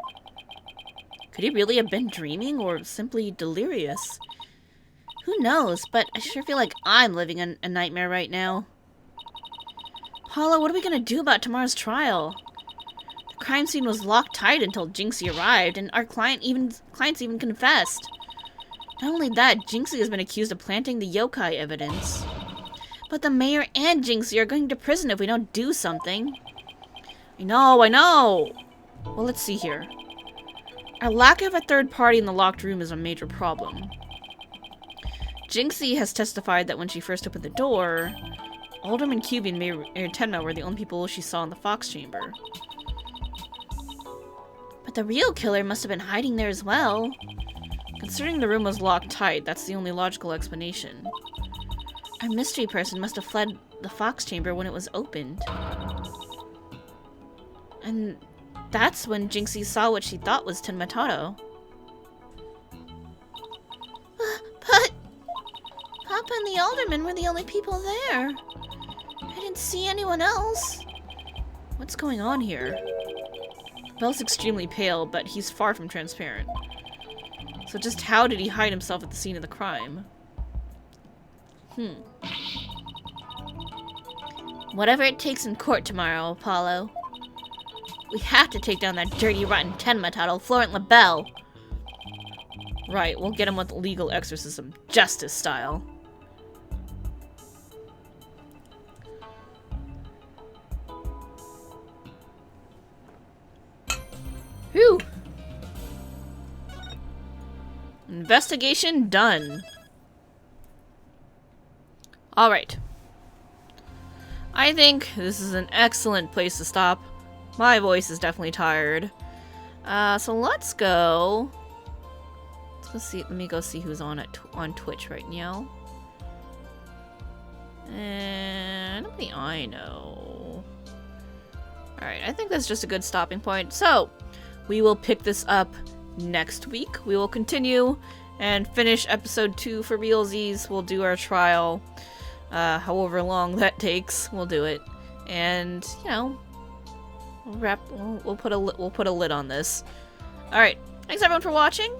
Could he really have been dreaming or simply delirious? Who knows, but I sure feel like I'm living in a nightmare right now. Paula, what are we gonna do about tomorrow's trial? The crime scene was locked tight until Jinxie arrived, and our clients even confessed. Not only that, Jinxie has been accused of planting the yokai evidence. But the mayor and Jinxie are going to prison if we don't do something. I know! Well, let's see here. Our lack of a third party in the locked room is a major problem. Jinxie has testified that when she first opened the door, Alderman QB and Mayor Tenma were the only people she saw in the Fox Chamber. But the real killer must have been hiding there as well. Considering the room was locked tight, that's the only logical explanation. Our mystery person must have fled the Fox Chamber when it was opened. And that's when Jinxie saw what she thought was Tenma. But Papa and the Alderman were the only people there. I didn't see anyone else. What's going on here? Bell's extremely pale, but he's far from transparent. So just how did he hide himself at the scene of the crime? Whatever it takes in court tomorrow, Apollo. We have to take down that dirty, rotten Tenma title, Florent LaBelle. Right, we'll get him with legal exorcism, justice style. Whew! Investigation done. Alright. I think this is an excellent place to stop. My voice is definitely tired. So let's go. Let's see. Let me go see who's on on Twitch right now. And nobody I know. Alright, I think that's just a good stopping point. So, we will pick this up next week. We will continue and finish episode 2 for realsies. We'll do our trial. However long that takes, we'll do it. And, you know, we'll put a lid on this. Alright, thanks everyone for watching.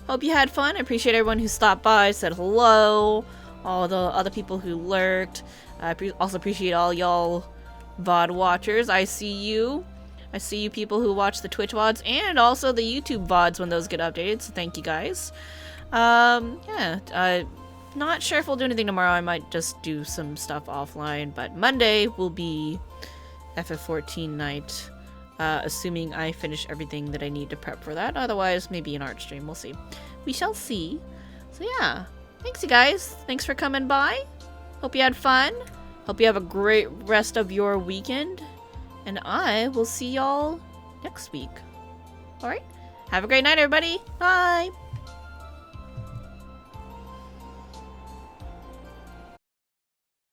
Hope you had fun. I appreciate everyone who stopped by, said hello, all the other people who lurked. I also appreciate all y'all VoD watchers. I see you. I see you people who watch the Twitch VoDs and also the YouTube VoDs when those get updated, so thank you guys. Yeah, not sure if we'll do anything tomorrow. I might just do some stuff offline, but Monday will be FF14 night, assuming I finish everything that I need to prep for that. Otherwise, maybe an art stream. We'll see. We shall see. So yeah, thanks you guys. Thanks for coming by. Hope you had fun. Hope you have a great rest of your weekend. And I will see y'all next week. Alright? Have a great night, everybody. Bye!